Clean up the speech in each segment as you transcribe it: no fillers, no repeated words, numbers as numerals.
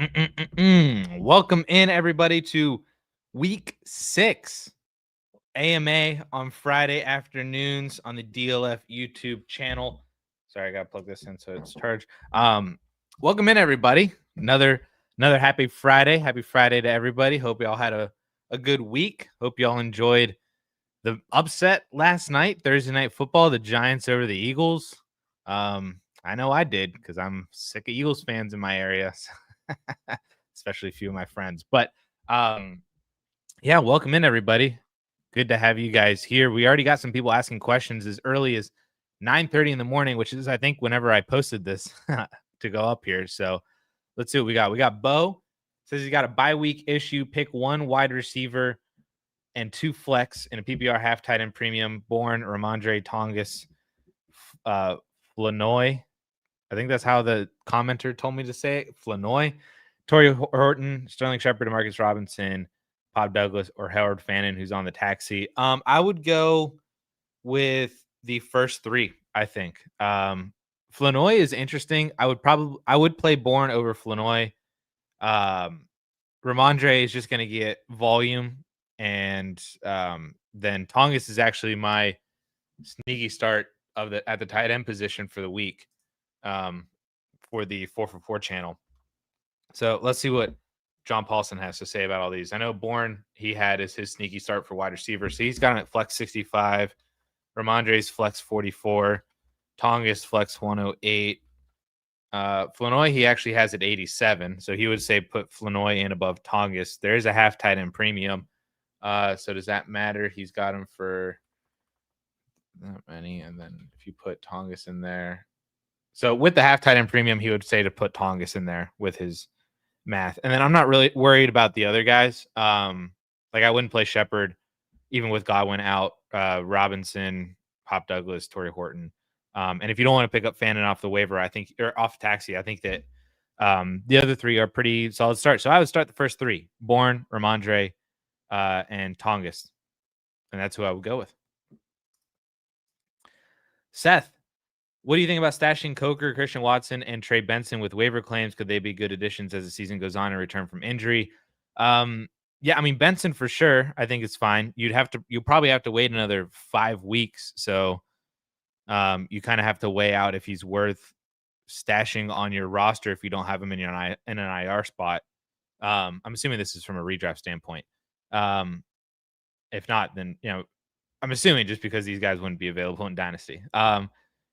Welcome in, everybody, to week 6 AMA on Friday afternoons on the DLF YouTube channel. Sorry, I got to plug this in so it's charged. Welcome in, everybody. Another happy Friday. Happy Friday to everybody. Hope y'all had a good week. Hope y'all enjoyed the upset last night, Thursday night football, the Giants over the Eagles. I know I did because I'm sick of Eagles fans in my area. Especially a few of my friends. But yeah, welcome in, everybody. Good to have you guys here. We already got some people asking questions as early as 9:30 in the morning, which is, I think, whenever I posted this to go up here. So let's see what we got. We got Bo says he's got a bye week issue. Pick one wide receiver and 2 flex in a PPR half tight end premium. Bourne, Ramondre, Tongas, Flanoy. I think that's how the commenter told me to say it. Flanoy. Torrey Horton, Sterling Shepard, Marcus Robinson, Bob Douglas, or Howard Fannin, who's on the taxi. I would go with the first 3, I think. Flanoy is interesting. I would play Bourne over Flanoy. Ramondre is just going to get volume. And then Tongas is actually my sneaky start at the tight end position for the week for the 4for4 channel. So let's see what John Paulson has to say about all these. I know Bourne, he had as his sneaky start for wide receiver. So he's got him at flex 65. Ramondre's flex 44. Tongas flex 108. Flanoy, he actually has at 87. So he would say put Flanoy in above Tongas. There is a half tight end premium. So does that matter? He's got him for that many. And then if you put Tongas in there. So with the half tight end premium, he would say to put Tongas in there with his math. And then I'm not really worried about the other guys. Like I wouldn't play Shepard even with Godwin out, Robinson, Pop Douglas, Torrey Horton. And if you don't want to pick up Fannin off the waiver, I think, or off taxi, I think that the other 3 are pretty solid starts. So I would start the first 3: Bourne, Ramondre, and Tongas. And that's who I would go with. Seth, what do you think about stashing Coker, Christian Watson, and Trey Benson with waiver claims? Could they be good additions as the season goes on and return from injury? Yeah, I mean, Benson for sure, I think it's fine. You'll probably have to wait another 5 weeks. So you kind of have to weigh out if he's worth stashing on your roster if you don't have him in an IR spot. I'm assuming this is from a redraft standpoint. If not, then, I'm assuming just because these guys wouldn't be available in Dynasty.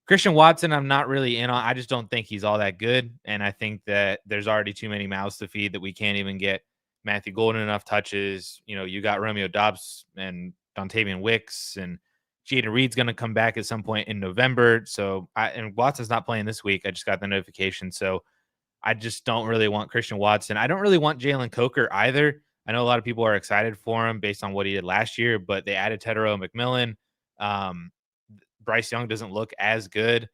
Christian Watson, I'm not really in on. I just don't think he's all that good. And I think that there's already too many mouths to feed that we can't even get Matthew Golden enough touches. You got Romeo Doubs and Dontavian Wicks, and Jaden Reed's going to come back at some point in November. And Watson's not playing this week. I just got the notification. So I just don't really want Christian Watson. I don't really want Jalen Coker either. I know a lot of people are excited for him based on what he did last year, but they added Tedero McMillan. Bryce Young doesn't look as good.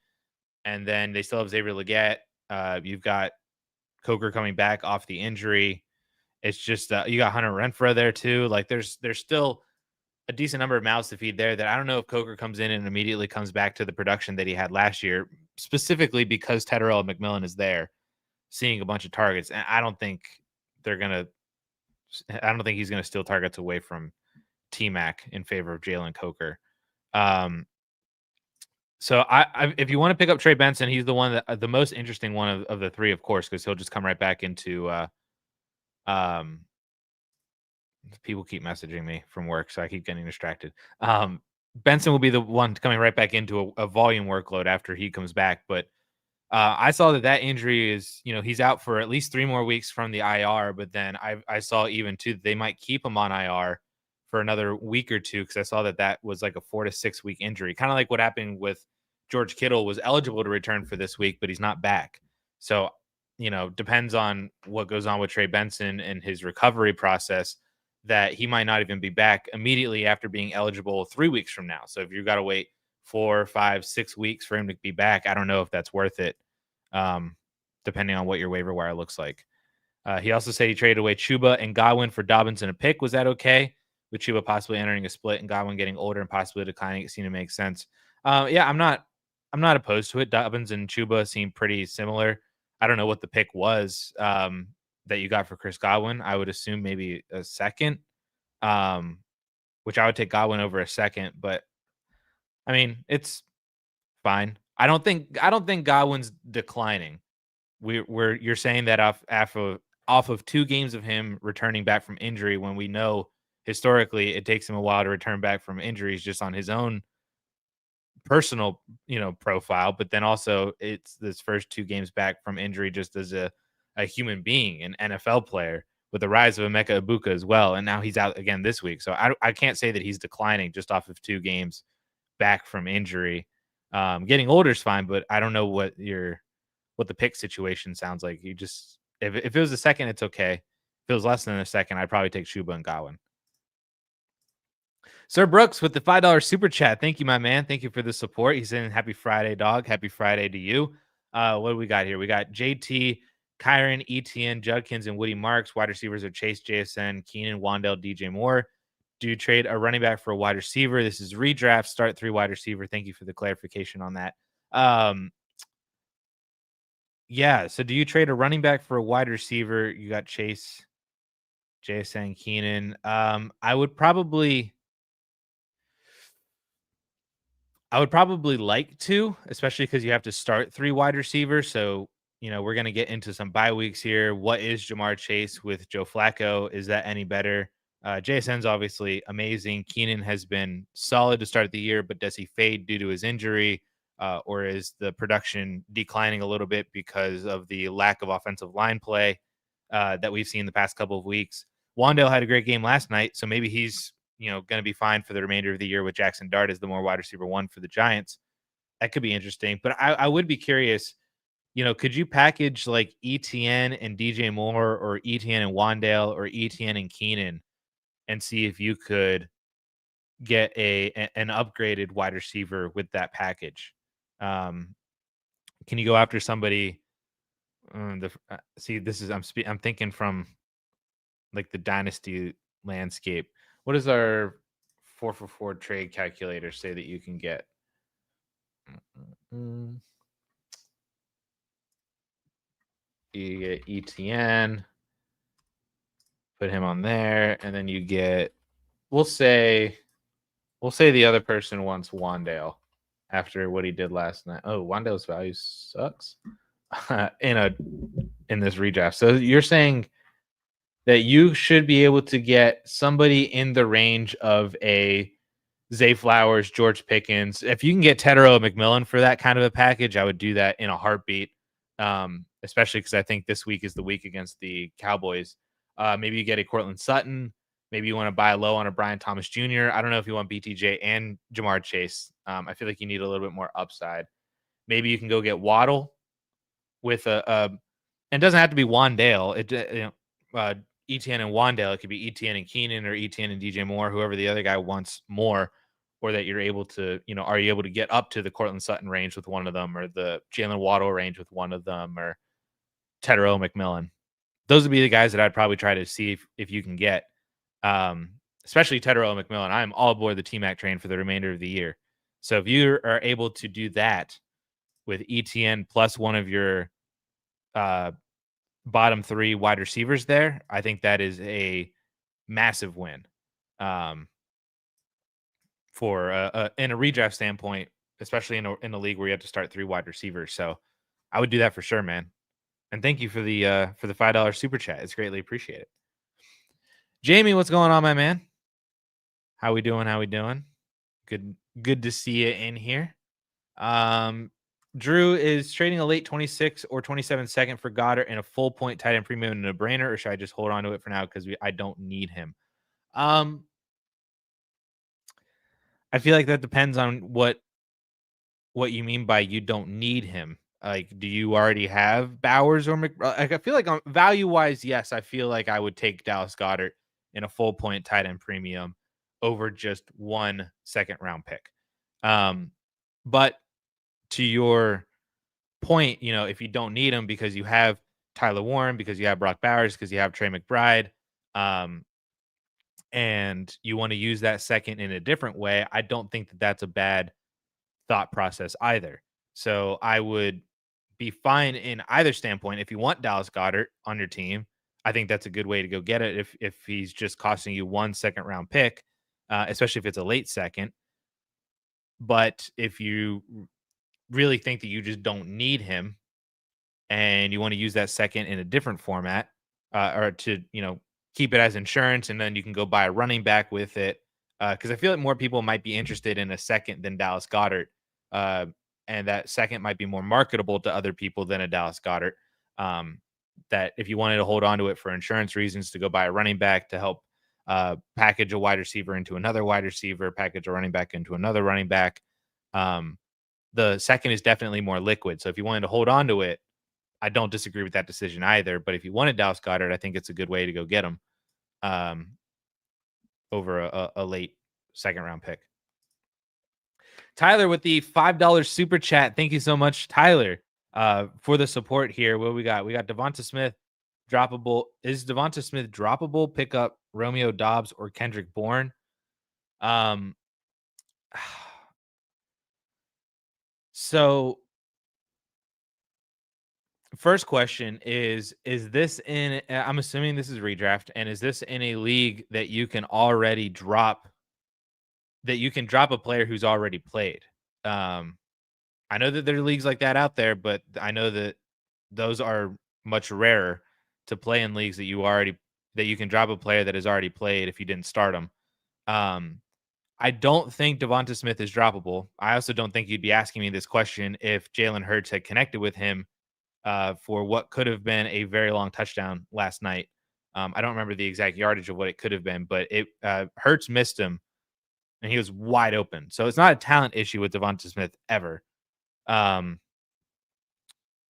And then they still have Xavier Legette. You've got Coker coming back off the injury. It's just you got Hunter Renfrow there too. Like there's still a decent number of mouths to feed there that I don't know if Coker comes in and immediately comes back to the production that he had last year, specifically because Tedero McMillan is there seeing a bunch of targets. And I don't think he's going to steal targets away from T-Mac in favor of Jalen Coker. So if you want to pick up Trey Benson, he's the one that the most interesting one of the 3, of course, because he'll just come right back into people keep messaging me from work, so I keep getting distracted. Benson will be the one coming right back into a volume workload after he comes back. But I saw that injury is, he's out for at least 3 more weeks from the IR. But then I saw even too, they might keep him on IR for another week or 2, because I saw that was like a 4 to 6 week injury, kind of like what happened with George Kittle. Was eligible to return for this week, but he's not back. So, depends on what goes on with Trey Benson and his recovery process, that he might not even be back immediately after being eligible 3 weeks from now. So if you've got to wait 4, 5, 6 weeks for him to be back, I don't know if that's worth it, depending on what your waiver wire looks like. He also said he traded away Chuba and Godwin for Dobbins and a pick. Was that okay? With Chuba possibly entering a split and Godwin getting older and possibly declining, it seemed to make sense. Yeah, I'm not opposed to it. Dobbins and Chuba seem pretty similar. I don't know what the pick was. that you got for Chris Godwin. I would assume maybe a second, um, which I would take Godwin over a second. But I mean, it's fine. I don't think Godwin's declining. You're saying that off of 2 games of him returning back from injury when we know historically it takes him a while to return back from injuries just on his own personal, profile, but then also it's this first 2 games back from injury just as a human being, an NFL player with the rise of Emeka Ibuka as well, and now he's out again this week. So I can't say that he's declining just off of 2 games back from injury. Getting older is fine, but I don't know what the pick situation sounds like. You just if it was a second, it's okay. If it was less than a second, I'd probably take Shuba and Godwin. Sir Brooks with the $5 super chat. Thank you, my man. Thank you for the support. He's saying happy Friday, dog. Happy Friday to you. What do we got here? We got JT, Kyron, ETN, Judkins, and Woody Marks. Wide receivers are Chase, JSN, Keenan, Wandell, DJ Moore. Do you trade a running back for a wide receiver? This is redraft. Start 3 wide receiver. Thank you for the clarification on that. Yeah. So do you trade a running back for a wide receiver? You got Chase, JSN, Keenan. I would probably like to, especially because you have to start 3 wide receivers. So, we're going to get into some bye weeks here. What is Jamar Chase with Joe Flacco? Is that any better? JSN's obviously amazing. Keenan has been solid to start the year, but does he fade due to his injury? Or is the production declining a little bit because of the lack of offensive line play that we've seen the past couple of weeks? Wandale had a great game last night, so maybe he's going to be fine for the remainder of the year with Jackson Dart as the more wide receiver 1 for the Giants. That could be interesting. But I would be curious, could you package like ETN and DJ Moore or ETN and Wandale or ETN and Keenan and see if you could get an upgraded wide receiver with that package? Um, can you go after somebody? See, I'm thinking from like the dynasty landscape. What does our 4-for-4 trade calculator say that you can get? You get ETN, put him on there, and then you get. We'll say the other person wants Wandale after what he did last night. Oh, Wandale's value sucks in this redraft. So you're saying that you should be able to get somebody in the range of a Zay Flowers, George Pickens. If you can get Tedero McMillan for that kind of a package, I would do that in a heartbeat. Especially because I think this week is the week against the Cowboys. Maybe you get a Cortland Sutton. Maybe you want to buy low on a Brian Thomas Jr. I don't know if you want BTJ and Jamar Chase. I feel like you need a little bit more upside. Maybe you can go get Waddle with and it doesn't have to be Wandale. ETN and Wandale. It could be ETN and Keenan or ETN and DJ Moore, whoever the other guy wants more, or that you're able to, are you able to get up to the Cortland Sutton range with one of them, or the Jalen Waddle range with one of them, or Tedero McMillan? Those would be the guys that I'd probably try to see if you can get, especially Tedero McMillan. I'm all aboard the T-Mac train for the remainder of the year. So if you are able to do that with ETN plus one of your bottom 3 wide receivers there, I think that is a massive win for in a redraft standpoint, especially in a league where you have to start 3 wide receivers. So I would do that for sure, man. And thank you for the $5 super chat. It's greatly appreciated. Jamie, what's going on, my man? How we doing? Good to see you in here. Drew is trading a late 26 or 27 second for Goddard and a full point tight end premium and a brainer, or should I just hold on to it for now because I don't need him? I feel like that depends on what you mean by you don't need him. Like, do you already have Bowers or like, I feel like value wise, yes, I feel like I would take Dallas Goddard in a full point tight end premium over just 1 second round pick. But to your point, if you don't need him because you have Tyler Warren, because you have Brock Bowers, because you have Trey McBride, and you want to use that second in a different way, I don't think that that's a bad thought process either. So I would be fine in either standpoint. If you want Dallas Goddard on your team, I think that's a good way to go get it if he's just costing you 1 second-round pick, especially if it's a late second. But if you really think that you just don't need him and you want to use that second in a different format, or to keep it as insurance, and then you can go buy a running back with it. Because I feel like more people might be interested in a second than Dallas Goddard, uh, and that second might be more marketable to other people than a Dallas Goddard. Um, that if you wanted to hold on to it for insurance reasons, to go buy a running back to help package a wide receiver into another wide receiver, package a running back into another running back. Um, the second is definitely more liquid. So if you wanted to hold on to it, I don't disagree with that decision either. But if you wanted Dallas Goddard, I think it's a good way to go get him, um, over a late second-round pick. Tyler with the $5 super chat. Thank you so much, Tyler, for the support here. What we got? We got Devonta Smith droppable. Is Devonta Smith droppable? Pick up Romeo Dobbs or Kendrick Bourne. So first question is this in, I'm assuming this is redraft, and is this in a league that you can already drop, that you can drop a player who's already played? Um, I know that there are leagues like that out there, but I know that those are much rarer to play in leagues that you can drop a player that has already played if you didn't start them. Um, I don't think Devonta Smith is droppable. I also don't think you'd be asking me this question if Jalen Hurts had connected with him for what could have been a very long touchdown last night. I don't remember the exact yardage of what it could have been, but it Hurts missed him and he was wide open. So it's not a talent issue with Devonta Smith ever. Um,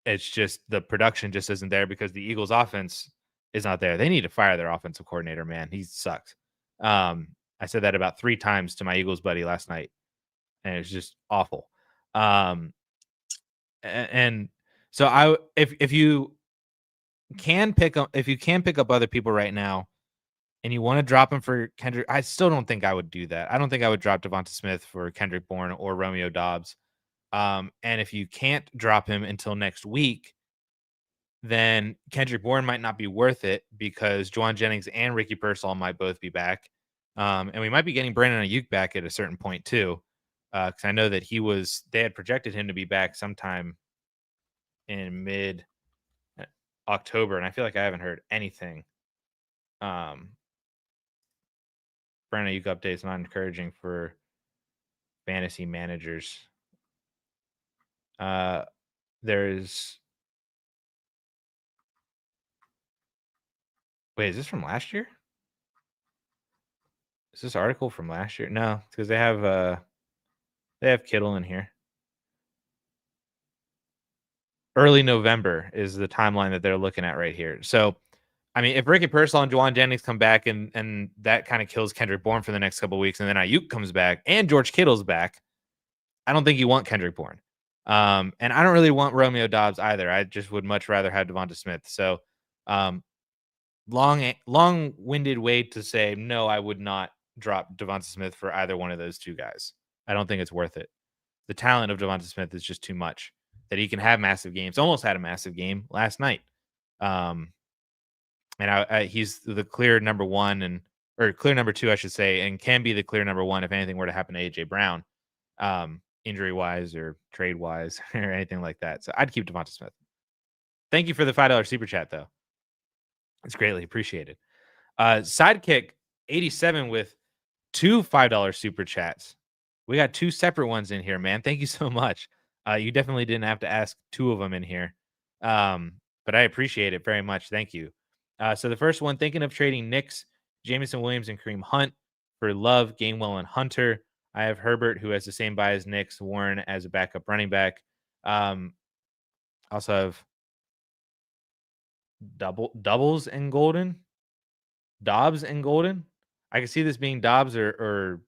it's just the production just isn't there because the Eagles' offense is not there. They need to fire their offensive coordinator, man. He sucks. I said that about 3 times to my Eagles buddy last night, and it's just awful. Um, and so if you can pick up, other people right now and you want to drop him for Kendrick, I still don't think I would do that. I don't think I would drop Devonta Smith for Kendrick Bourne or Romeo Dobbs. And if you can't drop him until next week, then Kendrick Bourne might not be worth it because Juwan Jennings and Ricky Pearsall might both be back. And we might be getting Brandon Ayuk back at a certain point too. Because I know that they had projected him to be back sometime in mid October, and I feel like I haven't heard anything. Brandon Ayuk updates not encouraging for fantasy managers. There's Wait, is this from last year? Is this article from last year? No, because they have Kittle in here. Early November is the timeline that they're looking at right here. So, I mean, if Ricky Pearsall and Juwan Jennings come back and that kind of kills Kendrick Bourne for the next couple of weeks, and then Ayuk comes back and George Kittle's back, I don't think you want Kendrick Bourne. And I don't really want Romeo Dobbs either. I just would much rather have Devonta Smith. So, long-winded way to say no, I would not drop Devonta Smith for either one of those two guys. I don't think it's worth it. The talent of Devonta Smith is just too much that he can have massive games. Almost had a massive game last night. And he's the clear number one or clear number 2, I should say, and can be the clear number 1 if anything were to happen to AJ Brown, injury wise or trade wise or anything like that. So I'd keep Devonta Smith. Thank you for the $5 super chat though. It's greatly appreciated. Sidekick 87 with 2 $5 super chats. We got 2 separate ones in here, man. Thank you so much. You definitely didn't have to ask 2 of them in here. But I appreciate it very much. Thank you. So the first one, thinking of trading Knicks, Jameson Williams, and Kareem Hunt for Love, Gainwell, and Hunter. I have Herbert, who has the same buy as Knicks, Warren as a backup running back. Also have doubles and Golden, Dobbs and Golden. I can see this being Dobbs or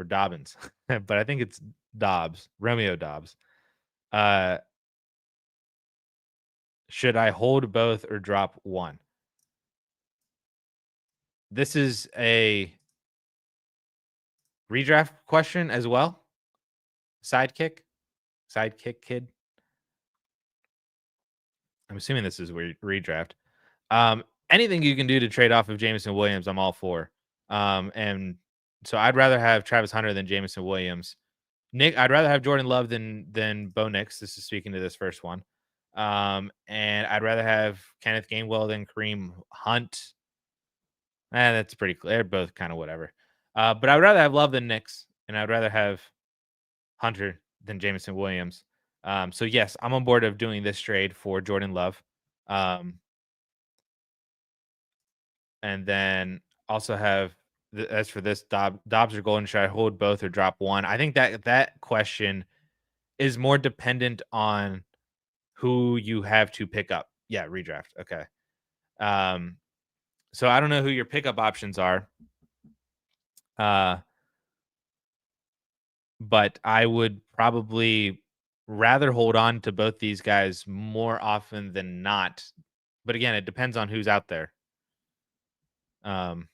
Dobbins, but I think it's Dobbs, Romeo Dobbs. Should I hold both or drop one? This is a redraft question as well. Sidekick kid. I'm assuming this is redraft. Anything you can do to trade off of Jameson Williams, I'm all for. And so I'd rather have Travis Hunter than Jameson Williams. I'd rather have Jordan Love than Bo Nix. This is speaking to this first one. And I'd rather have Kenneth Gainwell than Kareem Hunt. That's pretty clear. They're both kind of whatever. But I'd rather have Love than Nix, and I'd rather have Hunter than Jameson Williams. So yes, I'm on board of doing this trade for Jordan Love. Um, and then also have as for this Dobbs or Golden, should I hold both or drop one? I think that question is more dependent on who you have to pick up. Yeah, redraft. Okay. Um, so I don't know who your pickup options are. Uh, but I would probably rather hold on to both these guys more often than not. But again, it depends on who's out there. Um,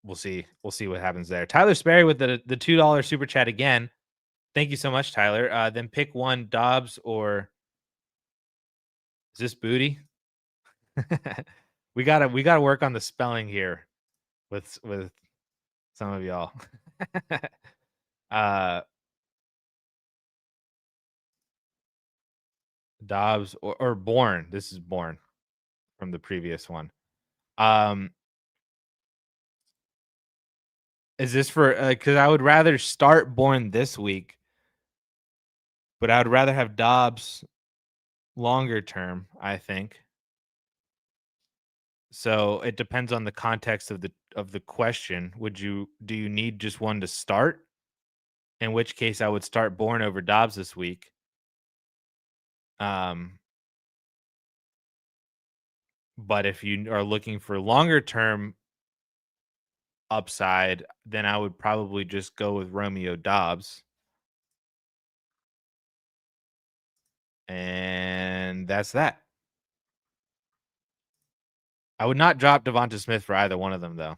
we'll see. We'll see what happens there. Tyler Sperry with the $2 super chat again. Thank you so much, Tyler. Then pick one, Dobbs or is this Booty? we gotta work on the spelling here with some of y'all. uh Dobbs or Born. This is Born from the previous one. Um is this for because I would rather start Born this week, but I would rather have Dobbs longer term, I think. So it depends on the context of the question. Do you need just one to start? In which case I would start Bourne over Dobbs this week. Um, but if you are looking for longer term upside, then I would probably just go with Romeo Dobbs. And that's that. I would not drop Devonta Smith for either one of them, though.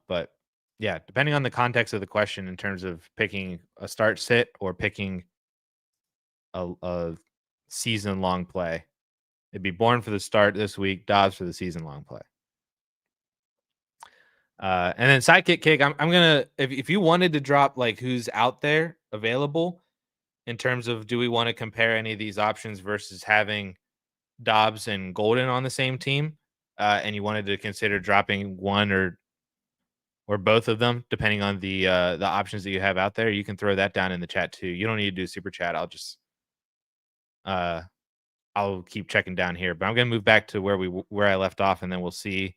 But yeah, depending on the context of the question in terms of picking a start sit or picking a season long play, it'd be Bourne for the start this week, Dobbs for the season long play. And then sidekick kick, I'm gonna if you wanted to drop like who's out there available in terms of do we want to compare any of these options versus having Dobbs and Golden on the same team, and you wanted to consider dropping one or both of them depending on the options that you have out there, you can throw that down in the chat too. You don't need to do super chat. Uh I'll keep checking down here, but I'm gonna move back to where I left off, and then we'll see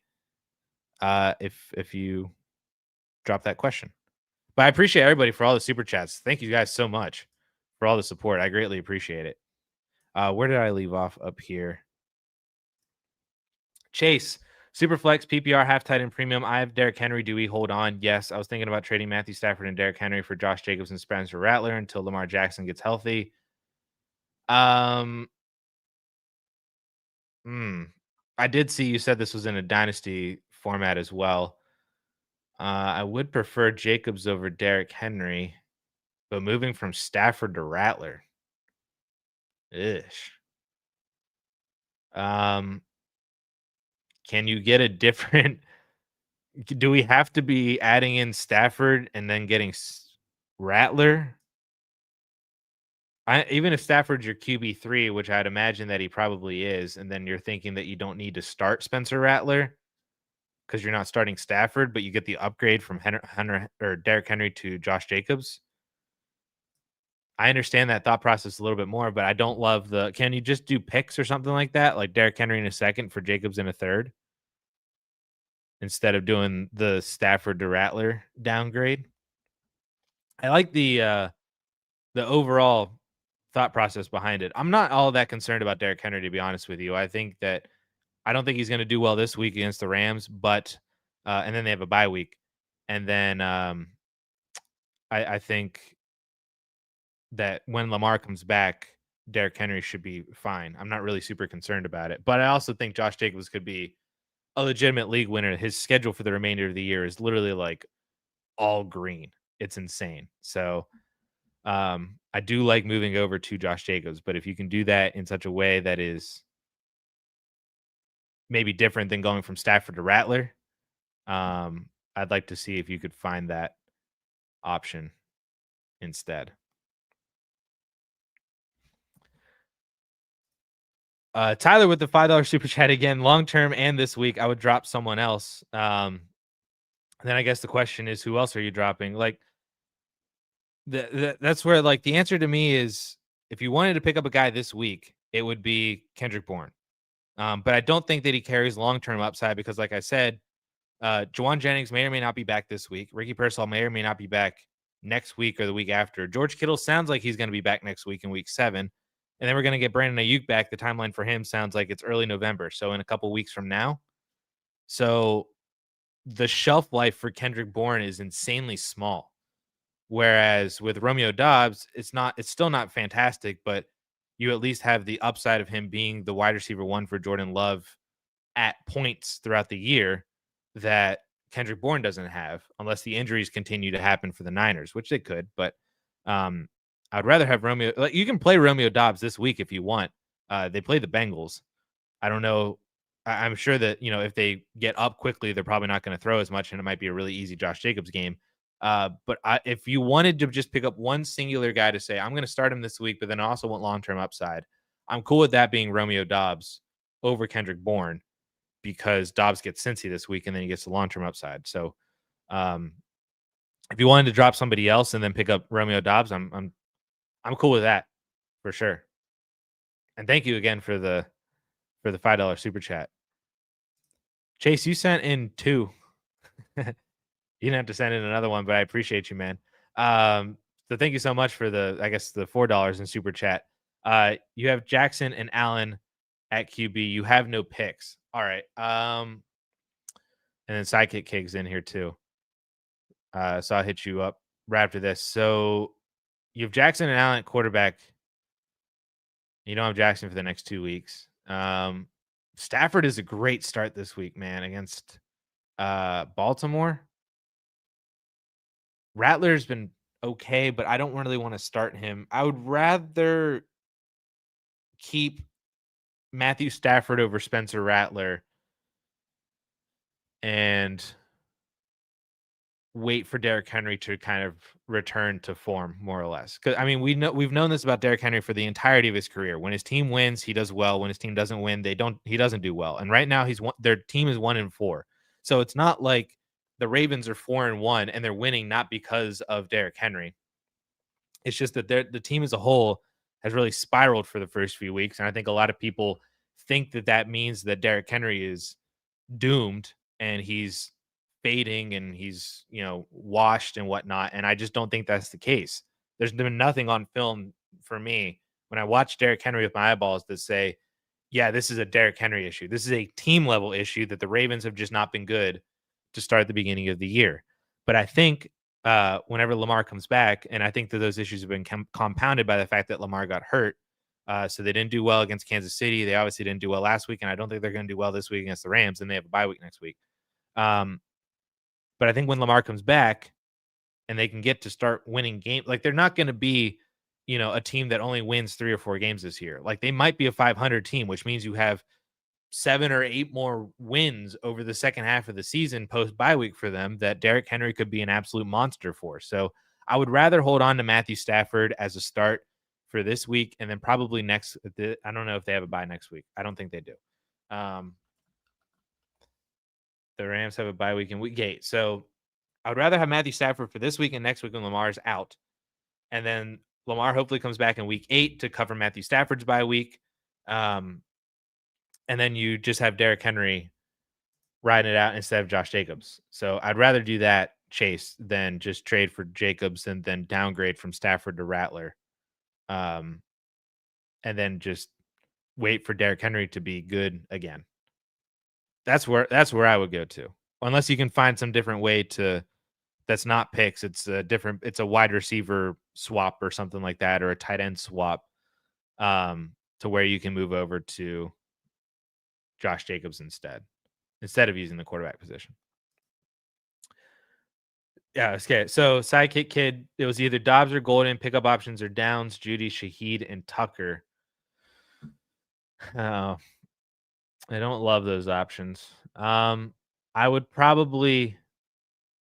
if you drop that question. But I appreciate everybody for all the super chats. Thank you guys so much for all the support. I greatly appreciate it. Where did I leave off up here? Chase, Superflex, PPR, half tight and premium. I have Derrick Henry. Do we hold on? Yes. I was thinking about trading Matthew Stafford and Derrick Henry for Josh Jacobs and Spencer Rattler until Lamar Jackson gets healthy. I did see you said this was in a dynasty format as well. I would prefer Jacobs over Derrick Henry, but moving from Stafford to Rattler. Ish. Can you get a different do we have to be adding in Stafford and then getting Rattler? Even if Stafford's your QB3, which I'd imagine that he probably is, and then you're thinking that you don't need to start Spencer Rattler because you're not starting Stafford, but you get the upgrade from Henry or Derrick Henry to Josh Jacobs. I understand that thought process a little bit more, but I don't love can you just do picks or something like that? Like Derrick Henry in a second for Jacobs in a third instead of doing the Stafford to Rattler downgrade. I like the overall thought process behind it. I'm not all that concerned about Derrick Henry, to be honest with you. I don't think he's going to do well this week against the Rams, but and then they have a bye week, and then I think that when Lamar comes back, Derrick Henry should be fine. I'm not really super concerned about it, but I also think Josh Jacobs could be a legitimate league winner. His schedule for the remainder of the year is literally like all green. It's insane. So I do like moving over to Josh Jacobs, but if you can do that in such a way that is maybe different than going from Stafford to Rattler, I'd like to see if you could find that option instead. Tyler with the $5 super chat again, long term and this week, I would drop someone else. Then I guess the question is, who else are you dropping? Like that's where like the answer to me is, if you wanted to pick up a guy this week, it would be Kendrick Bourne. But I don't think that he carries long term upside because, like I said, Juwan Jennings may or may not be back this week. Ricky Pearsall may or may not be back next week or the week after. George Kittle sounds like he's going to be back next week in week 7. And then we're going to get Brandon Ayuk back. The timeline for him sounds like it's early November. So in a couple weeks from now. So the shelf life for Kendrick Bourne is insanely small. Whereas with Romeo Dobbs, it's still not fantastic, but you at least have the upside of him being the wide receiver 1 for Jordan Love at points throughout the year that Kendrick Bourne doesn't have, unless the injuries continue to happen for the Niners, which they could. But I'd rather have Romeo. Like, you can play Romeo Dobbs this week if you want. They play the Bengals. I don't know. I'm sure that, if they get up quickly, they're probably not going to throw as much, and it might be a really easy Josh Jacobs game. But if you wanted to just pick up one singular guy to say, I'm going to start him this week, but then I also want long-term upside, I'm cool with that being Romeo Dobbs over Kendrick Bourne, because Dobbs gets Cincy this week and then he gets the long-term upside. So if you wanted to drop somebody else and then pick up Romeo Dobbs, I'm cool with that for sure. And thank you again for the $5 super chat. Chase, you sent in 2. You didn't have to send in another one, but I appreciate you, man. So thank you so much for the $4 in super chat. You have Jackson and Allen at QB. You have no picks. All right. And then Sidekick Kig's in here too. So I'll hit you up right after this. So you have Jackson and Allen at quarterback. You don't have Jackson for the next 2 weeks. Stafford is a great start this week, man, against Baltimore. Rattler's been okay, but I don't really want to start him. I would rather keep Matthew Stafford over Spencer Rattler and wait for Derrick Henry to kind of return to form, more or less. Because we've known this about Derrick Henry for the entirety of his career. When his team wins, he does well. When his team doesn't win, he doesn't do well. And right now their team is 1-4. So it's not like the Ravens are 4-1 and they're winning not because of Derrick Henry. It's just that the team as a whole has really spiraled for the first few weeks. And I think a lot of people think that means that Derrick Henry is doomed and he's fading and he's, washed and whatnot. And I just don't think that's the case. There's been nothing on film for me when I watch Derrick Henry with my eyeballs that say, yeah, this is a Derrick Henry issue. This is a team level issue that the Ravens have just not been good to start the beginning of the year. But I think whenever Lamar comes back, and I think that those issues have been compounded by the fact that Lamar got hurt. So they didn't do well against Kansas City. They obviously didn't do well last week, and I don't think they're going to do well this week against the Rams, and they have a bye week next week. But I think when Lamar comes back and they can get to start winning games, like they're not going to be, a team that only wins 3 or 4 games this year. Like they might be a 500 team, which means you have 7 or 8 more wins over the second half of the season post bye week for them that Derrick Henry could be an absolute monster for. So I would rather hold on to Matthew Stafford as a start for this week. And then probably I don't know if they have a bye next week. I don't think they do. The Rams have a bye week in week 8. So I would rather have Matthew Stafford for this week and next week when Lamar's out. And then Lamar hopefully comes back in week 8 to cover Matthew Stafford's bye week. And then you just have Derrick Henry riding it out instead of Josh Jacobs. So I'd rather do that, Chase, than just trade for Jacobs and then downgrade from Stafford to Rattler. And then just wait for Derrick Henry to be good again. That's where I would go to. Unless you can find some different way that's not picks. It's a wide receiver swap or something like that, or a tight end swap, to where you can move over to Josh Jacobs instead of using the quarterback position. Yeah, okay. So sidekick kid, it was either Dobbs or Golden. Pickup options are Downs, Judy, Shaheed, and Tucker. Oh, I don't love those options. I would probably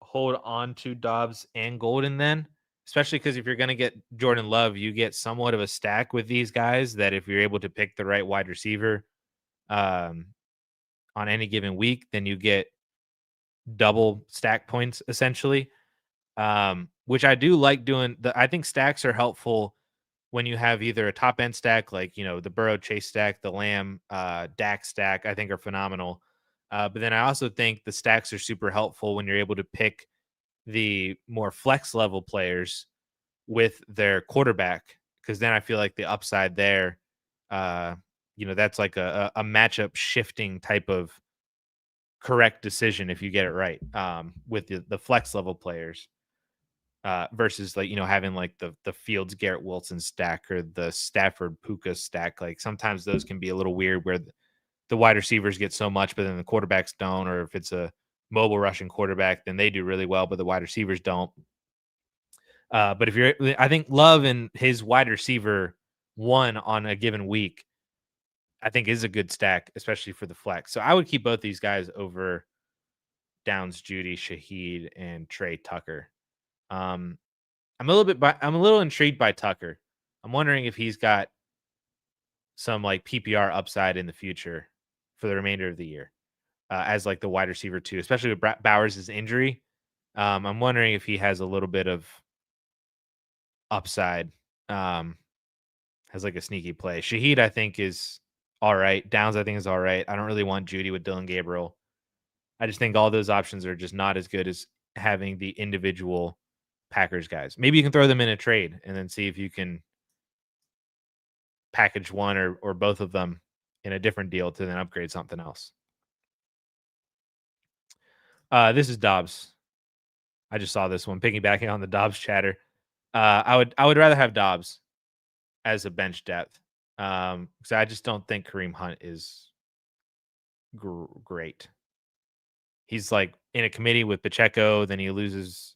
hold on to Dobbs and Golden then, especially because if you're going to get Jordan Love, you get somewhat of a stack with these guys that if you're able to pick the right wide receiver um, on any given week, then you get double stack points essentially. Which I do like doing. I think stacks are helpful when you have either a top end stack like the Burrow Chase stack, the Lamb Dak stack. I think are phenomenal. But then I also think the stacks are super helpful when you're able to pick the more flex level players with their quarterback, because then I feel like the upside there, uh, that's like a matchup shifting type of correct decision if you get it right with the flex level players versus like having like the Fields Garrett Wilson stack or the Stafford Puka stack. Like sometimes those can be a little weird where the wide receivers get so much, but then the quarterbacks don't. Or if it's a mobile rushing quarterback, then they do really well, but the wide receivers don't. But I think Love and his wide receiver one on a given week, I think is a good stack, especially for the flex. So I would keep both these guys over Downs, Judy, Shaheed, and Trey Tucker. Um, I'm a little intrigued by Tucker. I'm wondering if he's got some like PPR upside in the future for the remainder of the year as like the wide receiver too, especially with Bowers' injury. I'm wondering if he has a little bit of upside. Um, has like a sneaky play. Shaheed, I think, is all right. Downs, I think, is all right. I don't really want Judy with Dylan Gabriel. I just think all those options are just not as good as having the individual Packers guys. Maybe you can throw them in a trade and then see if you can package one or both of them in a different deal to then upgrade something else. This is Dobbs. I just saw this one piggybacking on the Dobbs chatter. I would rather have Dobbs as a bench depth because I just don't think Kareem Hunt is great. He's like in a committee with Pacheco, then he loses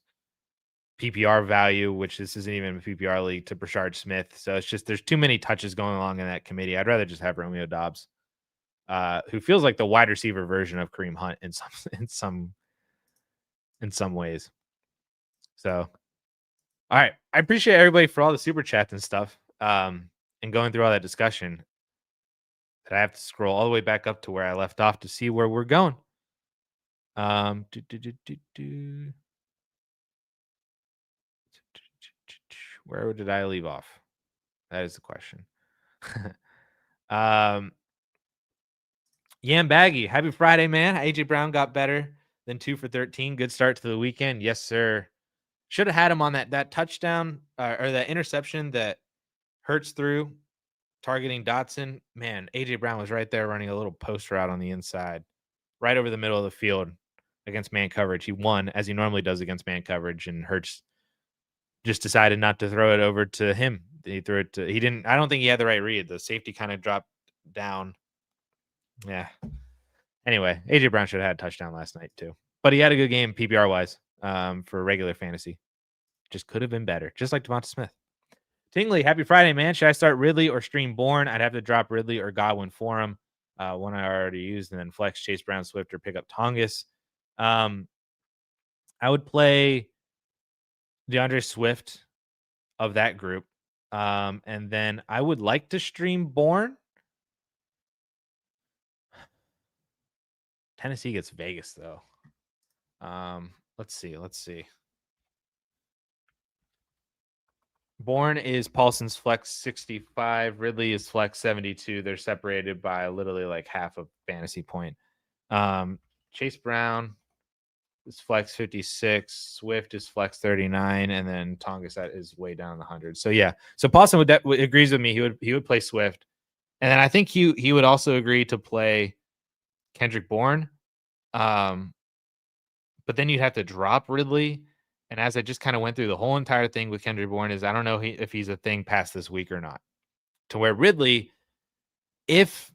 PPR value, which this isn't even a PPR league, to Brashard Smith. So it's just there's too many touches going along in that committee. I'd rather just have Romeo Dobbs, who feels like the wide receiver version of Kareem Hunt in some ways. So, all right, I appreciate everybody for all the super chats and stuff, and going through all that discussion. But I have to scroll all the way back up to where I left off to see where we're going. Do, do, do, do, do. Where did I leave off? That is the question. Yam Baggy, happy Friday, man. AJ Brown got better than 2 for 13. Good start to the weekend. Yes, sir. Should have had him on that touchdown or that interception that Hurts threw targeting Dotson. Man, AJ Brown was right there running a little post route on the inside, right over the middle of the field against man coverage. He won as he normally does against man coverage, and Hurts just decided not to throw it over to him. He threw it to, he didn't, I don't think he had the right read. The safety kind of dropped down. Yeah. Anyway, AJ Brown should have had a touchdown last night too, but he had a good game PPR wise for regular fantasy. Just could have been better, just like Devonta Smith. Tingley, happy Friday, man. Should I start Ridley or stream Bourne? I'd have to drop Ridley or Godwin for him. One I already used, and then flex Chase Brown, Swift, or pick up Tongus. I would play DeAndre Swift of that group. And then I would like to stream Bourne. Tennessee gets Vegas though. Let's see. Bourne is Paulson's flex 65. Ridley is flex 72. They're separated by literally like half a fantasy point. Chase Brown is flex 56. Swift is flex 39, and then Tonga is way down the 100. So yeah, so Paulson agrees with me. He would play Swift, and then I think he would also agree to play Kendrick Bourne. But then you'd have to drop Ridley. And as I just kind of went through the whole entire thing with Kendrick Bourne, is I don't know if he's a thing past this week or not. To where Ridley, if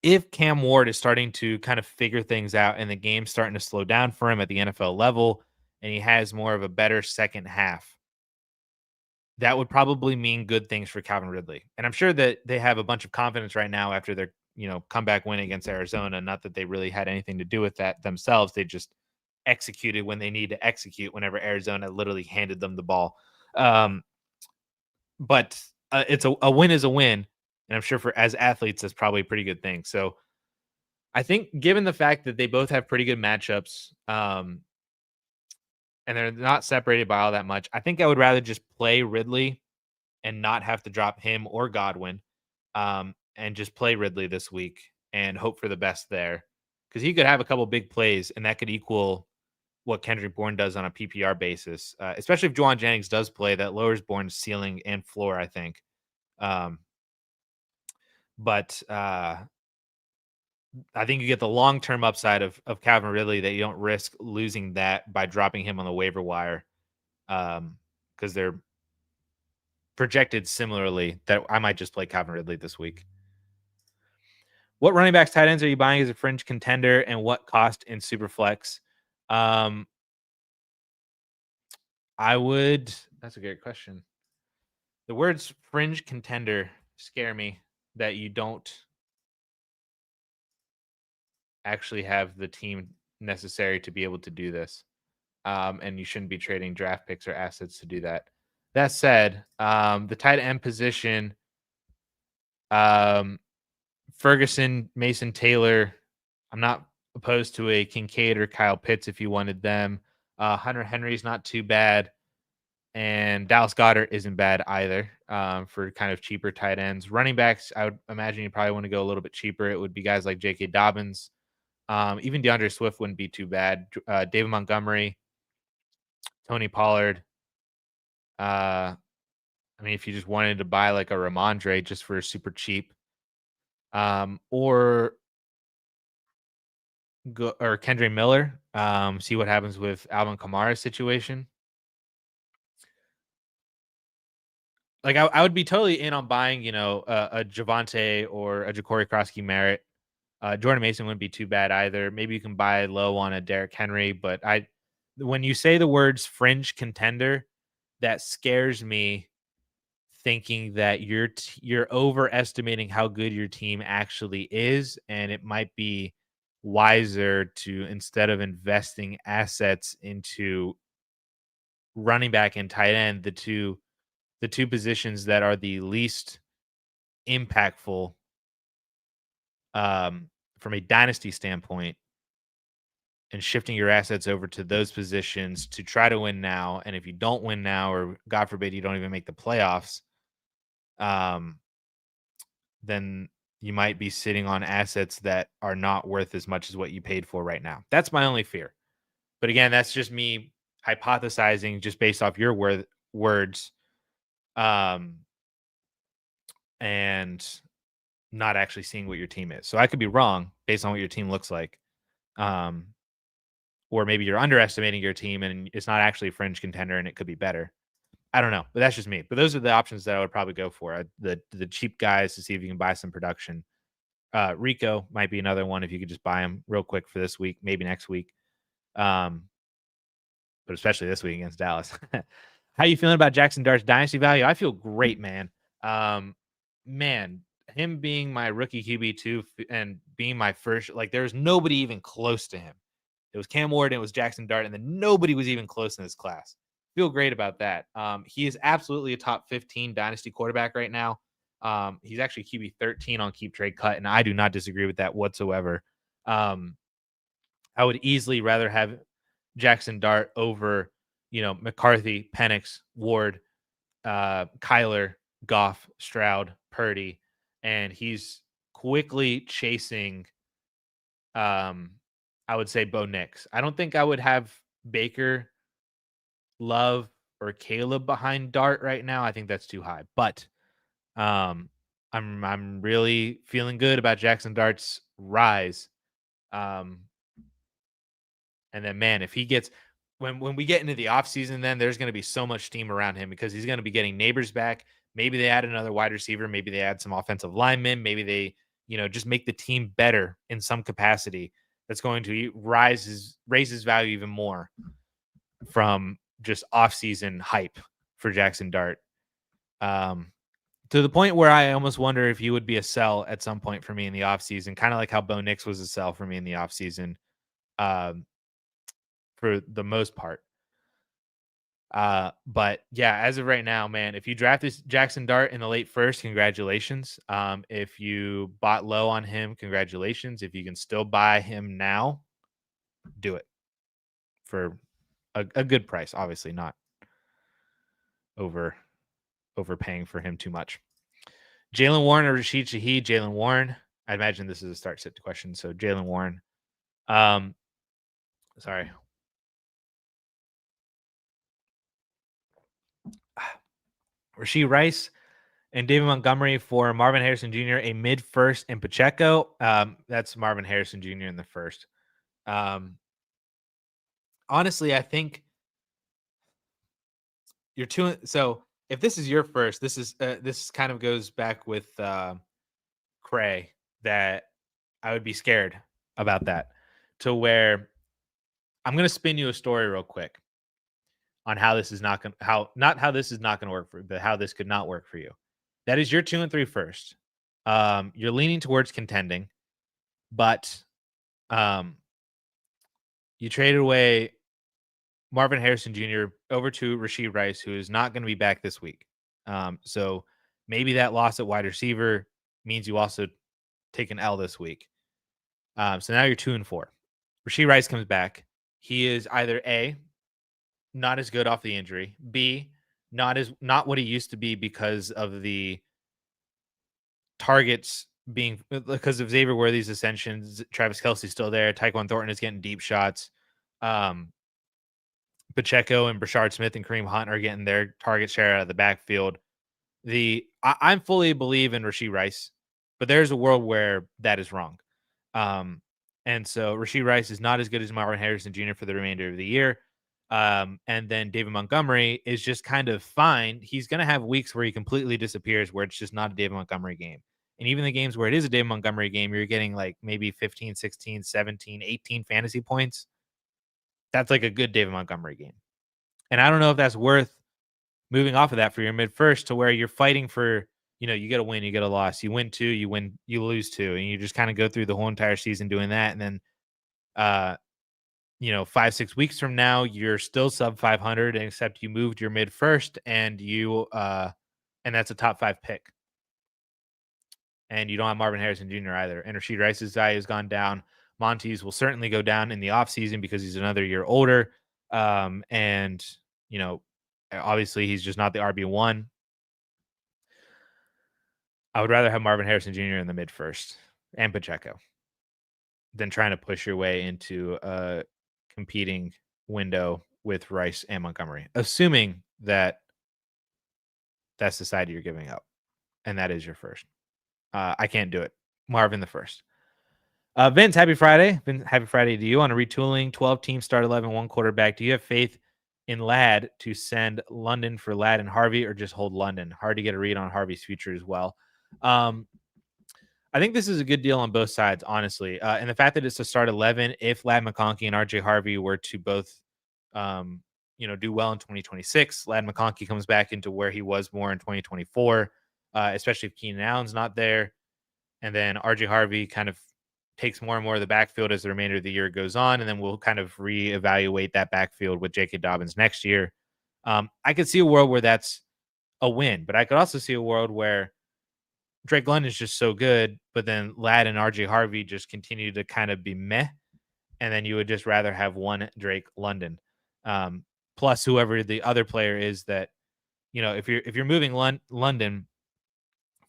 if Cam Ward is starting to kind of figure things out and the game's starting to slow down for him at the NFL level and he has more of a better second half, that would probably mean good things for Calvin Ridley. And I'm sure that they have a bunch of confidence right now after their, comeback win against Arizona. Not that they really had anything to do with that themselves. They just executed when they need to execute whenever Arizona literally handed them the ball. Um, but it's a win is a win. And I'm sure for as athletes, that's probably a pretty good thing. So I think given the fact that they both have pretty good matchups, and they're not separated by all that much, I think I would rather just play Ridley and not have to drop him or Godwin, and just play Ridley this week and hope for the best there. Because he could have a couple big plays, and that could equal what Kendrick Bourne does on a PPR basis, especially if Juwan Jennings does play. That lowers Bourne's ceiling and floor, I think. Um, but I think you get the long term upside of Calvin Ridley that you don't risk losing that by dropping him on the waiver wire, because they're projected similarly. That I might just play Calvin Ridley this week. What running backs, tight ends are you buying as a fringe contender, and what cost in Superflex? I would. That's a great question. The words fringe contender scare me that you don't actually have the team necessary to be able to do this. And you shouldn't be trading draft picks or assets to do that. That said, the tight end position, um, Ferguson, Mason Taylor, I'm not opposed to a Kincaid or Kyle Pitts if you wanted them. Hunter Henry's not too bad. And Dallas Goedert isn't bad either, for kind of cheaper tight ends. Running backs, I would imagine you probably want to go a little bit cheaper. It would be guys like J.K. Dobbins. Even DeAndre Swift wouldn't be too bad. David Montgomery, Tony Pollard. I mean, if you just wanted to buy like a Ramondre just for super cheap, or Kendra Miller, see what happens with Alvin Kamara's situation. Like I would be totally in on buying, a Javante or a Ja'Cory Krosky Merritt. Jordan Mason wouldn't be too bad either. Maybe you can buy low on a Derrick Henry, but when you say the words fringe contender, that scares me, thinking that you're overestimating how good your team actually is, and it might be wiser to, instead of investing assets into running back and tight end, the two positions that are the least impactful, from a dynasty standpoint, and shifting your assets over to those positions to try to win now. And if you don't win now, or God forbid you don't even make the playoffs, um, then you might be sitting on assets that are not worth as much as what you paid for right now. That's my only fear. But again, that's just me hypothesizing just based off your words, um, and not actually seeing what your team is. So I could be wrong based on what your team looks like. Um, or maybe you're underestimating your team and it's not actually a fringe contender and it could be better. I don't know, but that's just me. But those are the options that I would probably go for. The cheap guys to see if you can buy some production. Rico might be another one if you could just buy him real quick for this week, maybe next week. But especially this week against Dallas. How you feeling about Jackson Dart's dynasty value? I feel great, man. Man, him being my rookie QB2 and being my first, like there's nobody even close to him. It was Cam Ward and it was Jackson Dart, and then nobody was even close in this class. Feel great about that. He is absolutely a top 15 dynasty quarterback right now. He's actually QB 13 on Keep Trade Cut, and I do not disagree with that whatsoever. I would easily rather have Jackson Dart over, McCarthy, Penix, Ward, Kyler, Goff, Stroud, Purdy, and he's quickly chasing, I would say, Bo Nix. I don't think I would have Baker, Love, or Caleb behind Dart right now. I think that's too high. But I'm really feeling good about Jackson Dart's rise. And then, man, if he gets, when we get into the offseason, then there's going to be so much steam around him because he's going to be getting Neighbors back. Maybe they add another wide receiver. Maybe they add some offensive linemen. Maybe they just make the team better in some capacity. That's going to raise his value even more from just off-season hype for Jackson Dart. To the point where I almost wonder if he would be a sell at some point for me in the offseason, kind of like how Bo Nix was a sell for me in the offseason, um, for the most part. But yeah, as of right now, man, if you draft this Jackson Dart in the late first, congratulations. If you bought low on him, congratulations. If you can still buy him now, do it for a good price. Obviously, not over overpaying for him too much. Jalen Warren or Rashid Shaheed? Jalen Warren. I imagine this is a start sit question. So Jalen Warren. Sorry. Rasheed Rice and David Montgomery for Marvin Harrison Jr., a mid first, and Pacheco. That's Marvin Harrison Jr. in the first. Honestly, I think you're two. So if this is your first, this kind of goes back with Cray, that I would be scared about that, to where I'm going to spin you a story real quick on how this is not going how this is not going to work for you, but how this could not work for you. That is your 2 and 3 first. You're leaning towards contending, but you traded away Marvin Harrison Jr. over to Rasheed Rice, who is not going to be back this week. So maybe that loss at wide receiver means you also take an L this week. So now you're 2 and 4. Rasheed Rice comes back. He is either A, not as good off the injury, B, not what he used to be because of the targets being, because of Xavier Worthy's ascensions. Travis Kelce's still there. Tyquan Thornton is getting deep shots. Pacheco and Brashard Smith and Kareem Hunt are getting their target share out of the backfield. I'm fully believe in Rasheed Rice, but there's a world where that is wrong. And so Rasheed Rice is not as good as Marvin Harrison Jr. for the remainder of the year. And then David Montgomery is just kind of fine. He's going to have weeks where he completely disappears, where it's just not a David Montgomery game. And even the games where it is a David Montgomery game, you're getting like maybe 15, 16, 17, 18 fantasy points. That's like a good David Montgomery game. And I don't know if that's worth moving off of that for your mid first, to where you're fighting for, you get a win, you get a loss, you win 2, you win, you lose 2, and you just kind of go through the whole entire season doing that. And then, 5-6 weeks from now, you're still sub 500, except you moved your mid first, and and that's a top 5 pick. And you don't have Marvin Harrison Jr. either. And Rasheed Rice's value has gone down. Monty's will certainly go down in the offseason because he's another year older. And, obviously he's just not the RB1. I would rather have Marvin Harrison Jr. in the mid first and Pacheco than trying to push your way into a competing window with Rice and Montgomery, assuming that that's the side you're giving up, and that is your first. I can't do it. Marvin the first. Vince, happy Friday. Happy Friday to you. On a retooling 12 team start 11, 1 quarterback. Do you have faith in Ladd to send London for Ladd and Harvey, or just hold London? Hard to get a read on Harvey's future as well. I think this is a good deal on both sides, honestly. And the fact that it's to start 11, if Ladd McConkey and RJ Harvey were to both, do well in 2026, Ladd McConkey comes back into where he was more in 2024, especially if Keenan Allen's not there. And then RJ Harvey kind of takes more and more of the backfield as the remainder of the year goes on. And then we'll kind of reevaluate that backfield with J.K. Dobbins next year. I could see a world where that's a win, but I could also see a world where Drake London is just so good, but then Ladd and RJ Harvey just continue to kind of be meh. And then you would just rather have one Drake London, plus whoever the other player is that, if you're moving London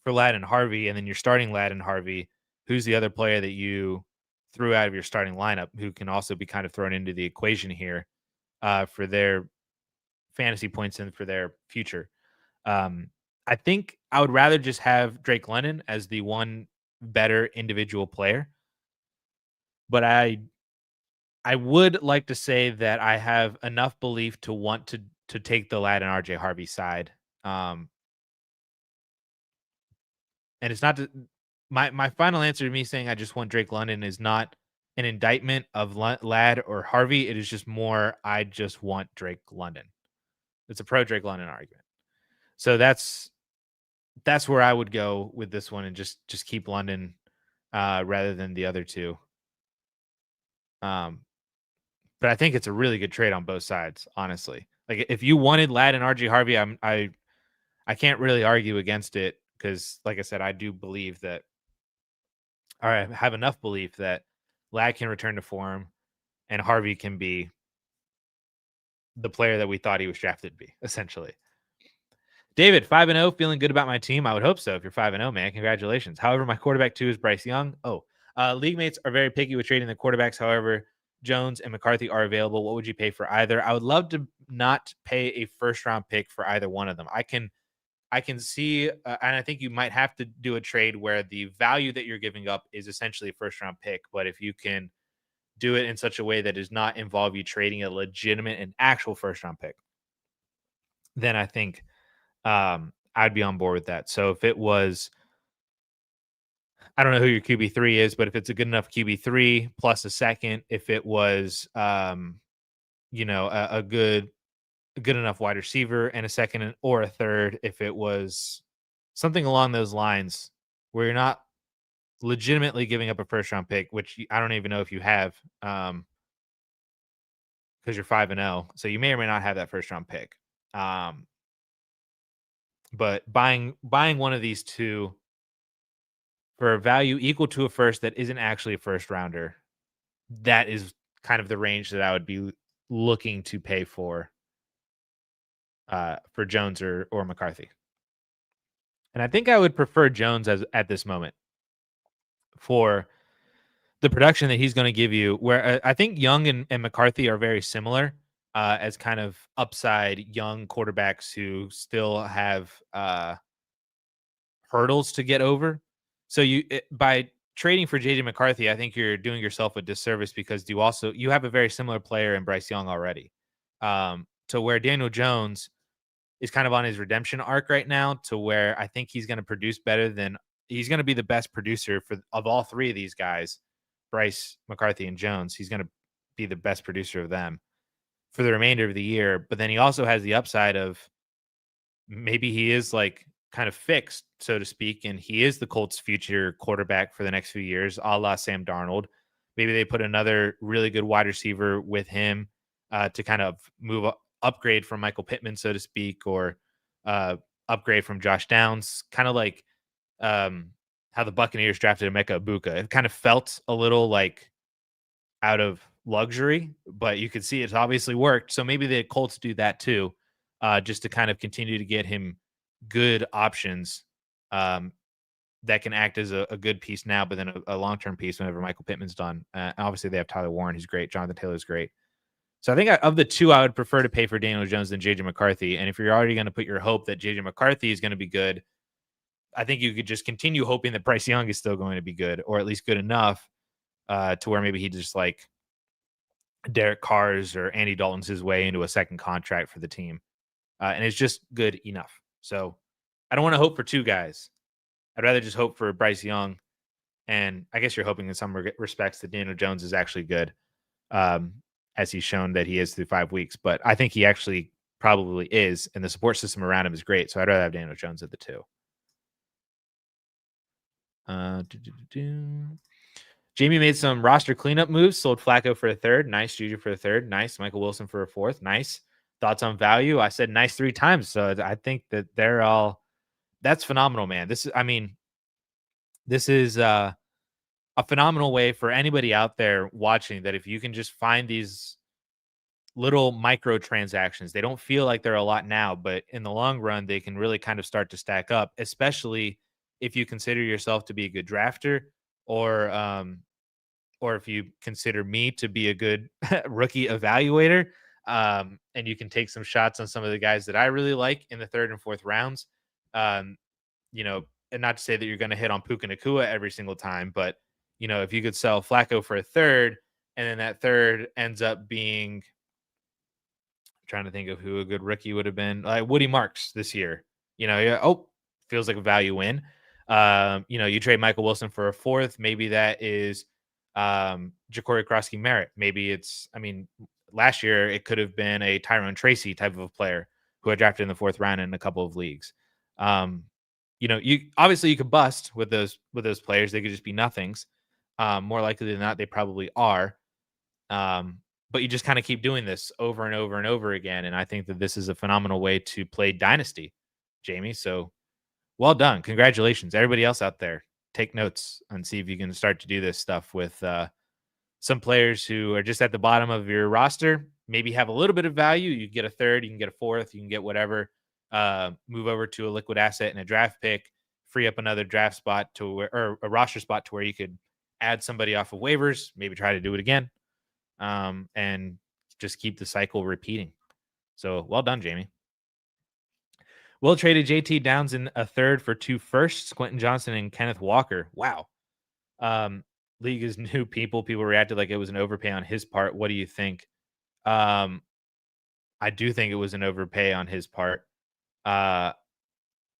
for Ladd and Harvey, and then you're starting Ladd and Harvey, who's the other player that you threw out of your starting lineup who can also be kind of thrown into the equation here for their fantasy points and for their future? I think I would rather just have Drake London as the one better individual player. But I would like to say that I have enough belief to want to take the Ladd and RJ Harvey side. And it's not to, my final answer to me saying I just want Drake London is not an indictment of Ladd or Harvey. It is just more I just want Drake London. It's a pro Drake London argument. So that's where I would go with this one and just keep London rather than the other two. Um, but I think it's a really good trade on both sides, honestly. Like if you wanted Ladd and RJ Harvey, I can't really argue against it because, like I said, I do believe that, or I have enough belief that Ladd can return to form and Harvey can be the player that we thought he was drafted to be, essentially. David, 5-0, feeling good about my team. I would hope so if you're 5-0, man. Congratulations. However, my quarterback 2 is Bryce Young. League mates are very picky with trading the quarterbacks. However, Jones and McCarthy are available. What would you pay for either? I would love to not pay a first round pick for either one of them. I can see, and I think you might have to do a trade where the value that you're giving up is essentially a first round pick. But if you can do it in such a way that does not involve you trading a legitimate and actual first round pick, then I think I'd be on board with that. So if it was, I don't know who your QB3 is, but if it's a good enough QB3 plus a second, if it was, a good enough wide receiver and a second or a third, if it was something along those lines where you're not legitimately giving up a first round pick, which I don't even know if you have, because you're 5-0, so you may or may not have that first round pick. But buying one of these two for a value equal to a first that isn't actually a first rounder, that is kind of the range that I would be looking to pay for Jones or McCarthy. And I think I would prefer Jones as at this moment for the production that he's going to give you. Where I think Young and McCarthy are very similar as kind of upside young quarterbacks who still have hurdles to get over. So by trading for JJ McCarthy, I think you're doing yourself a disservice because you have a very similar player in Bryce Young already. To where Daniel Jones is kind of on his redemption arc right now, to where I think he's going to produce better than he's going to be the best producer of all three of these guys, Bryce, McCarthy, and Jones. He's going to be the best producer of them for the remainder of the year. But then he also has the upside of maybe he is like kind of fixed, so to speak, and he is the Colts' future quarterback for the next few years, a la Sam Darnold. Maybe they put another really good wide receiver with him to kind of upgrade from Michael Pittman, so to speak, or upgrade from Josh Downs, kind of like how the Buccaneers drafted Emeka Ibuka. It kind of felt a little like out of luxury, but you could see it's obviously worked. So maybe the Colts do that too, just to kind of continue to get him good options that can act as a good piece now, but then a long-term piece whenever Michael Pittman's done. Obviously, they have Tyler Warren, who's great. Jonathan Taylor's great. So I think of the two, I would prefer to pay for Daniel Jones than JJ McCarthy. And if you're already going to put your hope that JJ McCarthy is going to be good, I think you could just continue hoping that Bryce Young is still going to be good, or at least good enough to where maybe he just like Derek Carr's or Andy Dalton's his way into a second contract for the team. And it's just good enough. So I don't want to hope for two guys. I'd rather just hope for Bryce Young. And I guess you're hoping in some respects that Daniel Jones is actually good, as he's shown that he is through 5 weeks. But I think he actually probably is, and the support system around him is great. So I'd rather have Daniel Jones at the 2. Jamie made some roster cleanup moves, sold Flacco for a 3rd. Nice. Juju for a 3rd. Nice. Michael Wilson for a 4th. Nice. Thoughts on value? I said nice 3 times. So I think that that's phenomenal, man. This is a phenomenal way for anybody out there watching, that if you can just find these little micro transactions, they don't feel like they're a lot now, but in the long run, they can really kind of start to stack up, especially if you consider yourself to be a good drafter, or if you consider me to be a good rookie evaluator. And you can take some shots on some of the guys that I really like in the 3rd and 4th rounds. And not to say that you're going to hit on Puka Nacua every single time, but if you could sell Flacco for a 3rd, and then that 3rd ends up being, I'm trying to think of who a good rookie would have been, like Woody Marks this year. Feels like a value win. You trade Michael Wilson for a fourth. Maybe that is Ja'Cory Krosky Merritt. Maybe it's, I mean, last year it could have been a Tyrone Tracy type of a player who I drafted in the fourth round in a couple of leagues. Um, you obviously you could bust with those players. They could just be nothings. More likely than not, they probably are. Um, but you just kind of keep doing this over and over and over again. And I think that this is a phenomenal way to play Dynasty, Jamie. So well done. Congratulations. Everybody else out there, take notes and see if you can start to do this stuff with some players who are just at the bottom of your roster, maybe have a little bit of value. You can get a third, you can get a fourth, you can get whatever. Move over to a liquid asset and a draft pick, free up another draft spot to where, or a roster spot to where you could add somebody off of waivers, maybe try to do it again, and just keep the cycle repeating. So well done, Jamie. Will traded JT Downs in a third for 2 firsts, Quentin Johnson and Kenneth Walker. Wow. Um, League is new people. People reacted like it was an overpay on his part. What do you think? Um, I do think it was an overpay on his part. Uh,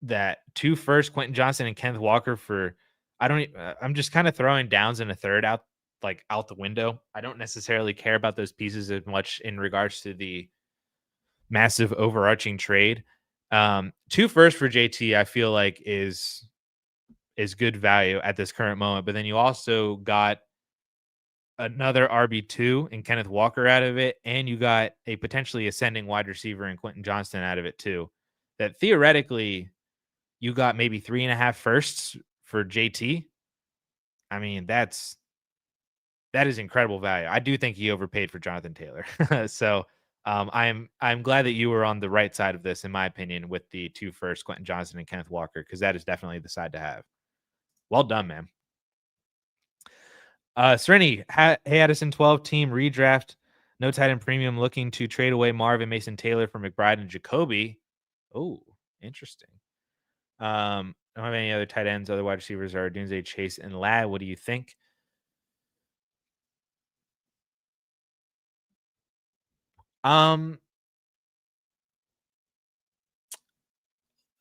that 2 firsts, Quentin Johnson and Kenneth Walker for I'm just kind of throwing Downs in a third out the window. I don't necessarily care about those pieces as much in regards to the massive overarching trade. 2 firsts for JT, I feel like is good value at this current moment. But then you also got another RB2 and Kenneth Walker out of it, and you got a potentially ascending wide receiver in Quentin Johnston out of it too. That theoretically you got maybe 3.5 firsts for JT. I mean, that is incredible value. I do think he overpaid for Jonathan Taylor. So I'm glad that you were on the right side of this, in my opinion, with the 2 firsts, Quentin Johnson and Kenneth Walker, because that is definitely the side to have. Well done, man. Serenity, hey Addison, 12 team redraft, no tight end premium, looking to trade away Marvin Mason Taylor for McBride and Jacoby. Oh, interesting. Don't have any other tight ends. Other wide receivers are Doomsday, Chase, and Ladd. What do you think? Um,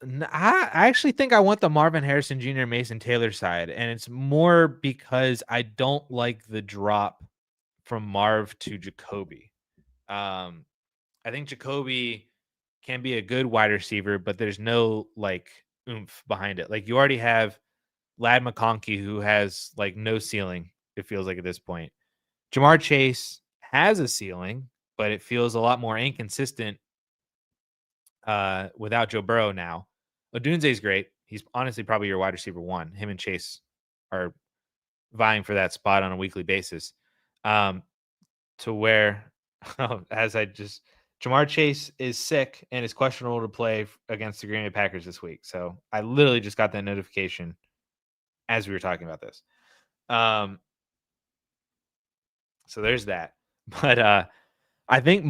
I actually think I want the Marvin Harrison Jr. Mason Taylor side, and it's more because I don't like the drop from Marv to Jacoby. Um, I think Jacoby can be a good wide receiver, but there's no like oomph behind it. Like you already have Lad McConkey, who has like no ceiling, it feels like at this point. Jamar Chase has a ceiling, but it feels a lot more inconsistent without Joe Burrow now. Odunze's great. He's honestly probably your wide receiver one. Him and Chase are vying for that spot on a weekly basis. Um, to where, as I just, Jamar Chase is sick and is questionable to play against the Green Bay Packers this week. So I literally just got that notification as we were talking about this. So there's that. But I think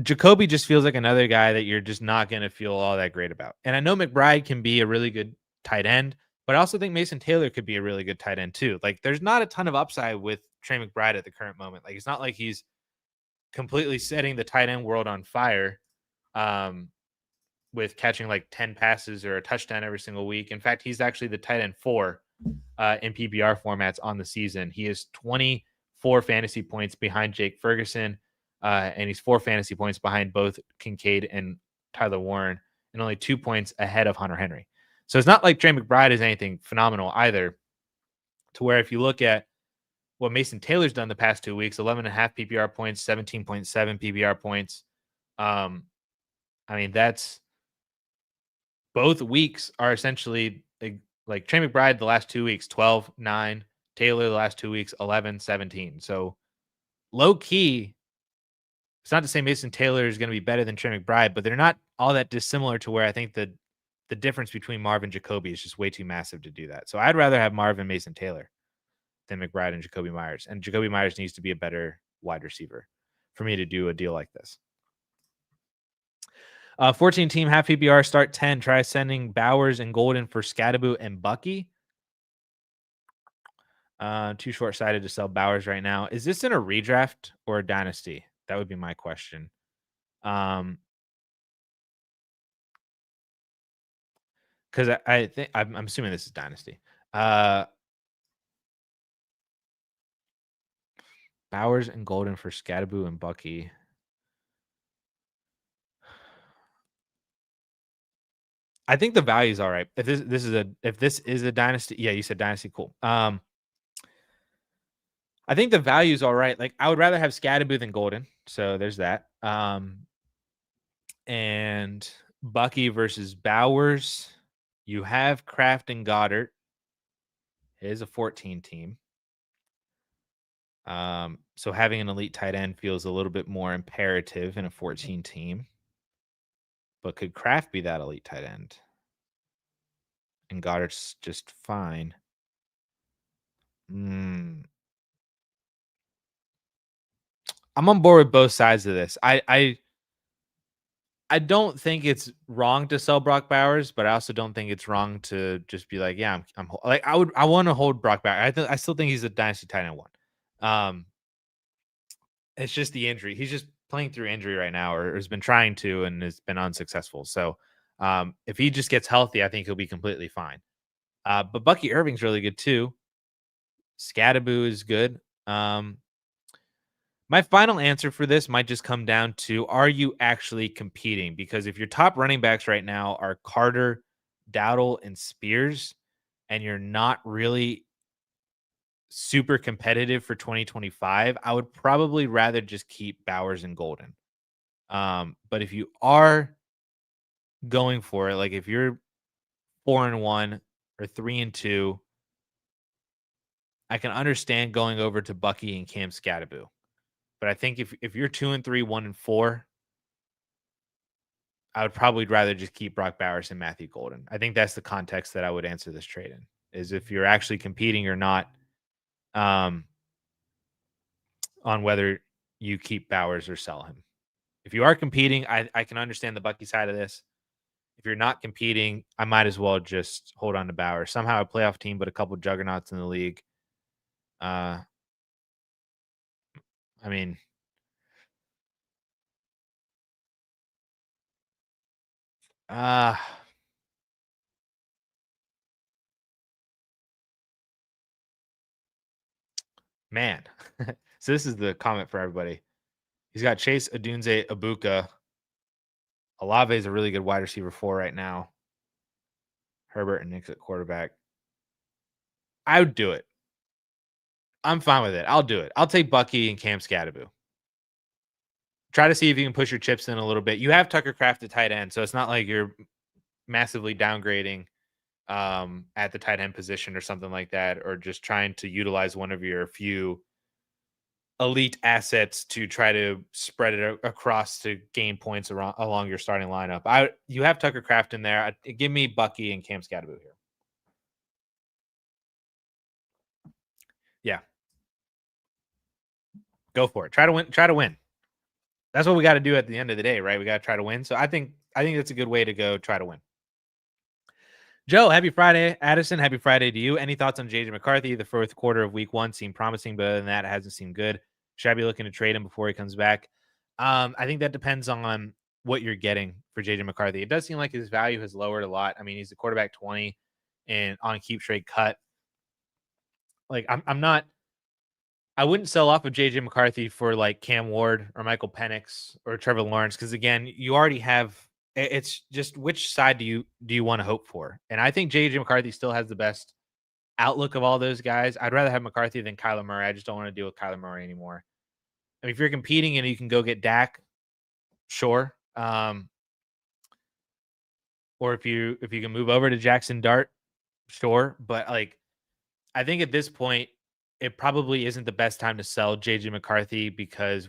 Jacoby just feels like another guy that you're just not going to feel all that great about. And I know McBride can be a really good tight end, but I also think Mason Taylor could be a really good tight end too. Like there's not a ton of upside with Trey McBride at the current moment. Like it's not like he's completely setting the tight end world on fire um, with catching like 10 passes or a touchdown every single week. In fact, he's actually the tight end 4 in PPR formats on the season. He is 24 fantasy points behind Jake Ferguson, and he's 4 fantasy points behind both Kincaid and Tyler Warren, and only 2 points ahead of Hunter Henry. So it's not like Trey McBride is anything phenomenal either, to where if you look at what Mason Taylor's done the past 2 weeks, 11.5 PPR points, 17.7 PPR points. I mean, that's both weeks are essentially like Trey McBride the last 2 weeks, 12, 9, Taylor the last 2 weeks, 11, 17. So low key, it's not to say Mason Taylor is going to be better than Trey McBride, but they're not all that dissimilar to where I think the difference between Marv and Jacoby is just way too massive to do that. So I'd rather have Marv and Mason Taylor than McBride and Jacoby Myers. And Jacoby Myers needs to be a better wide receiver for me to do a deal like this. 14 team half PPR start 10. Try sending Bowers and Golden for Scadaboo and Bucky. Too short sighted to sell Bowers right now. Is this in a redraft or a dynasty? That would be my question. Um, because I think I'm assuming this is dynasty. Uh, Bowers and Golden for Scadaboo and Bucky. I think the value is all right. If this is a dynasty, yeah, you said dynasty, cool. I think the value is all right. Like I would rather have Scadaboo than Golden, so there's that. And Bucky versus Bowers. You have Kraft and Goddard. It is a 14 team. So having an elite tight end feels a little bit more imperative in a 14 team. But could Kraft be that elite tight end? And Goddard's just fine. I'm on board with both sides of this. I don't think it's wrong to sell Brock Bowers, but I also don't think it's wrong to just be like, yeah, like I want to hold Brock Bowers. I still think he's a dynasty tight end one. It's just the injury. He's just playing through injury right now, or has been trying to, and has been unsuccessful. So, if he just gets healthy, I think he'll be completely fine. But Bucky Irving's really good too. Scadaboo is good. My final answer for this might just come down to, are you actually competing? Because if your top running backs right now are Carter, Dowdle, and Spears, and you're not really super competitive for 2025, I would probably rather just keep Bowers and Golden. But if you are going for it, like if you're 4-1 or 3-2, I can understand going over to Bucky and Cam Scadaboo. But I think if you're 2-3, 1-4, I would probably rather just keep Brock Bowers and Matthew Golden. I think that's the context that I would answer this trade in, is if you're actually competing or not, um, on whether you keep Bowers or sell him. If you are competing, I can understand the Bucky side of this. If you're not competing, I might as well just hold on to Bowers. Somehow a playoff team, but a couple juggernauts in the league. I mean, uh man. So this is the comment for everybody. He's got Chase Adunze Abuka. Olave is a really good wide receiver 4 right now. Herbert and Nix at quarterback. I would do it. I'm fine with it. I'll do it. I'll take Bucky and Cam Scadaboo. Try to see if you can push your chips in a little bit. You have Tucker Craft at tight end, so it's not like you're massively downgrading at the tight end position or something like that, or just trying to utilize one of your few elite assets to try to spread it across to gain points along your starting lineup. You have Tucker Craft in there. Give me Bucky and Cam Scadaboo here. Yeah, go for it. Try to win. Try to win. That's what we got to do at the end of the day, right? We got to try to win. So I think that's a good way to go. Try to win. Joe, happy Friday. Addison, happy Friday to you. Any thoughts on JJ McCarthy? The fourth quarter of week 1 seemed promising, but other than that, it hasn't seemed good. Should I be looking to trade him before he comes back? I think that depends on what you're getting for JJ McCarthy. It does seem like his value has lowered a lot. I mean, he's a quarterback 20 and on a keep trade cut. Like, I'm not, I wouldn't sell off of JJ McCarthy for like Cam Ward or Michael Penix or Trevor Lawrence, because again, you already have. It's just, which side do you want to hope for? And I think JJ McCarthy still has the best outlook of all those guys. I'd rather have McCarthy than Kyler Murray. I just don't want to deal with Kyler Murray anymore. I mean, if you're competing and you can go get Dak, sure. Or if you can move over to Jackson Dart, sure. But like, I think at this point, it probably isn't the best time to sell JJ McCarthy, because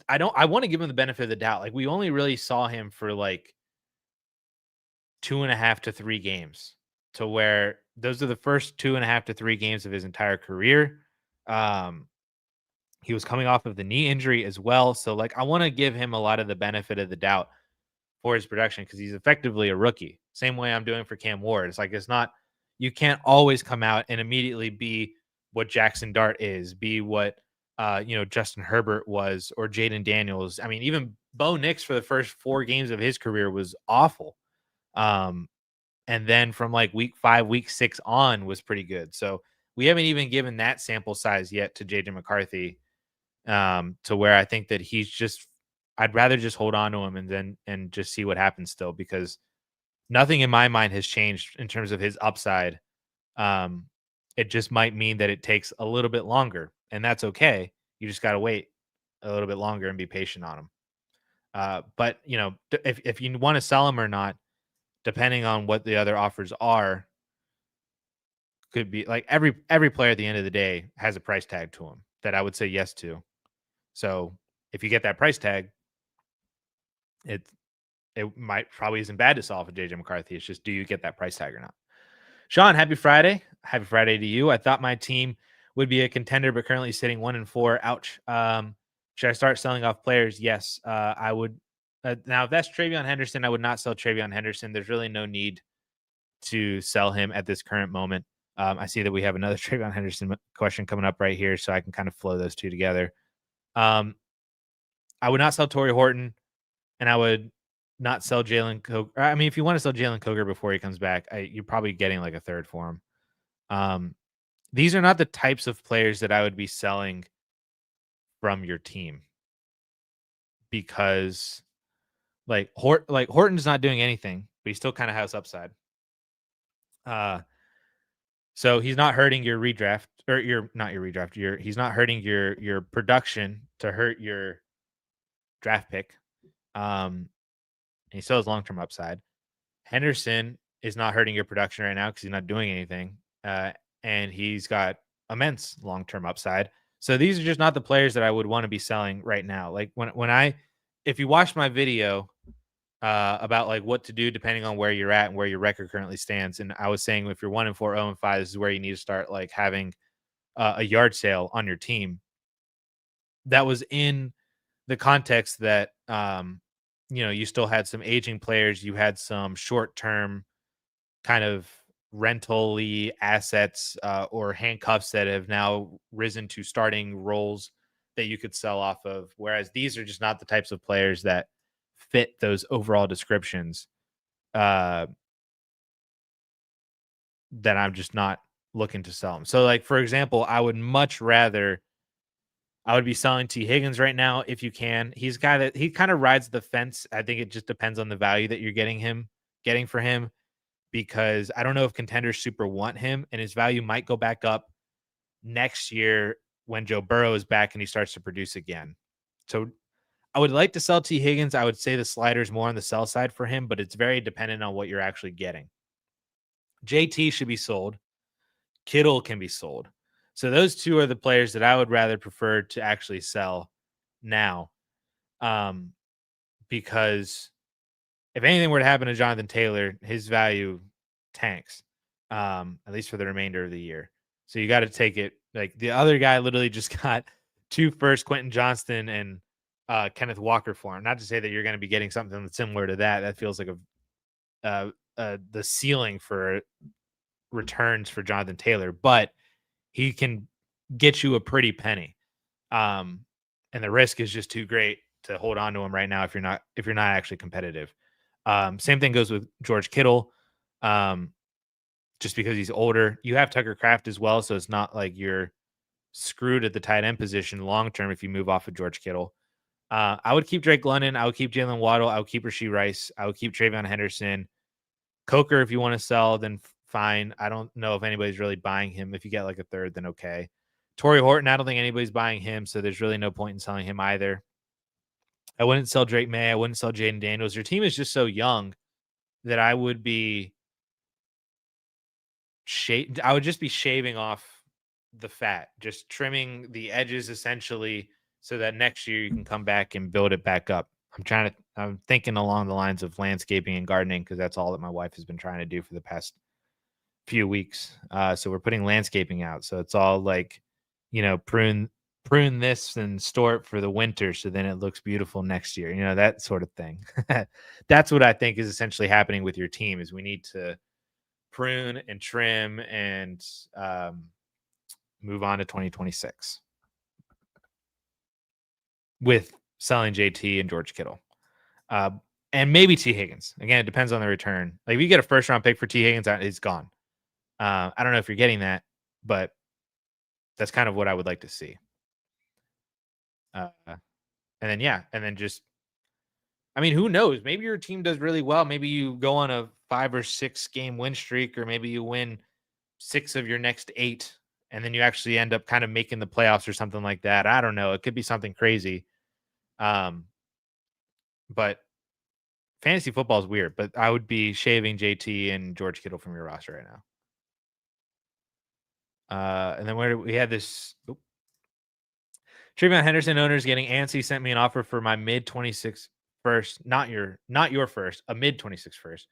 I want to give him the benefit of the doubt. Like, we only really saw him for like 2.5 to 3 games, to where those are the first 2.5 to 3 games of his entire career. He was coming off of the knee injury as well. So like, I want to give him a lot of the benefit of the doubt for his production, because he's effectively a rookie. Same way I'm doing for Cam Ward. It's like, it's not, you can't always come out and immediately be what Jackson Dart is, be what Justin Herbert was, or Jaden Daniels. I mean, even Bo Nix for the first 4 games of his career was awful. And then from like week 5, week 6 on was pretty good. So we haven't even given that sample size yet to JJ McCarthy, to where I think that he's just, I'd rather just hold on to him and just see what happens still, because nothing in my mind has changed in terms of his upside. Um, it just might mean that it takes a little bit longer, and that's okay. You just got to wait a little bit longer and be patient on him. But if you want to sell him or not, depending on what the other offers are, could be like every player at the end of the day has a price tag to him that I would say yes to. So if you get that price tag, it it might probably isn't bad to solve for JJ McCarthy. It's just, do you get that price tag or not? Sean, happy Friday. Happy Friday to you. I thought my team would be a contender, but currently sitting 1-4. Ouch. Should I start selling off players? Yes, I would. Now, if that's Travion Henderson, I would not sell Travion Henderson. There's really no need to sell him at this current moment. I see that we have another Travion Henderson question coming up right here, so I can kind of flow those two together. I would not sell Torrey Horton, and I would not sell Jalen Coker. I mean, if you want to sell Jalen Coker before he comes back, you're probably getting like a third for him. These are not the types of players that I would be selling from your team, because like Horton's not doing anything, but he still kind of has upside. So he's not hurting your redraft, or not your redraft. He's not hurting your production to hurt your draft pick. And he still has long term upside. Henderson is not hurting your production right now because he's not doing anything, and he's got immense long term upside. So these are just not the players that I would want to be selling right now. Like if you watch my video about like what to do depending on where you're at and where your record currently stands, and I was saying if you're 1-4, 0-5, this is where you need to start like having a yard sale on your team. That was in the context that you still had some aging players, you had some short term kind of rental-y assets or handcuffs that have now risen to starting roles that you could sell off of. Whereas these are just not the types of players that fit those overall descriptions, uh, that I'm just not looking to sell them. So, like, for example, I would be selling T. Higgins right now if you can. He's a guy that he kind of rides the fence. I think it just depends on the value that you're getting for him, because I don't know if contenders super want him, and his value might go back up next year when Joe Burrow is back and he starts to produce again. So I would like to sell T. Higgins. I would say the slider's more on the sell side for him, but it's very dependent on what you're actually getting. JT should be sold. Kittle can be sold. So those two are the players that I would rather prefer to actually sell now, because if anything were to happen to Jonathan Taylor, his value tanks, at least for the remainder of the year. So you got to take it. Like, the other guy literally just got 2 first, Quentin Johnston and Kenneth Walker for him. Not to say that you're going to be getting something similar to that. That feels like the ceiling for returns for Jonathan Taylor, but he can get you a pretty penny. And the risk is just too great to hold on to him right now if you're not actually competitive. Same thing goes with George Kittle. Just because he's older, you have Tucker Kraft as well, so it's not like you're screwed at the tight end position long term if you move off of George Kittle. I would keep Drake London. I would keep Jalen Waddle. I would keep Rashee Rice. I would keep Travion Henderson. Coker, if you want to sell, then fine. I don't know if anybody's really buying him. If you get like a third, then okay. Torrey Horton, I don't think anybody's buying him, so there's really no point in selling him either. I wouldn't sell Drake May. I wouldn't sell Jaden Daniels. Your team is just so young that I would just be shaving off the fat, just trimming the edges essentially, so that next year you can come back and build it back up. I'm thinking along the lines of landscaping and gardening, because that's all that my wife has been trying to do for the past few weeks. So we're putting landscaping out. So it's all like, prune this and store it for the winter, so then it looks beautiful next year, that sort of thing. That's what I think is essentially happening with your team, is we need to prune and trim and move on to 2026 with selling JT and George Kittle. and maybe T. Higgins. Again, it depends on the return. Like if you get a first round pick for T. Higgins, it's gone. I don't know if you're getting that, but that's kind of what I would like to see. And then just, I mean, who knows? Maybe your team does really well. Maybe you go on a 5 or 6 game win streak, or maybe you win 6 of your next 8, and then you actually end up kind of making the playoffs or something like that. I don't know. It could be something crazy. But fantasy football is weird. But I would be shaving JT and George Kittle from your roster right now. And then where we had this. Trayvon Henderson owners getting antsy sent me an offer for my mid 26 first, not your first, a mid 26 first.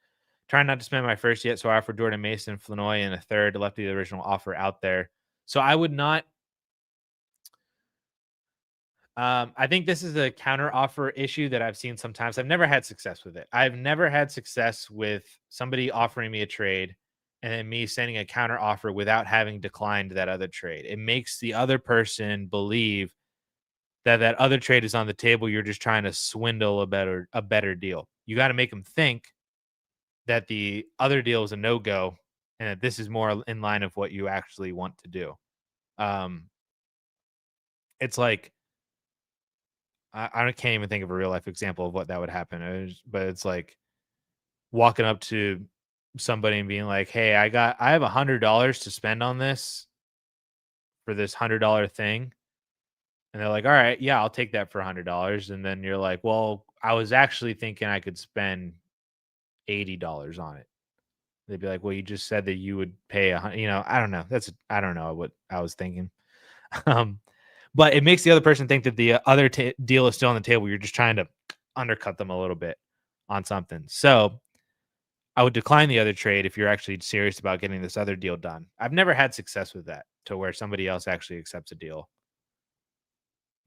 Trying not to spend my first yet, so I offered Jordan Mason, Flanoy, and a third. Left the original offer out there. So I would not. I think this is a counter offer issue that I've seen sometimes. I've never had success with it. I've never had success with somebody offering me a trade and then me sending a counter offer without having declined that other trade. It makes the other person believe that other trade is on the table. You're just trying to swindle a better deal. You got to make them think that the other deal is a no-go and that this is more in line of what you actually want to do. It's like, I can't even think of a real life example of what that would happen. But it's like walking up to somebody and being like, "Hey, I have $100 to spend on this for this $100 thing," and they're like, "All right, yeah, I'll take that for $100." And then you're like, "Well, I was actually thinking I could spend $80 on it." They'd be like, "Well, you just said that you would pay I don't know. I don't know what I was thinking. But it makes the other person think that the other deal is still on the table. You're just trying to undercut them a little bit on something. So I would decline the other trade if you're actually serious about getting this other deal done. I've never had success with that, to where somebody else actually accepts a deal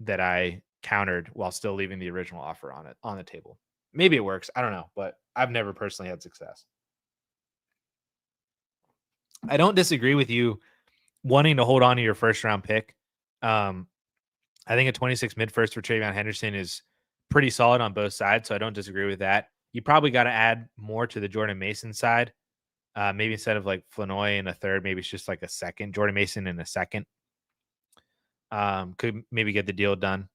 that I countered while still leaving the original offer on the table. Maybe it works. I don't know, but I've never personally had success. I don't disagree with you wanting to hold on to your first round pick. I think a 26 mid first for Trayvon Henderson is pretty solid on both sides, so I don't disagree with that. You probably got to add more to the Jordan Mason side. Maybe instead of like Flanoy in a third, maybe it's just like a second. Jordan Mason in a second. Could maybe get the deal done.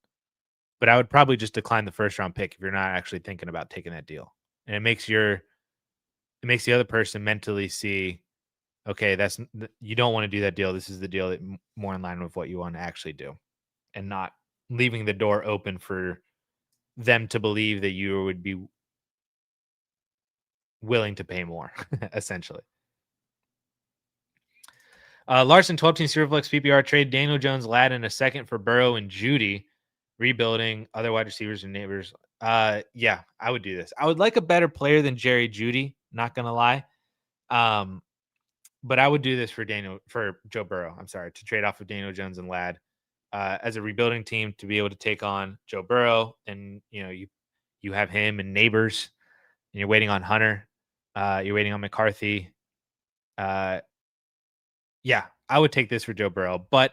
But I would probably just decline the first round pick if you're not actually thinking about taking that deal. And it makes the other person mentally see, okay, you don't want to do that deal. This is the deal that more in line with what you want to actually do, and not leaving the door open for them to believe that you would be willing to pay more, essentially. Larson, 12-team Superflex PPR trade Daniel Jones, Ladd in a second for Burrow and Judy, rebuilding other wide receivers and neighbors. Yeah, I would do this. I would like a better player than Jerry Judy, not gonna lie. But I would do this for Joe Burrow. I'm sorry, to trade off of Daniel Jones and Ladd as a rebuilding team to be able to take on Joe Burrow, and you have him and neighbors, and you're waiting on Hunter, you're waiting on McCarthy. Yeah, I would take this for Joe Burrow, but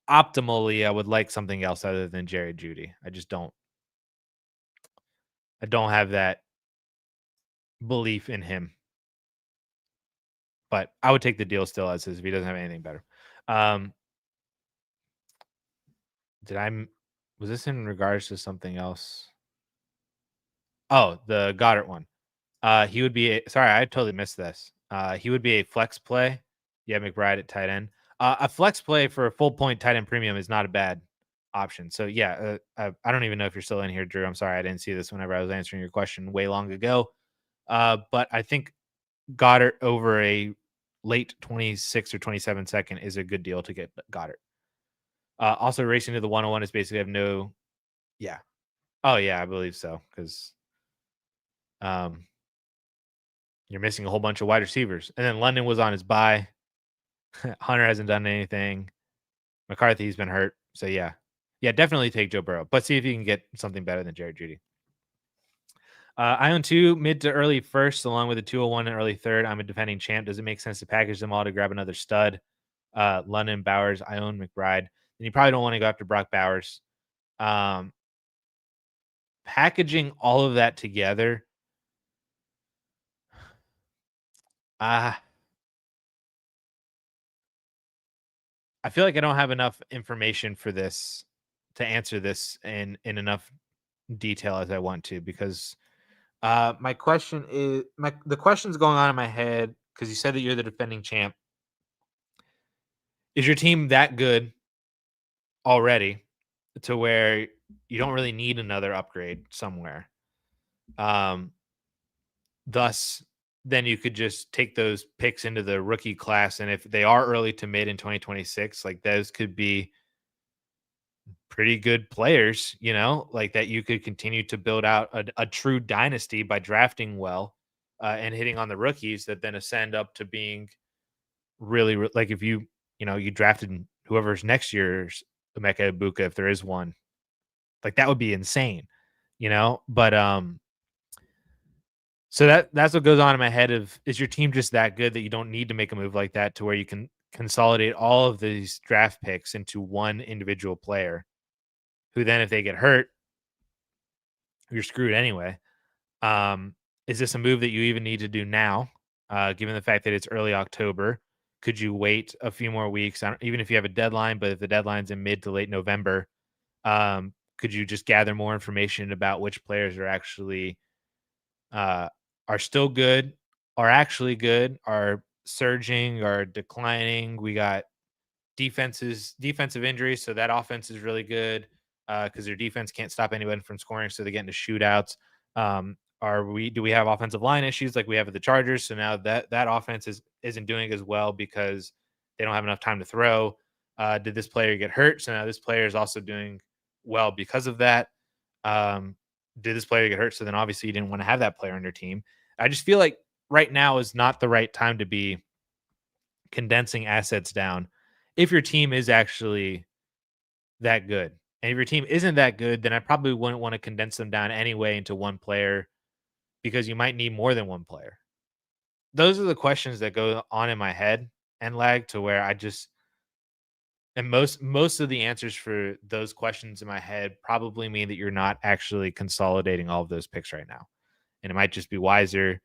optimally, I would like something else other than Jerry Judy. I don't have that belief in him, but I would take the deal still as is if he doesn't have anything better. Was this in regards to something else? Oh, the Goddard one. He would be sorry, I totally missed this. He would be a flex play. Yeah, McBride at tight end. A flex play for a full point tight end premium is not a bad option. So yeah, I don't even know if you're still in here, Drew. I'm sorry, I didn't see this whenever I was answering your question way long ago. But I think Goddard over a late 26 or 27 second is a good deal to get Goddard. Also, racing to the 101 is basically have no. Yeah. Oh yeah, I believe so, because you're missing a whole bunch of wide receivers. And then London was on his bye. Hunter hasn't done anything. McCarthy's been hurt. So yeah. Yeah, definitely take Joe Burrow, but see if you can get something better than Jared Judy. I own 2 mid to early first, along with a 201 and early third. I'm a defending champ. Does it make sense to package them all to grab another stud? London, Bowers. I own McBride. And you probably don't want to go after Brock Bowers. packaging all of that together, uh, I feel like I don't have enough information for this to answer this in enough detail as I want to because my question is the question's going on in my head because you said that you're the defending champ. Is your team that good already to where you don't really need another upgrade somewhere? Um, Thus, then you could just take those picks into the rookie class, and if they are early to mid in 2026, like those could be pretty good players, like that you could continue to build out a true dynasty by drafting well and hitting on the rookies that then ascend up to being really like if you drafted whoever's next year's Emeka Ibuka, if there is one, like that would be insane, But so that's what goes on in my head of is your team just that good that you don't need to make a move like that to where you can consolidate all of these draft picks into one individual player who then if they get hurt, you're screwed anyway. Um, is this a move that you even need to do now, given the fact that it's early October? Could you wait a few more weeks, even if you have a deadline? But if the deadline's in mid to late November, could you just gather more information about which players uh, are still good, are actually good, are surging, are declining? We got defensive injuries, so that offense is really good because their defense can't stop anyone from scoring, so they get into shootouts. Do we have offensive line issues like we have at the Chargers? So now that offense isn't doing as well because they don't have enough time to throw. Did this player get hurt? So now this player is also doing well because of that. Um, did this player get hurt? So then obviously you didn't want to have that player on your team. I just feel like right now is not the right time to be condensing assets down if your team is actually that good. And if your team isn't that good, then I probably wouldn't want to condense them down anyway into one player because you might need more than one player. Those are the questions that go on in my head and lag to where I just and most of the answers for those questions in my head probably mean that you're not actually consolidating all of those picks right now. And it might just be wiser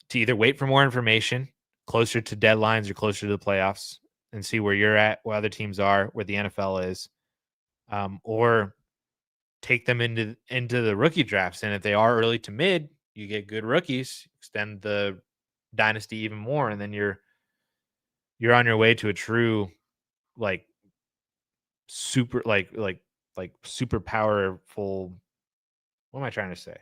to either wait for more information closer to deadlines or closer to the playoffs and see where you're at, where other teams are, where the NFL is, or take them into the rookie drafts. And if they are early to mid, you get good rookies, extend the dynasty even more, and then you're on your way to a true like super like super powerful. What am I trying to say?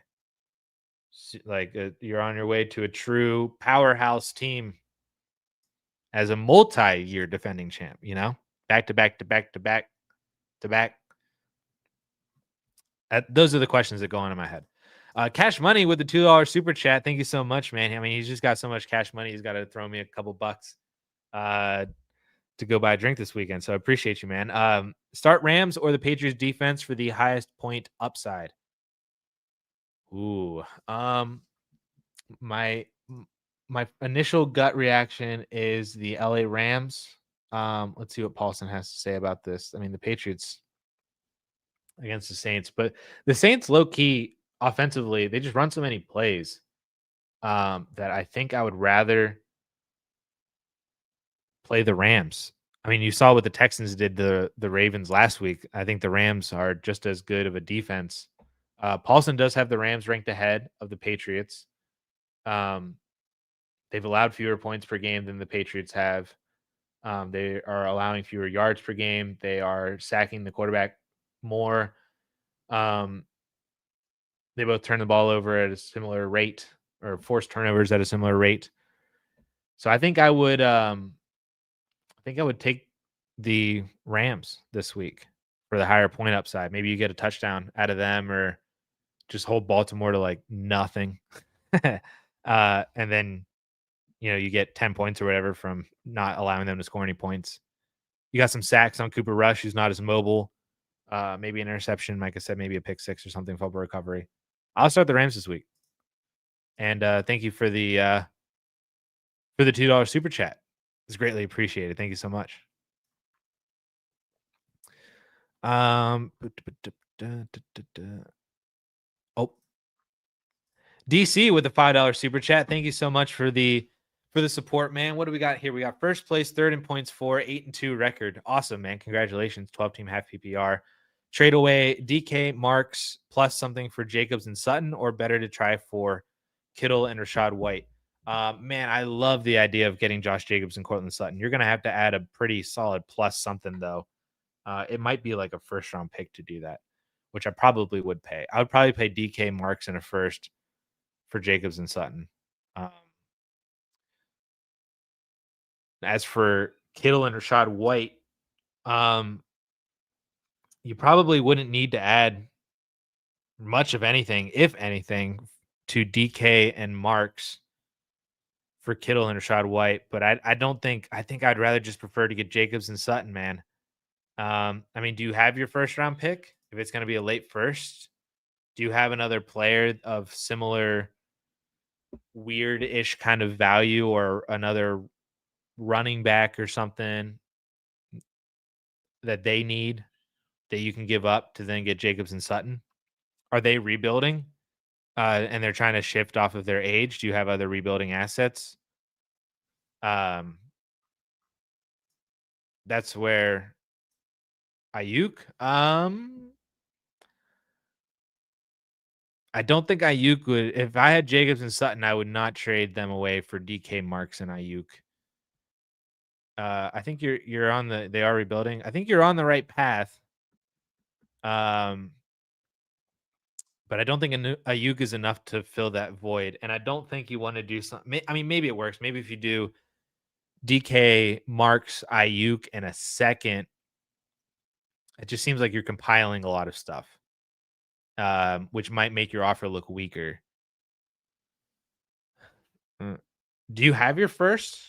Like you're on your way to a true powerhouse team as a multi-year defending champ, back to back to back to back to back. Those are the questions that go on in my head. Cash Money with the $2 super chat. Thank you so much, man. I mean, he's just got so much cash money. He's got to throw me a couple bucks uh, to go buy a drink this weekend. So I appreciate you, man. Start Rams or the Patriots defense for the highest point upside. Ooh, my my initial gut reaction is the LA Rams. Let's see what Paulson has to say about this. I mean, the Patriots against the Saints, but the Saints low key offensively, they just run so many plays that I think I would rather play the Rams. I mean, you saw what the Texans did to the Ravens last week. I think the Rams are just as good of a defense. Paulson does have the Rams ranked ahead of the Patriots. Um, they've allowed fewer points per game than the Patriots have. They are allowing fewer yards per game. They are sacking the quarterback more. Um, they both turn the ball over at a similar rate or force turnovers at a similar rate. So I think I would take the Rams this week for the higher point upside. Maybe you get a touchdown out of them or just hold Baltimore to like nothing. And then, you get 10 points or whatever from not allowing them to score any points. You got some sacks on Cooper Rush, who's not as mobile. Maybe an interception, like I said, maybe a pick six or something, fumble recovery. I'll start the Rams this week. And thank you for the $2 super chat. It's greatly appreciated. Thank you so much. Um, DC with the $5 super chat. Thank you so much for the support, man. What do we got here? We got first place, third in points for 8-2 record. Awesome, man. Congratulations. 12 team half PPR. Trade away DK Marks plus something for Jacobs and Sutton, or better to try for Kittle and Rashad White. Man, I love the idea of getting Josh Jacobs and Cortland Sutton. You're gonna have to add a pretty solid plus something though. It might be like a first round pick to do that, which I probably would pay. I would probably pay DK Marks in a first for Jacobs and Sutton. As for Kittle and Rashad White, you probably wouldn't need to add much of anything, if anything, to DK and Marks for Kittle and Rashad White. But I don't think I think I'd rather just prefer to get Jacobs and Sutton, man. I mean, do you have your first round pick? If it's going to be a late first, do you have another player of similar weird-ish kind of value, or another running back or something that they need that you can give up to then get Jacobs and Sutton? Are they rebuilding? And they're trying to shift off of their age. Do you have other rebuilding assets? Um, that's where Ayuk. I don't think Ayuk would. If I had Jacobs and Sutton, I would not trade them away for DK Marks and Ayuk. I think you're on the. They are rebuilding. I think you're on the right path. But I don't think Ayuk is enough to fill that void, and I don't think you want to do something. I mean, maybe it works. Maybe if you do DK Marks Ayuk in a second, it just seems like you're compiling a lot of stuff, which might make your offer look weaker. Do you have your first?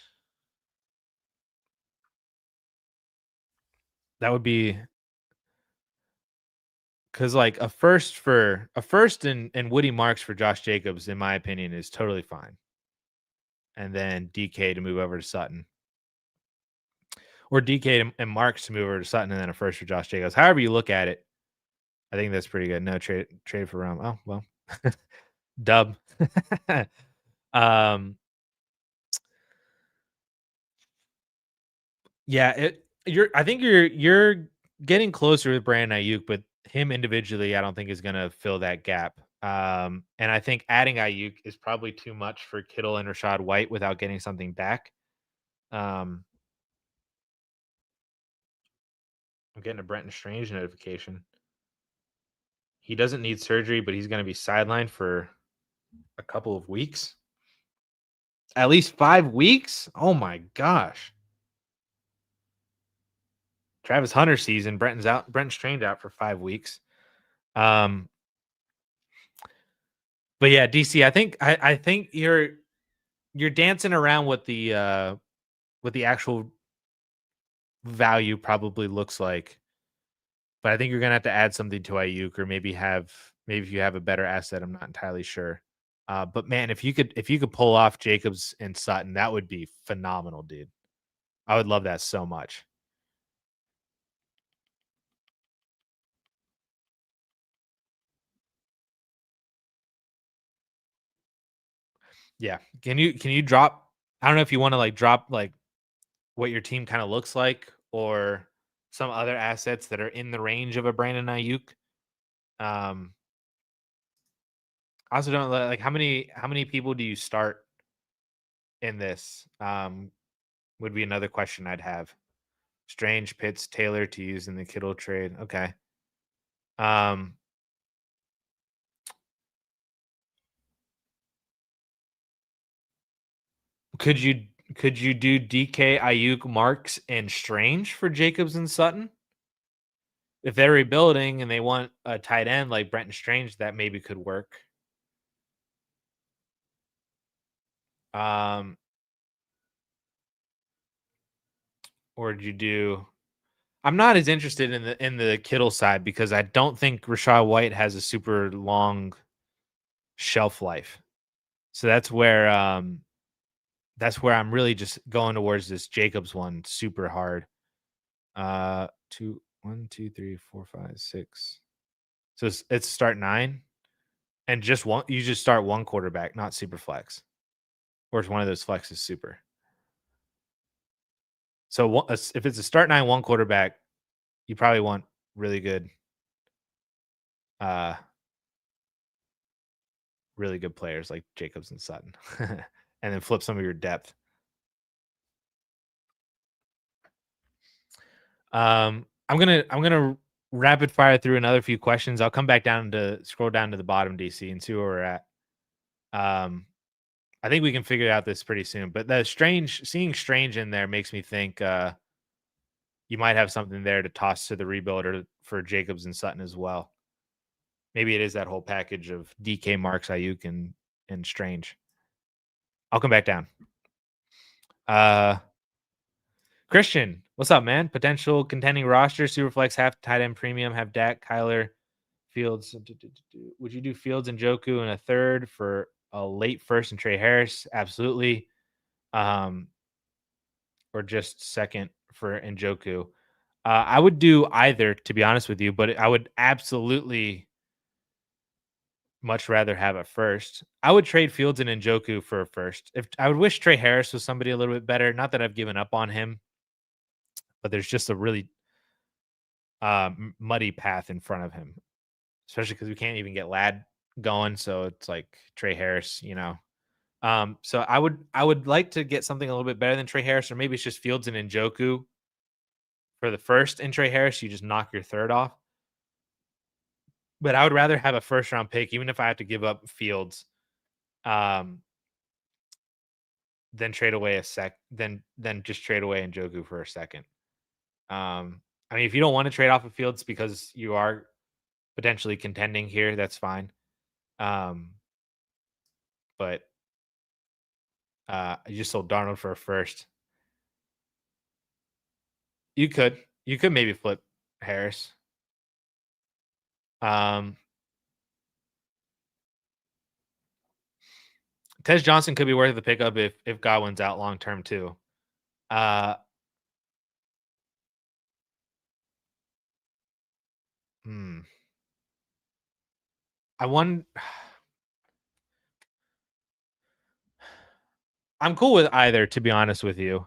That would be because like a first and Woody Marks for Josh Jacobs, in my opinion, is totally fine. And then DK to move over to Sutton, or DK and Marks to move over to Sutton, and then a first for Josh Jacobs. However you look at it, I think that's pretty good. No trade for Rom. Oh well, dub. um, yeah, I think you're getting closer with Brandon Ayuk, but him individually, I don't think is going to fill that gap. And I think adding Ayuk is probably too much for Kittle and Rashad White without getting something back. Um, I'm getting a Brenton Strange notification. He doesn't need surgery, but he's going to be sidelined for a couple of weeks. At least 5 weeks? Oh my gosh. Travis Hunter season, Brenton's out, Brenton Strange out for 5 weeks. But yeah, DC, I think you're dancing around what the actual value probably looks like. But I think you're gonna have to add something to Ayuk, or maybe if you have a better asset, I'm not entirely sure. But man, if you could pull off Jacobs and Sutton, that would be phenomenal, dude. I would love that so much. Yeah. Can you drop? I don't know if you want to like drop like what your team kind of looks like, or some other assets that are in the range of a Brandon Ayuk. Um, I also don't like how many people do you start in this? Would be another question I'd have. Strange, Pitts, Taylor to use in the Kittle trade. Okay. Um, could you do DK, Ayuk, Marks, and Strange for Jacobs and Sutton? If they're rebuilding and they want a tight end like Brenton Strange, that maybe could work. Um, or did you do? I'm not as interested in the Kittle side because I don't think Rashad White has a super long shelf life. So that's where I'm really just going towards this Jacobs one super hard. 1, 2, 3, 4, 5, 6. So it's start 9. and you just start one quarterback, not super flex, or is one of those flexes super. So if it's a start 9 1 quarterback, you probably want really good, uh, really good players like Jacobs and Sutton, and then flip some of your depth. I'm gonna rapid fire through another few questions. I'll come back down to scroll down to the bottom, DC, and see where we're at. Um, I think we can figure out this pretty soon. But the seeing strange in there makes me think you might have something there to toss to the rebuilder for Jacobs and Sutton as well. Maybe it is that whole package of DK, Marks, Ayuk, and Strange. I'll come back down. Uh, Christian, what's up, man? Potential contending roster, Superflex, half tight end premium, have Dak, Kyler, Fields. Would you do Fields and Joku in a third for a late first and Trey Harris? Absolutely. Um, or just second for Njoku. I would do either, to be honest with you, but I would absolutely much rather have a first. I would trade Fields and Njoku for a first. If I would wish Trey Harris was somebody a little bit better. Not that I've given up on him, but there's just a really muddy path in front of him, especially because we can't even get Lad going. So it's like Trey Harris, you know. So I would like to get something a little bit better than Trey Harris, or maybe it's just Fields and Njoku for the first, and Trey Harris, you just knock your third off. But I would rather have a first round pick, even if I have to give up Fields, um, than trade away than just trade away Njoku for a second. I mean, if you don't want to trade off of Fields because you are potentially contending here, that's fine. Um, but you just sold Darnold for a first. You could maybe flip Harris. Um, Tez Johnson could be worth the pickup if Godwin's out long term too. Uh, hmm. I won. I'm cool with either, to be honest with you.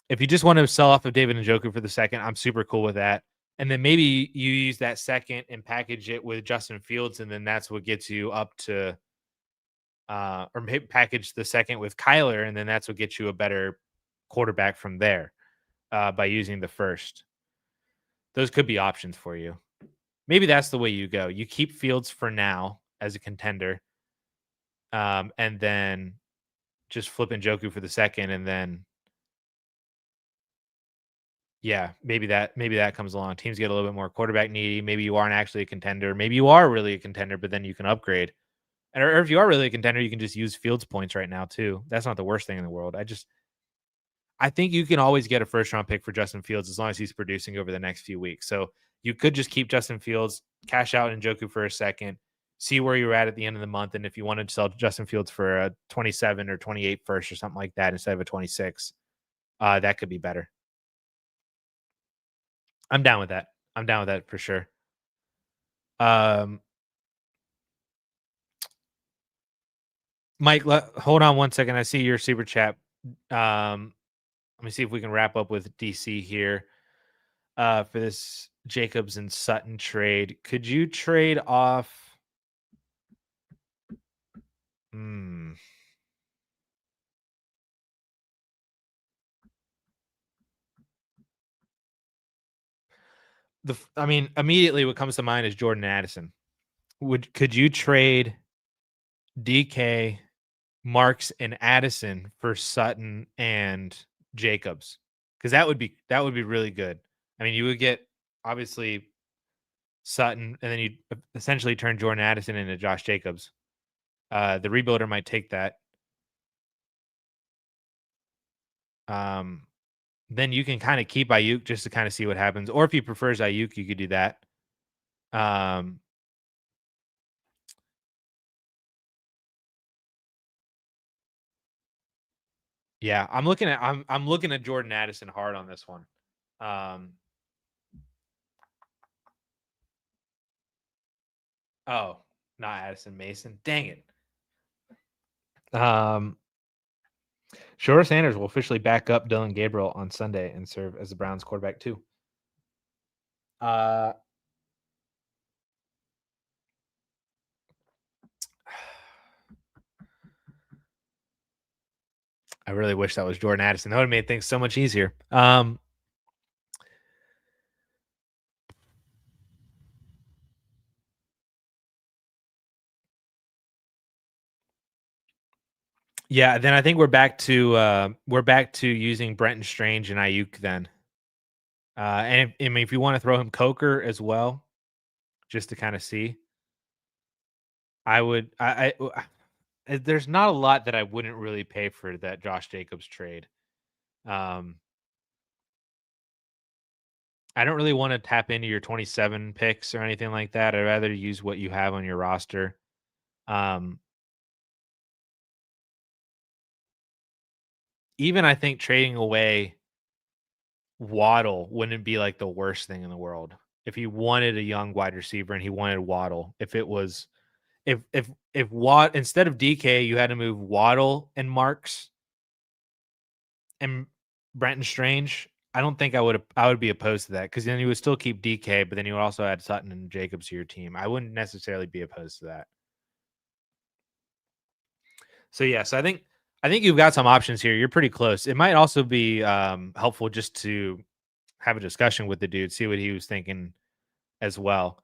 If you just want to sell off of David Njoku for the second, I'm super cool with that. And then maybe you use that second and package it with Justin Fields, and then that's what gets you up to, or maybe package the second with Kyler, and then that's what gets you a better quarterback from there by using the first. Those could be options for you. Maybe that's the way you go. You keep Fields for now as a contender, and then just flip Njoku for the second, and then yeah, maybe that comes along. Teams get a little bit more quarterback needy. Maybe you aren't actually a contender. Maybe you are really a contender, but then you can upgrade. Or if you are really a contender, you can just use Fields points right now too. That's not the worst thing in the world. I think you can always get a first round pick for Justin Fields as long as he's producing over the next few weeks. So you could just keep Justin Fields, cash out Njoku for a second, see where you're at the end of the month, and if you wanted to sell Justin Fields for a 27 or 28 first or something like that instead of a 26, that could be better. I'm down with that. I'm down with that for sure. Um, Mike, hold on one second. I see your super chat. Let me see if we can wrap up with DC here for this Jacobs and Sutton trade. Could you trade off? Hmm. I mean, immediately what comes to mind is Jordan Addison. Could you trade DK, Marks, and Addison for Sutton and Jacobs? Because that would be really good. I mean, you would get obviously Sutton, and then you essentially turn Jordan Addison into Josh Jacobs. The rebuilder might take that. Um, then you can kind of keep Ayuk just to kind of see what happens. Or if he prefers Ayuk, you could do that. Um, yeah, I'm looking at Jordan Addison hard on this one. Um, oh, Not Addison, Mason. Dang it. Um, Shore Sanders will officially back up Dylan Gabriel on Sunday and serve as the Browns quarterback too. Uh, I really wish that was Jordan Addison. That would have made things so much easier. Yeah, then I think we're back to using Brenton Strange and Ayuk then. And I mean, if you want to throw him Coker as well, just to kind of see, I would. There's not a lot that I wouldn't really pay for that Josh Jacobs trade. Um, I don't really want to tap into your 27 picks or anything like that. I'd rather use what you have on your roster. Um, Even I think trading away Waddle wouldn't be like the worst thing in the world. If he wanted a young wide receiver and he wanted Waddle, if it was if Watt instead of DK, you had to move Waddle and Marks and Brenton Strange, I don't think I would be opposed to that because then you would still keep DK, but then you would also add Sutton and Jacobs to your team. I wouldn't necessarily be opposed to that. So yes, I think you've got some options here. You're pretty close. It might also be helpful just to have a discussion with the dude, see what he was thinking as well.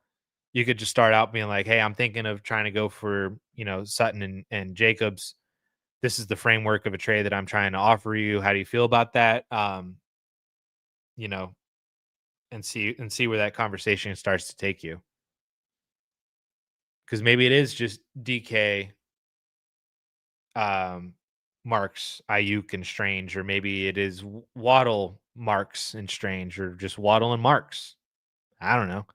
You could just start out being like, "Hey, I'm thinking of trying to go for Sutton and Jacobs. This is the framework of a trade that I'm trying to offer you. How do you feel about that?" You know, and see where that conversation starts to take you. Because maybe it is just DK, um, Marks, Ayuk, and Strange, or maybe it is Waddle, Marks, and Strange, or just Waddle and Marks. I don't know.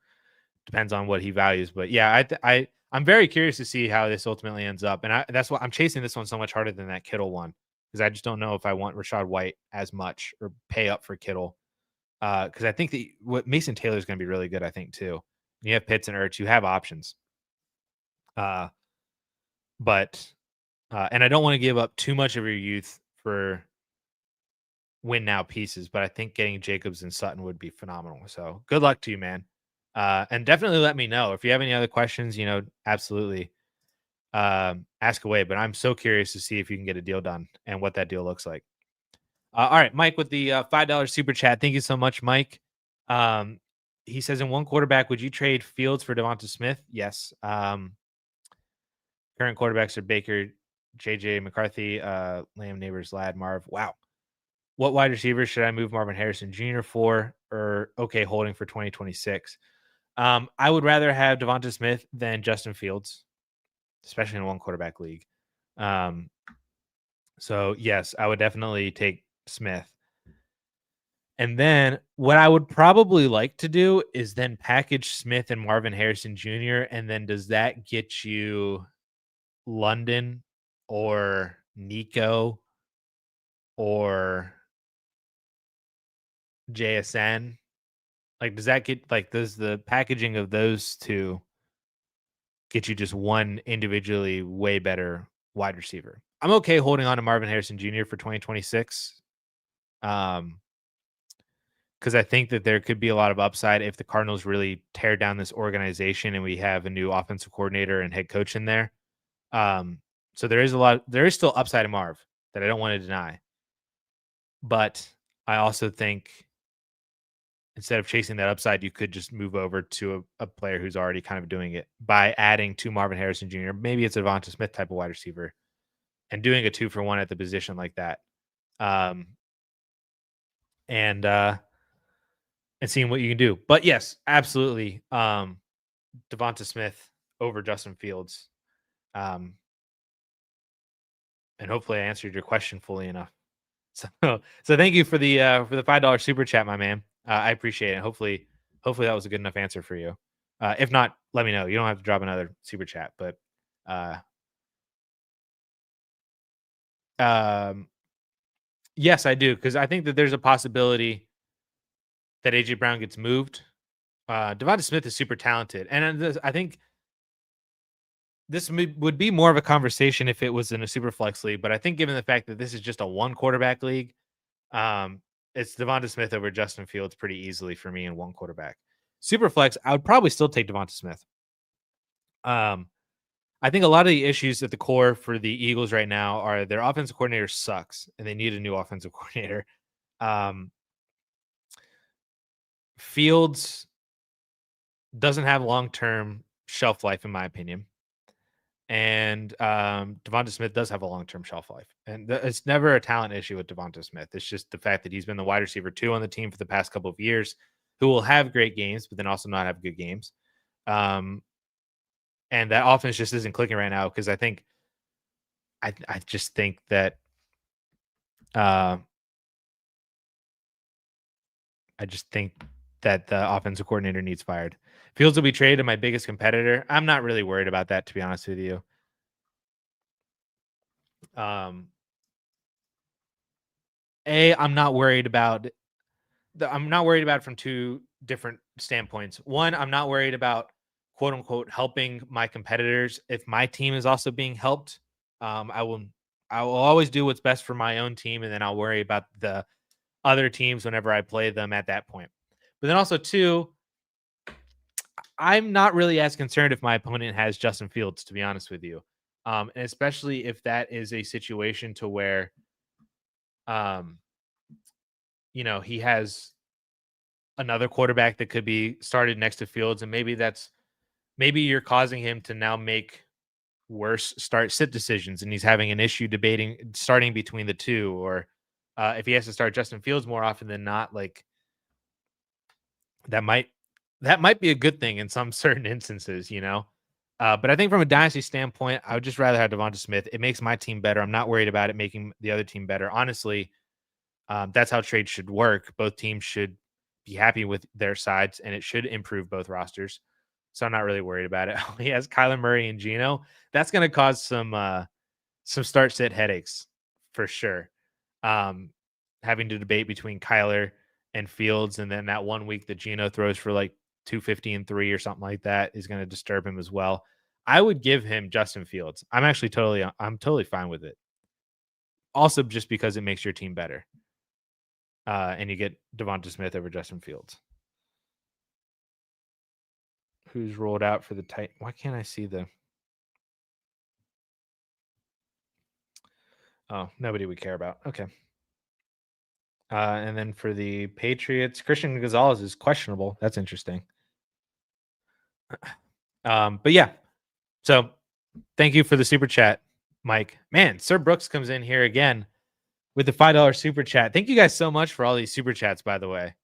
Depends on what he values, but yeah, I'm very curious to see how this ultimately ends up, and that's why I'm chasing this one so much harder than that Kittle one because I just don't know if I want Rashad White as much or pay up for Kittle. Because I think that what Mason Taylor is going to be really good. I think too. You have Pitts and Ertz, you have options. Uh, but and I don't want to give up too much of your youth for win now pieces, but I think getting Jacobs and Sutton would be phenomenal. So good luck to you, man. And definitely let me know if you have any other questions. Absolutely ask away. But I'm so curious to see if you can get a deal done and what that deal looks like. All right, Mike with the $5 super chat. Thank you so much, Mike. He says, in one quarterback, would you trade Fields for Devonta Smith? Yes. Current quarterbacks are Baker, JJ McCarthy, Lamb, Neighbors, Ladd, Marv. Wow. What wide receivers should I move Marvin Harrison Jr. for or okay holding for 2026? I would rather have Devonta Smith than Justin Fields, especially in a one quarterback league. Um, so yes, I would definitely take Smith. And then what I would probably like to do is then package Smith and Marvin Harrison Jr. And then does that get you London or Nico or JSN? Like, does the packaging of those two get you just one individually way better wide receiver? I'm okay holding on to Marvin Harrison Jr. for 2026. Because I think that there could be a lot of upside if the Cardinals really tear down this organization and we have a new offensive coordinator and head coach in there. So there is still upside in Marv that I don't want to deny. But I also think instead of chasing that upside, you could just move over to a player who's already kind of doing it by adding to Marvin Harrison Jr. Maybe it's a Devonta Smith type of wide receiver and doing a 2-for-1 at the position like that. Um, and seeing what you can do. But yes, absolutely. Devonta Smith over Justin Fields. And hopefully I answered your question fully enough. So thank you for the $5 super chat, my man. I appreciate it. Hopefully that was a good enough answer for you. If not, let me know. You don't have to drop another super chat, but um, yes, I do because I think that there's a possibility that AJ Brown gets moved. Devonta Smith is super talented, and I think this would be more of a conversation if it was in a super flex league, but I think given the fact that this is just a one quarterback league, um, it's Devonta Smith over Justin Fields pretty easily for me in one quarterback. Super flex, I would probably still take Devonta Smith. Um, I think a lot of the issues at the core for the Eagles right now are their offensive coordinator sucks and they need a new offensive coordinator. Um, Fields doesn't have long term shelf life, in my opinion. And Devonta Smith does have a long term shelf life. And it's never a talent issue with Devonta Smith. It's just the fact that he's been the wide receiver 2 on the team for the past couple of years, who will have great games, but then also not have good games. Um, and that offense just isn't clicking right now because I just think that uh, I just think that the offensive coordinator needs fired. Fields will be traded to my biggest competitor. I'm not really worried about that, to be honest with you. Um, I'm not worried about I'm not worried about it from two different standpoints. One, I'm not worried about quote unquote helping my competitors. If my team is also being helped, um, I will I will always do what's best for my own team, and then I'll worry about the other teams whenever I play them at that point. But then also two, I'm not really as concerned if my opponent has Justin Fields, to be honest with you. And especially if that is a situation to where um, he has another quarterback that could be started next to Fields, and maybe you're causing him to now make worse start sit decisions, and he's having an issue debating starting between the two, or if he has to start Justin Fields more often than not, like that might that might be a good thing in some certain instances. But I think from a dynasty standpoint, I would just rather have Devonta Smith. It makes my team better. I'm not worried about it making the other team better. Honestly, that's how trades should work. Both teams should be happy with their sides, and it should improve both rosters. So I'm not really worried about it. He has Kyler Murray and Geno. That's going to cause some start sit headaches for sure. Um, Having to debate between Kyler and Fields, and then that one week that Geno throws for like 250 and 3 or something like that is going to disturb him as well. I would give him Justin Fields. I'm totally fine with it. Also, just because it makes your team better, and you get Devonta Smith over Justin Fields, who's rolled out for the tight. Why can't I see the? Oh, nobody would care about. Okay. And then for the Patriots, Christian Gonzalez is questionable. That's interesting. But yeah. So thank you for the super chat, Mike. Man, Sir Brooks comes in here again with the $5 super chat. Thank you guys so much for all these super chats, by the way.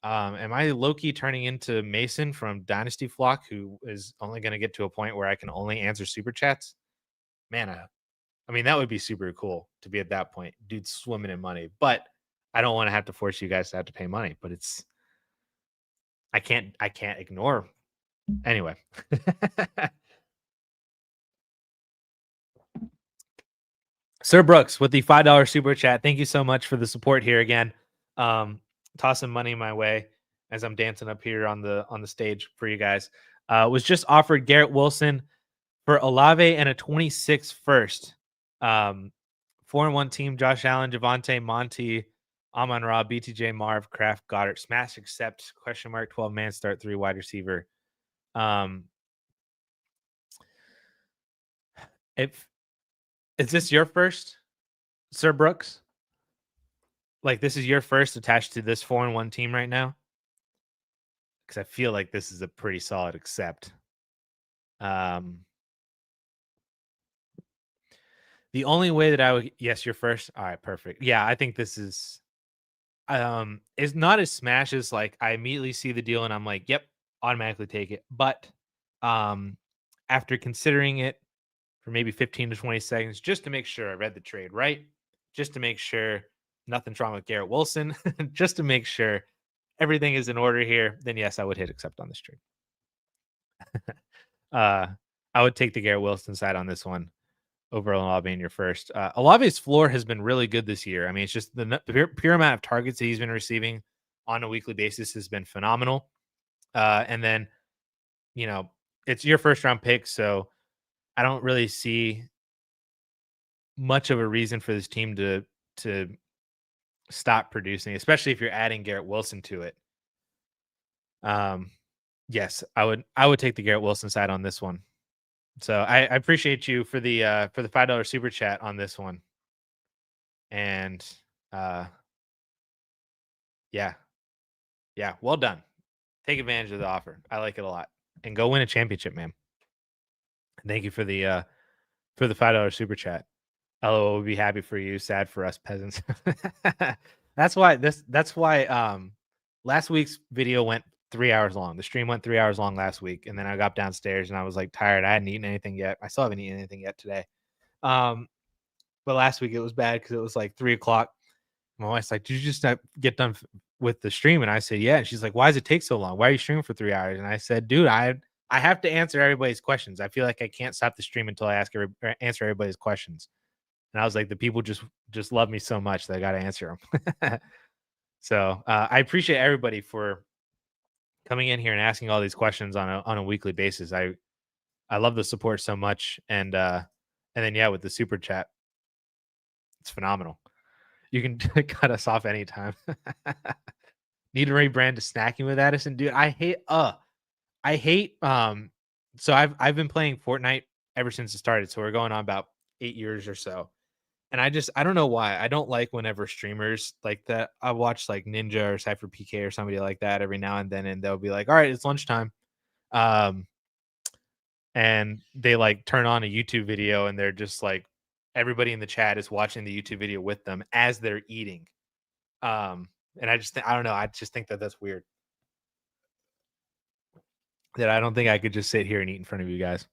Am I low-key turning into Mason from Dynasty Flock, who is only going to get to a point where I can only answer super chats? Man, I mean, that would be super cool to be at that point. Dude's swimming in money, but I don't want to have to force you guys to have to pay money, but I can't ignore. Anyway. Sir Brooks with the $5 super chat. Thank you so much for the support here again. Tossing money my way as I'm dancing up here on the stage for you guys. Was just offered Garrett Wilson for Olave and a 26 first. 4-1 team, Josh Allen, Javante, Monty, Amon Ra, BTJ, Marv, Kraft, Goddard, smash accept, question mark, 12 man start, 3 wide receiver. If is this your first, Sir Brooks? Like this is your first attached to this 4-1 team right now? Because I feel like this is a pretty solid accept. The only way that I would yes, you're first. All right, perfect. Yeah, I think this is not as smash as like I immediately see the deal and I'm like, yep, automatically take it. But um after considering it for maybe 15 to 20 seconds, just to make sure I read the trade right, just to make sure nothing's wrong with Garrett Wilson, just to make sure everything is in order here, then yes, I would hit accept on this trade. I would take the Garrett Wilson side on this one over Olave in your first. Olave's floor has been really good this year. I mean, it's just the pure amount of targets that he's been receiving on a weekly basis has been phenomenal. And then, it's your first round pick. So I don't really see much of a reason for this team to stop producing, especially if you're adding Garrett Wilson to it. Um, yes, I would take the Garrett Wilson side on this one. So I appreciate you for the $5 super chat on this one. And uh yeah, yeah, well done. Take advantage of the offer. I like it a lot. And go win a championship, man. Thank you for the $5 super chat. LOL would be happy for you, sad for us peasants. That's why last week's video went 3 hours long. The stream went 3 hours long last week, and then I got downstairs and I was like tired. I hadn't eaten anything yet. I still haven't eaten anything yet today. Um, but last week it was bad because it was like 3 o'clock. My wife's like, "Did you just not get done with the stream?" And I said, "Yeah." And she's like, "Why does it take so long? Why are you streaming for 3 hours?" And I said, "Dude, I have to answer everybody's questions. I feel like I can't stop the stream until I answer everybody's questions." And I was like, "The people just love me so much that I got to answer them." So I appreciate everybody for coming in here and asking all these questions on a weekly basis. I love the support so much, and then yeah, with the super chat, it's phenomenal. You can cut us off anytime. Need to rebrand to snacking with Addison, dude. I hate so I've been playing Fortnite ever since it started. So we're going on about 8 years or so. And I don't know why. I don't like whenever streamers like that. I watch like Ninja or Cypher PK or somebody like that every now and then, and they'll be like, "All right, it's lunchtime." Um and they like turn on a YouTube video and they're just like everybody in the chat is watching the YouTube video with them as they're eating. And I don't know. I just think that that's weird. That I don't think I could just sit here and eat in front of you guys.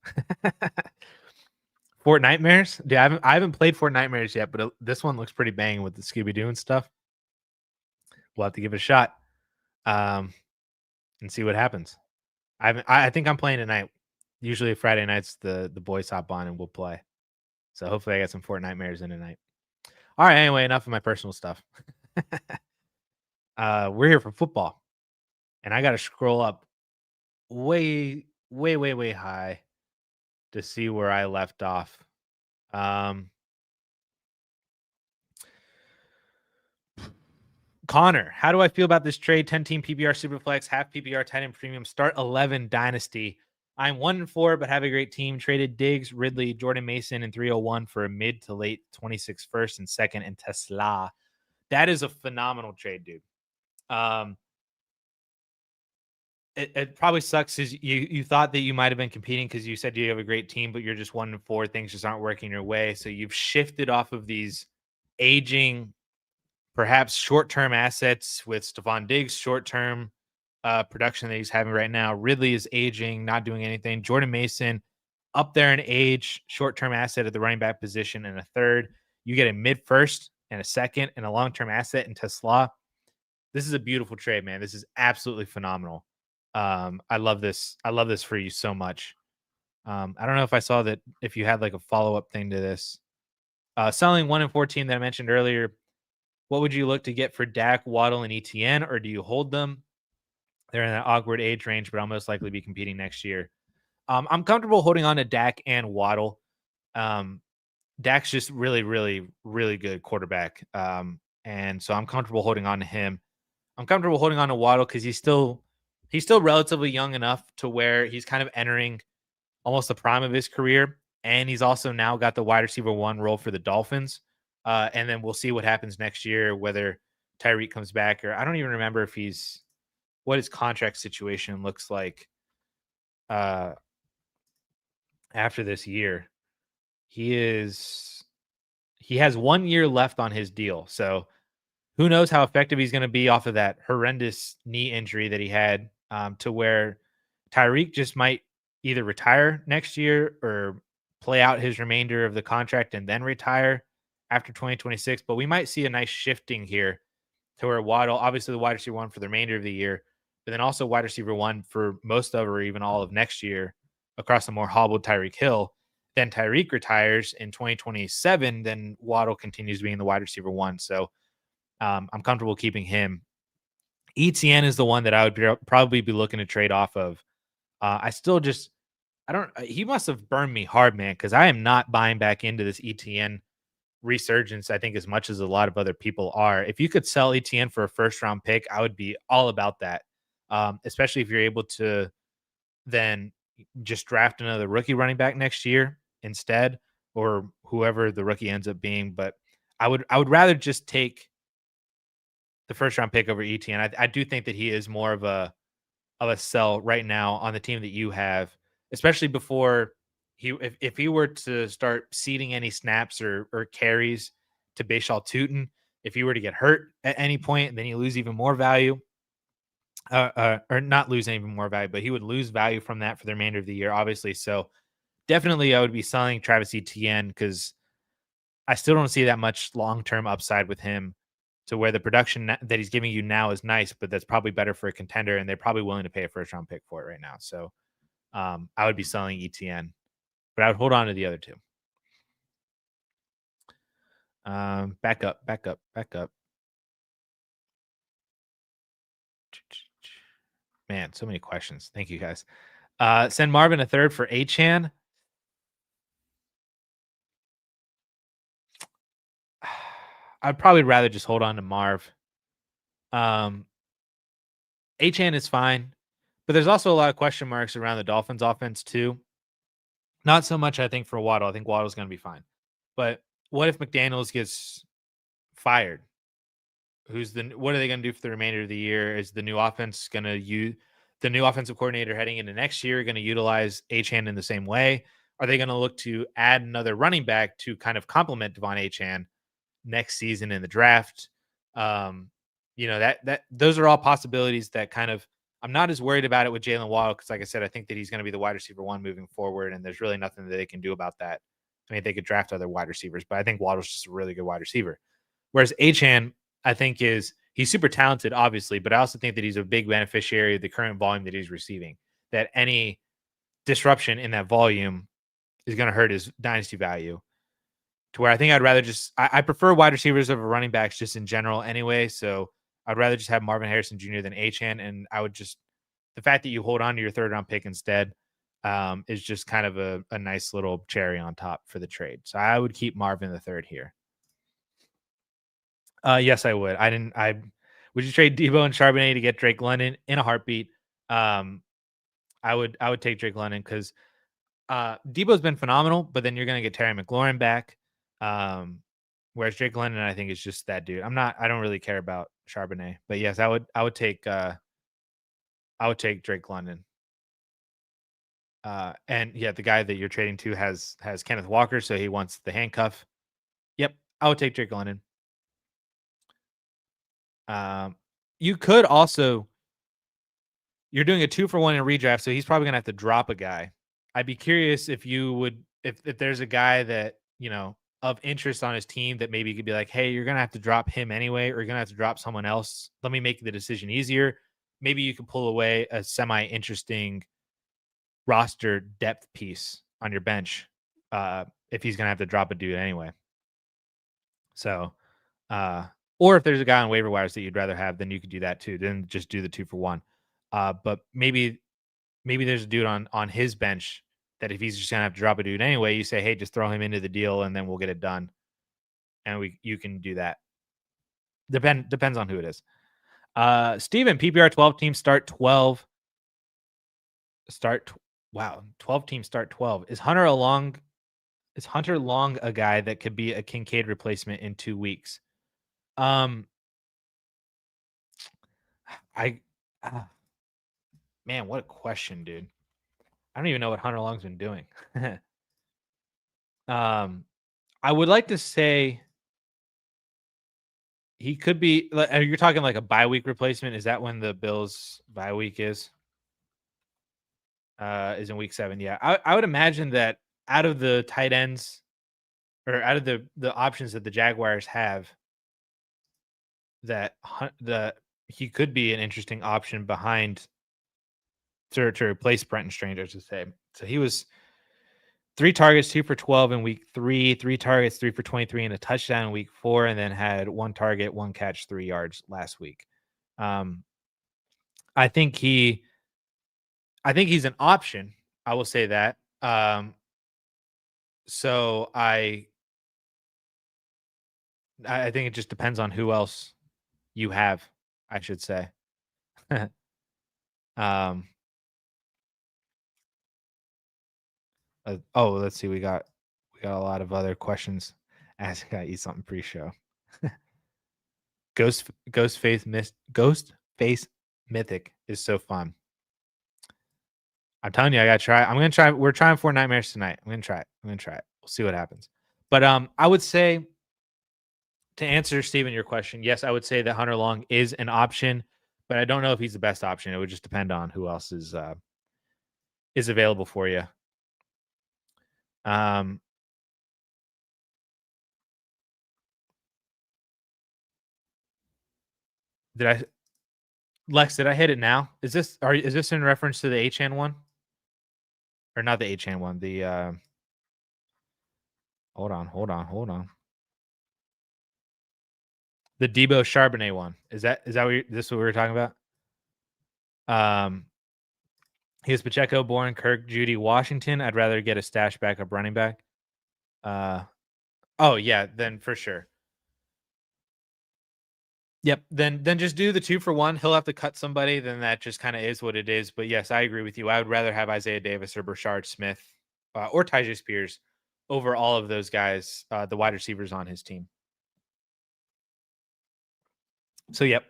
Fort Nightmares, dude. I haven't played Fort Nightmares yet, but this one looks pretty banging with the Scooby Doo and stuff. We'll have to give it a shot, um, and see what happens. I think I'm playing tonight. Usually Friday nights the boys hop on and we'll play. So hopefully I get some Fort Nightmares in tonight. All right. Anyway, enough of my personal stuff. We're here for football, and I got to scroll up way, way, way, way high to see where I left off. Connor, how do I feel about this trade? 10-team PPR Superflex, half PPR, 10 and premium, start 11 dynasty. I'm 1-4, but have a great team. Traded Diggs, Ridley, Jordan Mason, and 301 for a mid to late 26 first and second, and Tesla. That is a phenomenal trade, dude. It probably sucks because you thought that you might have been competing because you said you have a great team, but you're just 1-4. Things just aren't working your way. So you've shifted off of these aging, perhaps short-term assets with Stephon Diggs, short-term production that he's having right now. Ridley is aging, not doing anything. Jordan Mason up there in age, short-term asset at the running back position, and a third. You get a mid-first and a second and a long-term asset in Tesla. This is a beautiful trade, man. This is absolutely phenomenal. I love this. I love this for you so much. I don't know if I saw that if you had like a follow-up thing to this. Selling 1-14 that I mentioned earlier. What would you look to get for Dak, Waddle, and ETN, or do you hold them? They're in that awkward age range, but I'll most likely be competing next year. I'm comfortable holding on to Dak and Waddle. Dak's just really, really, really good quarterback. And so I'm comfortable holding on to him. I'm comfortable holding on to Waddle because he's still relatively young enough to where he's kind of entering almost the prime of his career. And he's also now got the wide receiver one role for the Dolphins. And then we'll see what happens next year, whether Tyreek comes back or I don't even remember if what his contract situation looks like after this year. He has 1 year left on his deal. So who knows how effective he's going to be off of that horrendous knee injury that he had, to where Tyreek just might either retire next year or play out his remainder of the contract and then retire after 2026. But we might see a nice shifting here to where Waddle, obviously the wide receiver one for the remainder of the year, but then also wide receiver one for most of or even all of next year across a more hobbled Tyreek Hill. Then Tyreek retires in 2027. Then Waddle continues being the wide receiver one. So I'm comfortable keeping him. ETN is the one that I would probably be looking to trade off of. I still just I don't. He must have burned me hard, man, because I am not buying back into this ETN resurgence. I think as much as a lot of other people are. If you could sell ETN for a first round pick, I would be all about that. Especially if you're able to then just draft another rookie running back next year instead, or whoever the rookie ends up being. But I would rather just take the first round pick over ETN. I do think that he is more of a sell right now on the team that you have, especially before if he were to start ceding any snaps or carries to Bashal Tutin, if he were to get hurt at any point, then you lose even more value. Or not lose even more value, but he would lose value from that for the remainder of the year, obviously. So definitely, I would be selling Travis Etienne because I still don't see that much long term upside with him. To where the production that he's giving you now is nice, but that's probably better for a contender, and they're probably willing to pay a first round pick for it right now. So I would be selling ETN, but I would hold on to the other two. Back up. Man, so many questions. Thank you guys. Send Marvin a third for Achan. I'd probably rather just hold on to Marv. Achan is fine, but there's also a lot of question marks around the Dolphins offense too. Not so much, I think, for Waddle. I think Waddle's going to be fine. But what if McDaniels gets fired? What are they going to do for the remainder of the year? Is the new offense going to use the new offensive coordinator heading into next year going to utilize Achan in the same way? Are they going to look to add another running back to kind of complement Devon Achan next season in the draft? That those are all possibilities that kind of I'm not as worried about it with Jalen Waddle because, like I said, I think that he's going to be the wide receiver one moving forward, and there's really nothing that they can do about that. I mean, they could draft other wide receivers, but I think Waddle's just a really good wide receiver. Whereas Achan, I think he's super talented, obviously, but I also think that he's a big beneficiary of the current volume that he's receiving. That any disruption in that volume is going to hurt his dynasty value. To where I think I'd rather I prefer wide receivers over running backs just in general anyway. So I'd rather just have Marvin Harrison Jr. than Achan. And I would the fact that you hold on to your third round pick instead is just kind of a nice little cherry on top for the trade. So I would keep Marvin the third here. Yes, I would. Would you trade Debo and Charbonnet to get Drake London in a heartbeat? I would take Drake London because Debo's been phenomenal, but then you're going to get Terry McLaurin back. Whereas Drake London, I think, is just that dude. I don't really care about Charbonnet, but yes, I would take Drake London. And yeah, the guy that you're trading to has Kenneth Walker, so he wants the handcuff. Yep, I would take Drake London. You could also, you're doing a 2-for-1 in redraft, so he's probably gonna have to drop a guy. I'd be curious if you would, if there's a guy that of interest on his team that maybe you could be like, hey, you're gonna have to drop him anyway, or you're gonna have to drop someone else. Let me make the decision easier. Maybe you can pull away a semi-interesting roster depth piece on your bench if he's gonna have to drop a dude anyway. So, or if there's a guy on waiver wires that you'd rather have, then you could do that too. Then just do the 2-for-1. But maybe there's a dude on his bench that if he's just gonna have to drop a dude anyway, you say, hey, just throw him into the deal and then we'll get it done. And you can do that. Depends on who it is. Steven, PPR 12 teams start 12. 12 teams start 12. Is Hunter Long a guy that could be a Kincaid replacement in 2 weeks? Man, what a question, dude. I don't even know what Hunter Long's been doing. I would like to say he could be. You're talking like a bye week replacement. Is that when the Bills bye week is? Is in week 7. Yeah, I would imagine that out of the tight ends or out of the options that the Jaguars have, that he could be an interesting option behind to replace Brenton Stranger, to say. So he was 3 targets, 2 for 12 in week 3, 3 targets, 3 for 23 and a touchdown in week 4, and then had 1 target, 1 catch, 3 yards last week. I think he's an option. I will say that. So I think it just depends on who else you have, I should say. um, oh, let's see. We got a lot of other questions. Ask, I eat something pre-show. Ghost Face Mythic is so fun. I'm telling you, I gotta try. I'm gonna try. We're trying for Nightmares tonight. I'm gonna try it. We'll see what happens. But I would say, to answer Steven your question, yes, I would say that Hunter Long is an option, but I don't know if he's the best option. It would just depend on who else is available for you. Um, did I Lex? Did I hit it now? Is this in reference to the H-Hand one, or not the H-Hand one? The hold on. The Debo Charbonnet one. Is this what we were talking about? He was Pacheco, Bourne, Kirk, Judy, Washington. I'd rather get a stash backup running back. Oh yeah, then for sure. Yep. Then just do the 2-for-1. He'll have to cut somebody. Then that just kind of is what it is. But yes, I agree with you. I would rather have Isaiah Davis or Brashard Smith or Tyjae Spears over all of those guys, the wide receivers on his team. So yep.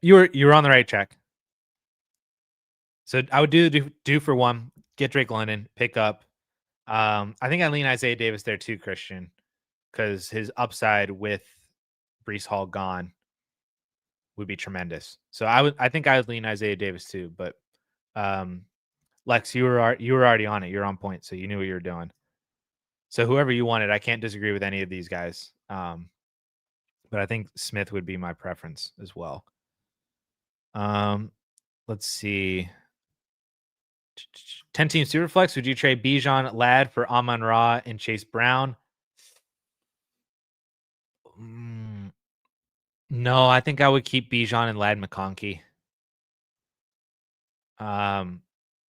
You were on the right track. So I would do for one, get Drake London, pick up. I think I lean Isaiah Davis there too, Christian, because his upside with Brees Hall gone would be tremendous. So I think I would lean Isaiah Davis too. But Lex, you were already on it. You're on point, so you knew what you were doing. So whoever you wanted, I can't disagree with any of these guys. But I think Smith would be my preference as well. Let's see. 10-team Superflex. Would you trade Bijan Ladd for Amon Ra and Chase Brown? No, I think I would keep Bijan and Ladd McConkey.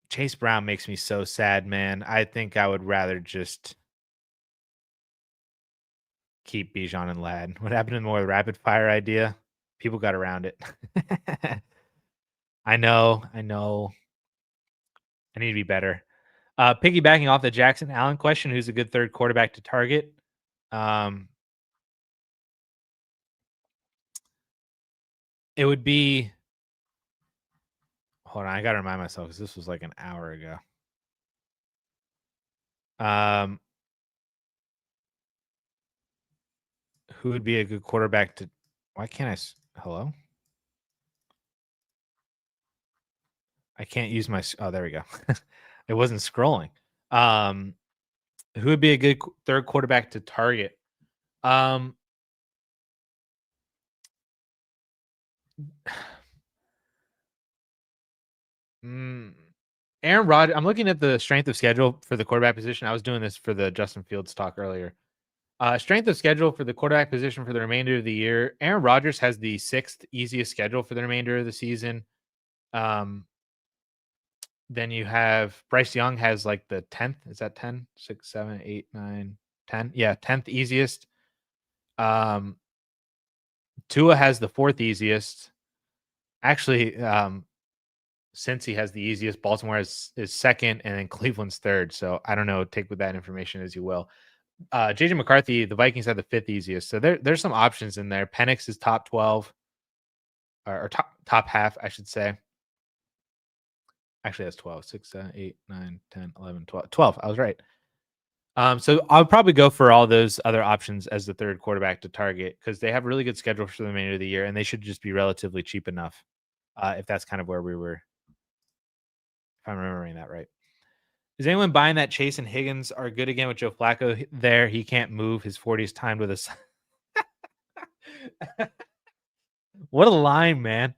Chase Brown makes me so sad, man. I think I would rather just keep Bijan and Ladd. What happened to the more rapid fire idea? People got around it. I know. I need to be better. Piggybacking off the Jackson Allen question, who's a good third quarterback to target? It would be. Hold on, I gotta remind myself because this was like an hour ago. Who would be a good quarterback to? Why can't I? Hello. I can't use my. Oh, there we go. It wasn't scrolling. Who would be a good third quarterback to target? Aaron Rodgers. I'm looking at the strength of schedule for the quarterback position. I was doing this for the Justin Fields talk earlier. Strength of schedule for the quarterback position for the remainder of the year. Aaron Rodgers has the 6th easiest schedule for the remainder of the season. Then you have Bryce Young has like the 10th. Is that 10? 6, 7, 8, 9, 10? Yeah, 10th easiest. Tua has the 4th easiest. Actually, since he has the easiest, Baltimore is 2nd, and then Cleveland's 3rd. So I don't know. Take with that information as you will. JJ McCarthy, the Vikings have the 5th easiest. So there's some options in there. Penix is top 12 or top half, I should say. Actually, that's 12. 6, 7, 8, 9, 10, 11, 12. 12. I was right. So I'll probably go for all those other options as the third quarterback to target because they have really good schedules for the remainder of the year, and they should just be relatively cheap enough. If that's kind of where we were, if I'm remembering that right. Is anyone buying that Chase and Higgins are good again with Joe Flacco there? He can't move. His 40 is timed with a. What a line, man.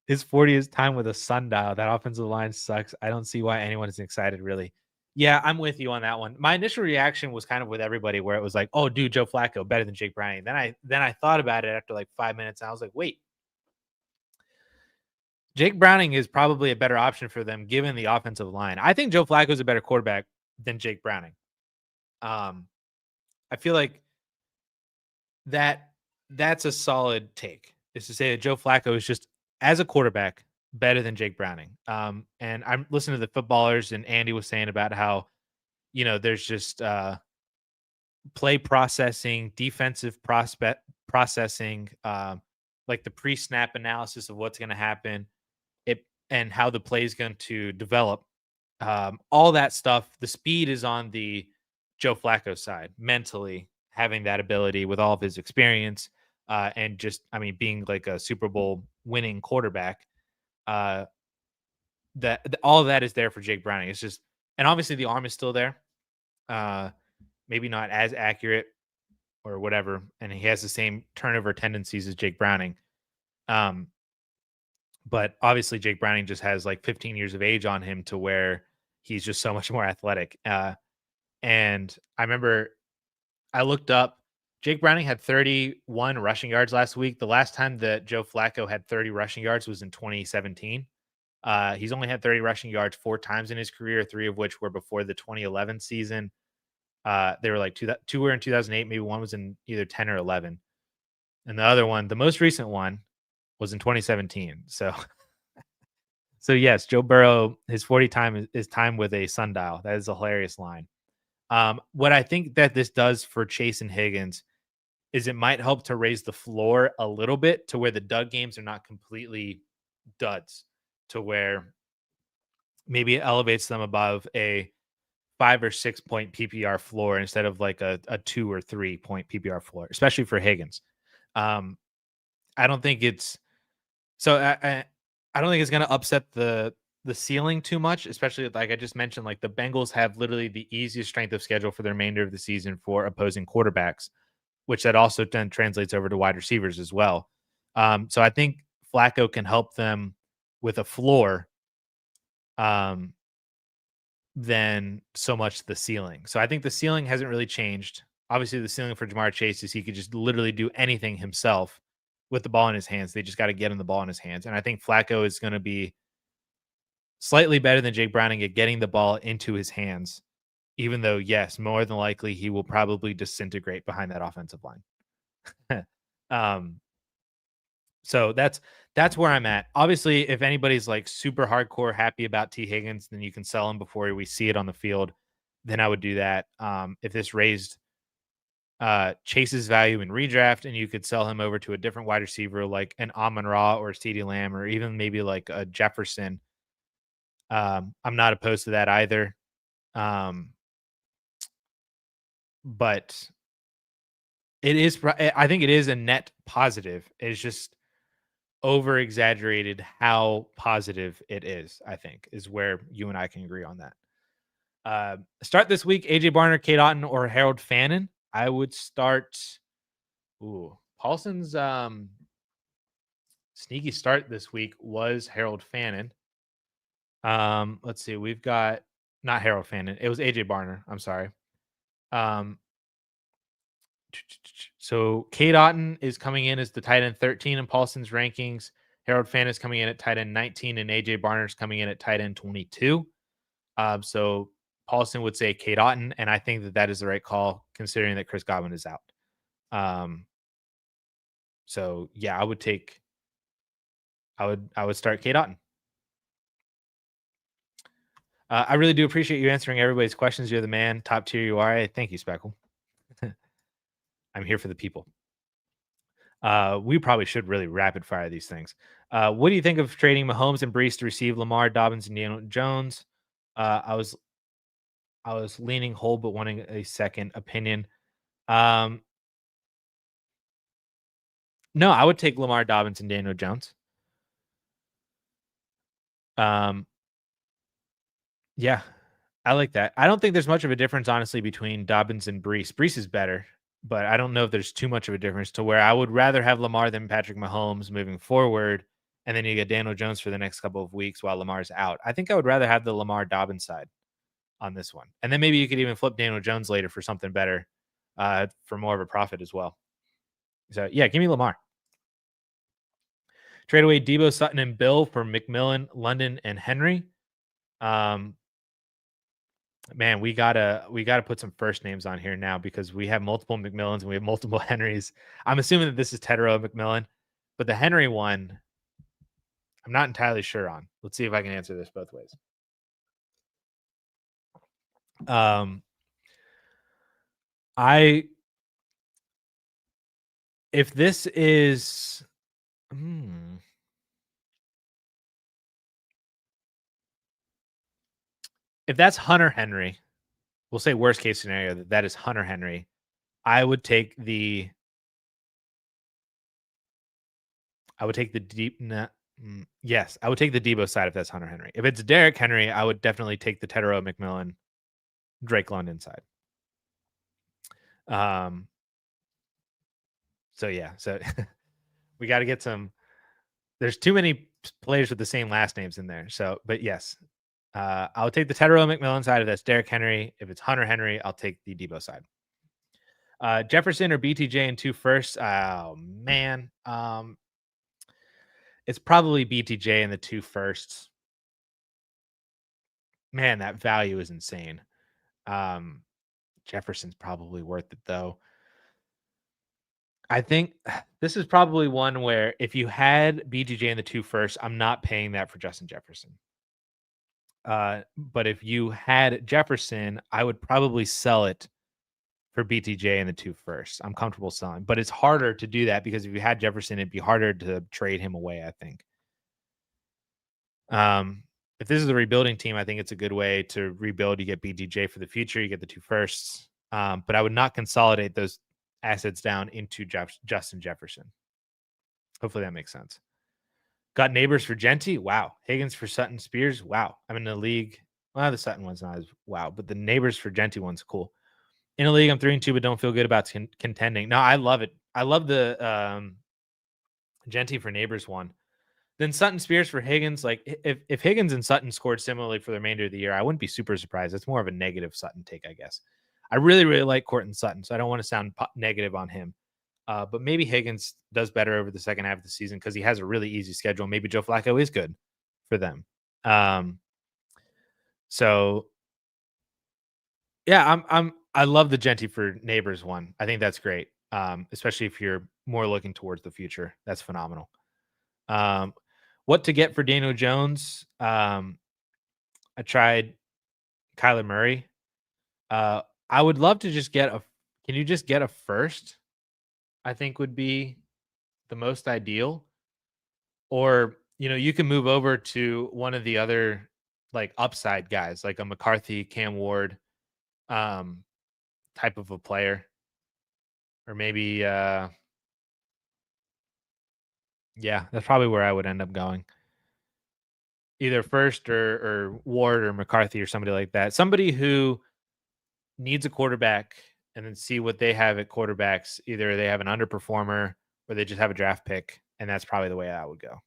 His 40 is timed with a sundial. That offensive line sucks. I don't see why anyone is excited, really. Yeah, I'm with you on that one. My initial reaction was kind of with everybody where it was like, oh, dude, Joe Flacco, better than Jake Browning. Then I thought about it after like 5 minutes, and I was like, wait. Jake Browning is probably a better option for them given the offensive line. I think Joe Flacco is a better quarterback than Jake Browning. I feel like that's a solid take, is to say that Joe Flacco is just, as a quarterback, better than Jake Browning. And I'm listening to the footballers, and Andy was saying about how, there's just play processing, defensive prospect processing, like the pre-snap analysis of what's going to happen, it and how the play is going to develop. All that stuff. The speed is on the Joe Flacco side, mentally having that ability with all of his experience, and just, I mean, being like a Super Bowl winning quarterback. Uh, all of that is there for Jake Browning. It's just, and obviously the arm is still there. Uh, Maybe not as accurate or whatever, and he has the same turnover tendencies as Jake Browning. Um, but obviously Jake Browning just has like 15 years of age on him to where he's just so much more athletic. And I remember I looked up, Jake Browning had 31 rushing yards last week. The last time that Joe Flacco had 30 rushing yards was in 2017. He's only had 30 rushing yards 4 times in his career, 3 of which were before the 2011 season. They were like two were in 2008, maybe one was in either 10 or 11. And the other one, the most recent one, was in 2017. So yes, Joe Burrow, his 40 time is time with a sundial. That is a hilarious line. What I think that this does for Chase and Higgins is it might help to raise the floor a little bit to where the dud games are not completely duds, to where maybe it elevates them above a 5 or 6 point PPR floor instead of like a 2 or 3 point PPR floor, especially for Higgins. Um, I don't think it's so I don't think it's going to upset the ceiling too much, especially like I just mentioned, like the Bengals have literally the easiest strength of schedule for the remainder of the season for opposing quarterbacks, which that also then translates over to wide receivers as well. So I think Flacco can help them with a floor, um, than so much the ceiling. So I think the ceiling hasn't really changed. Obviously, the ceiling for Jamar Chase is he could just literally do anything himself with the ball in his hands. They just got to get him the ball in his hands. And I think Flacco is going to be slightly better than Jake Browning at getting the ball into his hands, even though, yes, more than likely he will probably disintegrate behind that offensive line. um, so that's where I'm at. Obviously, if anybody's like super hardcore happy about T. Higgins, then you can sell him before we see it on the field. Then I would do that. If this raised Chase's value in redraft, and you could sell him over to a different wide receiver like an Amon Ra or CeeDee Lamb or even maybe like a Jefferson, I'm not opposed to that either. But it is, I think it is a net positive. It's just over exaggerated how positive it is, I think, is where you and I can agree on that. Start this week, AJ Barner, Kate Otten, or Harold Fannin. I would start. Paulson's sneaky start this week was Harold Fannin. Let's see. We've got not Harold Fannin. It was AJ Barner. I'm sorry. So Kate Otten is coming in as the tight end 13 in Paulson's rankings. Harold Fannin is coming in at tight end 19, and AJ Barner is coming in at tight end 22. So Paulson would say Kate Otten, and I think that is the right call considering that Chris Godwin is out. So yeah, I would start Kate Otten. I really do appreciate you answering everybody's questions. You're the man. Top tier you are. Thank you, Speckle. I'm here for the people. We probably should really rapid fire these things. What do you think of trading Mahomes and Brees to receive Lamar, Dobbins, and Daniel Jones? I was leaning hold, but wanting a second opinion. No, I would take Lamar, Dobbins, and Daniel Jones. Yeah, I like that. I don't think there's much of a difference, honestly, between Dobbins and Brees. Brees is better, but I don't know if there's too much of a difference to where I would rather have Lamar than Patrick Mahomes moving forward. And then you get Daniel Jones for the next couple of weeks while Lamar's out. I think I would rather have the Lamar Dobbins side on this one. And then maybe you could even flip Daniel Jones later for something better, for more of a profit as well. So yeah, give me Lamar. Trade away Debo, Sutton, and Bill for McMillan, London, and Henry. Man, we gotta put some first names on here now because we have multiple McMillans and we have multiple Henrys. I'm assuming that this is Tedero McMillan, but the Henry one, I'm not entirely sure on. Let's see if I can answer this both ways. If this is, if that's Hunter Henry, we'll say worst case scenario that is Hunter Henry. I would take the deep. Yes, I would take the Debo side if that's Hunter Henry. If it's Derrick Henry, I would definitely take the Tedero McMillan, Drake London side. So yeah, so we got to get some. There's too many players with the same last names in there. So, but yes, I'll take the Tedero McMillan side if that's Derrick Henry. If it's Hunter Henry, I'll take the Debo side. Jefferson or BTJ in 2 firsts. Oh man, it's probably BTJ in the 2 firsts. Man, that value is insane. Jefferson's probably worth it though. I think this is probably one where if you had BTJ in the 2 firsts, I'm not paying that for Justin Jefferson. But if you had Jefferson, I would probably sell it for BTJ in the 2 firsts. I'm comfortable selling, but it's harder to do that because if you had Jefferson, it'd be harder to trade him away, I think. If this is a rebuilding team, I think it's a good way to rebuild. You get BTJ for the future, you get the 2 firsts. But I would not consolidate those assets down into Justin Jefferson. Hopefully that makes sense. Got Neighbors for Genty. Wow. Higgins for Sutton Spears. Wow. I'm in the league. Well, the Sutton one's not as wow, but the Neighbors for Genty one's cool. In a league, I'm 3-2, but don't feel good about contending. No, I love it. I love the Genty for Neighbors one. Then Sutton Spears for Higgins. Like if Higgins and Sutton scored similarly for the remainder of the year, I wouldn't be super surprised. It's more of a negative Sutton take, I guess. I really, really like Courtland Sutton, so I don't want to sound negative on him. But maybe Higgins does better over the second half of the season because he has a really easy schedule. Maybe Joe Flacco is good for them. So yeah, I love the Genty for Neighbors one. I think that's great. Especially if you're more looking towards the future. That's phenomenal. What to get for Daniel Jones? I tried Kyler Murray. I would love to just get can you just get a first? I think would be the most ideal. Or, you can move over to one of the other like upside guys, like a McCarthy, Cam Ward, type of a player. Or maybe yeah, that's probably where I would end up going. Either first or Ward or McCarthy or somebody like that. Somebody who needs a quarterback and then see what they have at quarterbacks. Either they have an underperformer or they just have a draft pick. And that's probably the way I would go.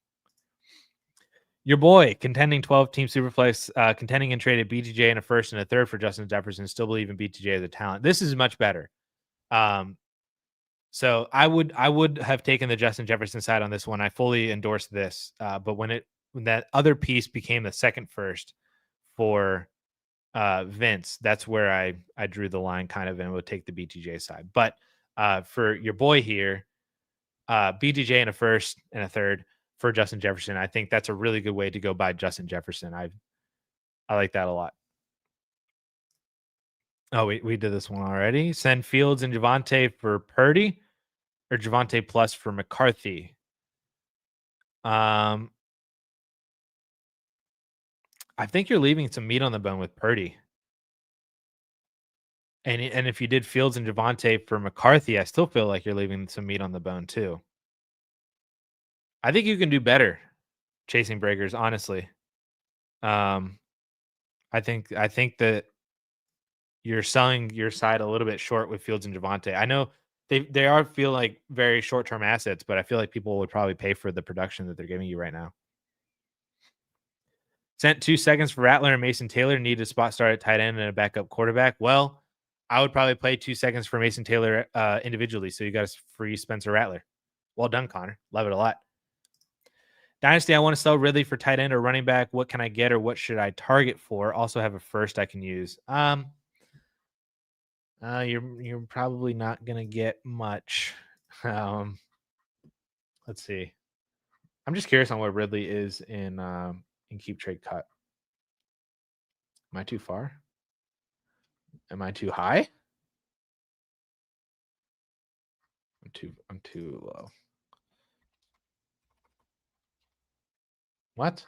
Your boy, contending 12-team Superflex, contending and traded BTJ in a first and a third for Justin Jefferson, still believe in BTJ as a talent. This is much better. So I would have taken the Justin Jefferson side on this one. I fully endorse this. But when that other piece became the second first for Vince, that's where I drew the line kind of and would take the BTJ side. But for your boy here, BTJ in a first and a third for Justin Jefferson, I think that's a really good way to go by Justin Jefferson. I like that a lot. Oh, we did this one already. Send Fields and Javonte for Purdy or Javonte plus for McCarthy. I think you're leaving some meat on the bone with Purdy. And if you did Fields and Javonte for McCarthy, I still feel like you're leaving some meat on the bone too. I think you can do better chasing breakers, honestly. I think that you're selling your side a little bit short with Fields and Javonte. I know they feel like very short-term assets, but I feel like people would probably pay for the production that they're giving you right now. Sent 2 seconds for Rattler and Mason Taylor. Need a spot start at tight end and a backup quarterback. Well, I would probably play 2 seconds for Mason Taylor individually. So you got a free Spencer Rattler. Well done, Connor. Love it a lot. Dynasty, I want to sell Ridley for tight end or running back. What can I get or what should I target for? Also have a first I can use. You're probably not gonna get much. Um, let's see. I'm just curious on where Ridley is in keep trade cut. Am I too far? Am I too high? I'm too low. What?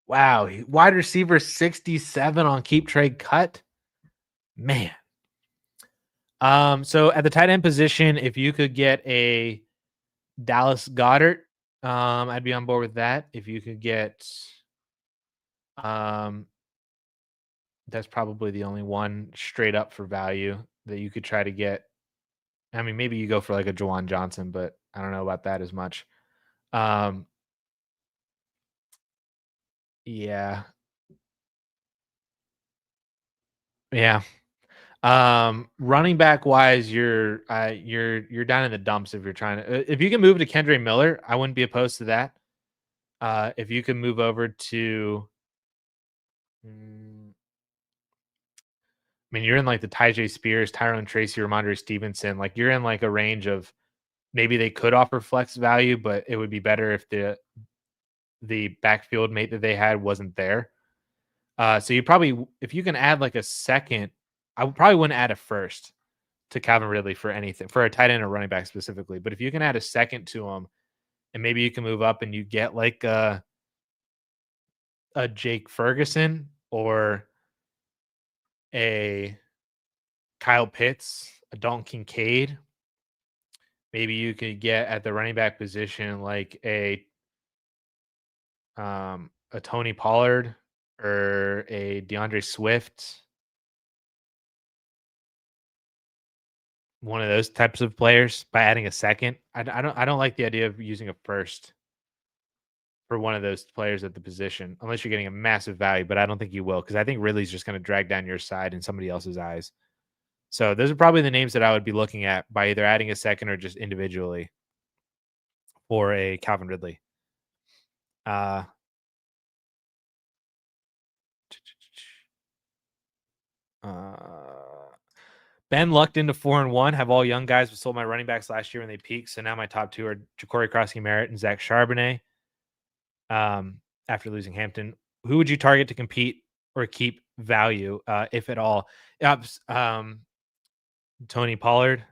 Wow, wide receiver 67 on keep trade cut. Man. So at the tight end position, if you could get a Dallas Goddard, I'd be on board with that. If you could get, um, that's probably the only one straight up for value that you could try to get. I mean, maybe you go for like a Jawan Johnson, but I don't know about that as much. Um, yeah, yeah. Running back wise, you're down in the dumps if you're trying to. If you can move to Kendra Miller, I wouldn't be opposed to that. If you can move over to, I mean, you're in like the Tyjae Spears, Tyrone Tracy, Ramondre Stevenson. Like you're in like a range of maybe they could offer flex value, but it would be better if the backfield mate that they had wasn't there. So you probably, if you can add like a second, I would probably wouldn't add a first to Calvin Ridley for anything for a tight end or running back specifically. But if you can add a second to him, and maybe you can move up and you get like a Jake Ferguson or a Kyle Pitts, a Dalton Kincaid. Maybe you could get at the running back position like a Tony Pollard or a DeAndre Swift, one of those types of players by adding a second. I don't like the idea of using a first for one of those players at the position unless you're getting a massive value, but I don't think you will because I think Ridley's just going to drag down your side in somebody else's eyes. So those are probably the names that I would be looking at by either adding a second or just individually for a Calvin Ridley. Uh, uh, Ben lucked into 4-1. Have all young guys, but sold my running backs last year when they peaked. So now my top two are Ja'Cory Crossy Merritt and Zach Charbonnet. After losing Hampton, who would you target to compete or keep value, if at all? Tony Pollard.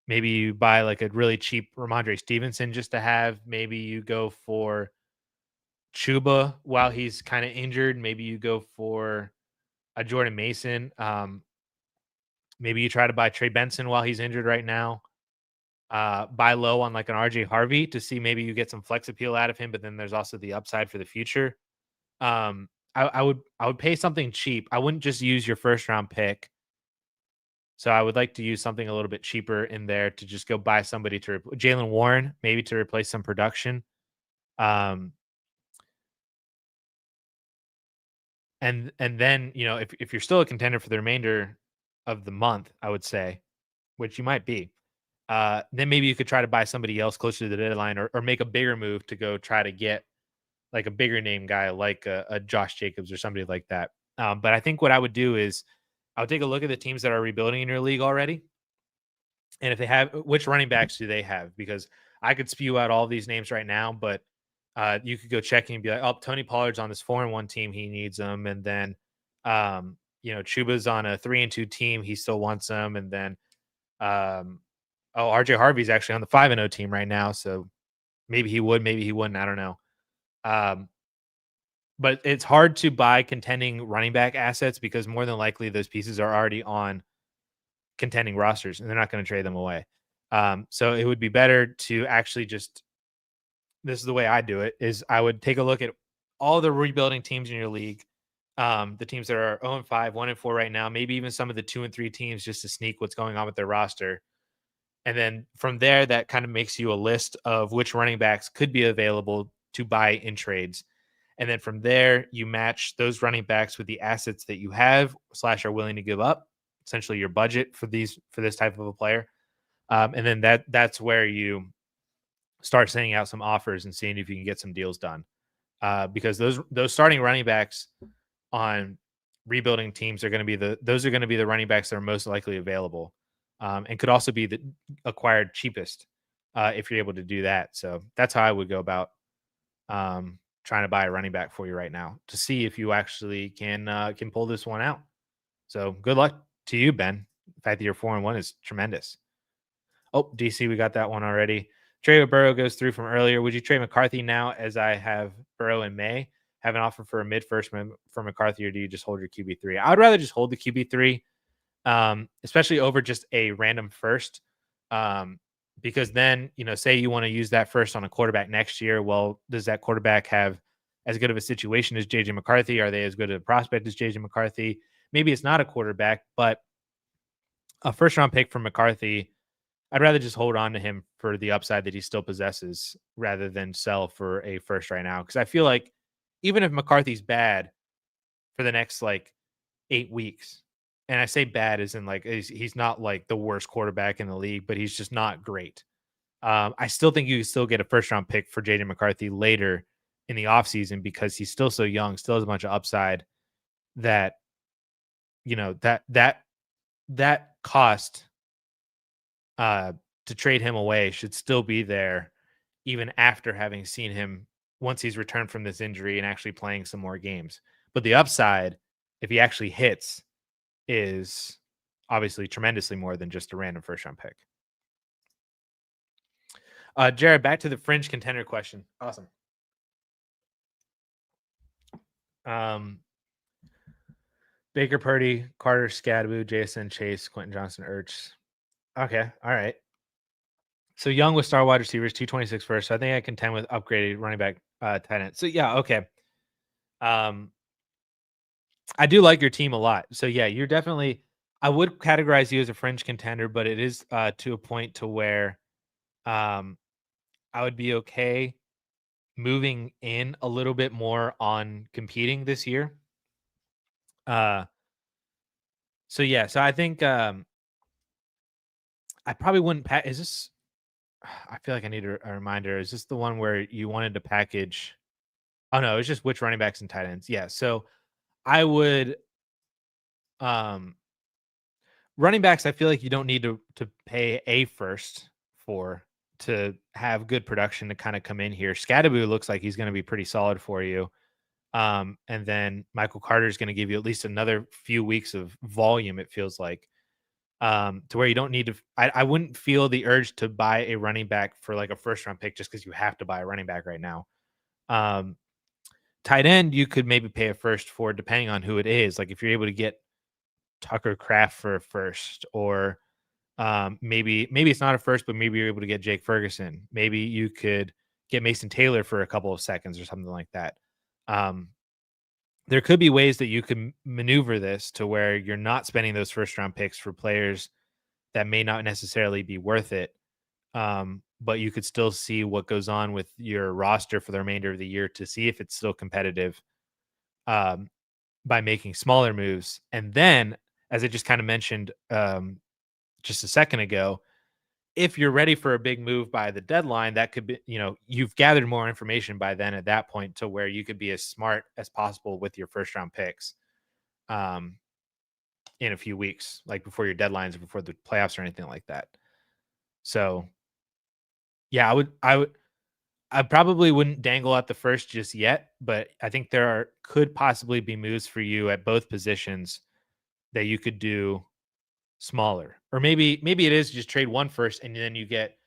Maybe you buy like a really cheap Ramondre Stevenson just to have. Maybe you go for Chuba while he's kind of injured. Maybe you go for a Jordan Mason. Maybe you try to buy Trey Benson while he's injured right now. Buy low on like an RJ Harvey to see maybe you get some flex appeal out of him, but then there's also the upside for the future. I would pay something cheap. I wouldn't just use your first round pick. So I would like to use something a little bit cheaper in there to just go buy somebody to Jalen Warren, maybe to replace some production. Um, and then if you're still a contender for the remainder of the month, I would say, which you might be, then maybe you could try to buy somebody else closer to the deadline or make a bigger move to go try to get like a bigger name guy like a Josh Jacobs or somebody like that. But I think what I would do is I would take a look at the teams that are rebuilding in your league already. And if they have, which running backs do they have? Because I could spew out all these names right now, but you could go check and be like, oh, Tony Pollard's on this 4-1 team. He needs them. And then, Chuba's on a 3-2 team. He still wants them. And then, RJ Harvey's actually on the 5-0 team right now. So maybe he would, maybe he wouldn't. I don't know. But it's hard to buy contending running back assets because more than likely those pieces are already on contending rosters and they're not going to trade them away. So it would be better to actually just, this is the way I do it, is I would take a look at all the rebuilding teams in your league, the teams that are 0-5, 1-4 right now, maybe even some of the 2-3 teams just to sneak what's going on with their roster. And then from there, that kind of makes you a list of which running backs could be available to buy in trades. And then from there, you match those running backs with the assets that you have / are willing to give up. essentially your budget for this type of a player. And then that's where you start sending out some offers and seeing if you can get some deals done. Because those starting running backs on rebuilding teams are going to be the running backs that are most likely available, and could also be the acquired cheapest if you're able to do that. So that's how I would go about trying to buy a running back for you right now to see if you actually can pull this one out. So good luck to you, Ben. The fact that you're 4-1 is tremendous. Oh, DC, we got that one already. Trade with Burrow goes through from earlier. Would you trade McCarthy now as I have Burrow in May? Have an offer for a mid-first for McCarthy, or do you just hold your QB3? I would rather just hold the QB3, especially over just a random first, because then, say you want to use that first on a quarterback next year. Well, does that quarterback have as good of a situation as JJ McCarthy? Are they as good a prospect as JJ McCarthy? Maybe it's not a quarterback, but a first-round pick from McCarthy, I'd rather just hold on to him for the upside that he still possesses rather than sell for a first right now. Because I feel like even if McCarthy's bad for the next 8 weeks, and I say bad as in he's not like the worst quarterback in the league, but he's just not great. I still think you can still get a first round pick for JJ McCarthy later in the offseason because he's still so young, still has a bunch of upside that, that cost to trade him away should still be there even after having seen him once he's returned from this injury and actually playing some more games. But the upside, if he actually hits, is obviously tremendously more than just a random first round pick. Jared, back to the fringe contender question. Awesome. Baker Purdy, Carter Scadaboo, Jason Chase, Quentin Johnson, Ertz. Okay. All right. So Young with star wide receivers, 226 first. So I think I contend with upgraded running back tight end. So yeah, okay. I do like your team a lot. So yeah, you're definitely. I would categorize you as a fringe contender, but it is to a point to where I would be okay moving in a little bit more on competing this year. So yeah, so I think I probably wouldn't. Is this? I feel like I need a reminder. Is this the one where you wanted to package? Oh no, it's just which running backs and tight ends. Yeah, so I would running backs. I feel like you don't need to pay a first for to have good production to kind of come in here. Scadaboo looks like he's going to be pretty solid for you. And then Michael Carter is going to give you at least another few weeks of volume, it feels like, to where you don't need to. I wouldn't feel the urge to buy a running back for like a first round pick just because you have to buy a running back right now. Tight end, you could maybe pay a first for depending on who it is. Like if you're able to get Tucker Kraft for a first, or maybe it's not a first, but maybe you're able to get Jake Ferguson. Maybe you could get Mason Taylor for a couple of seconds or something like that. There could be ways that you can maneuver this to where you're not spending those first round picks for players that may not necessarily be worth it. But you could still see what goes on with your roster for the remainder of the year to see if it's still competitive by making smaller moves. And then, as I just kind of mentioned just a second ago, if you're ready for a big move by the deadline, that could be, you've gathered more information by then at that point to where you could be as smart as possible with your first round picks in a few weeks, like before your deadlines or before the playoffs or anything like that. So yeah, I probably wouldn't dangle at the first just yet, but I think could possibly be moves for you at both positions that you could do smaller. Or maybe it is just trade one first and then you get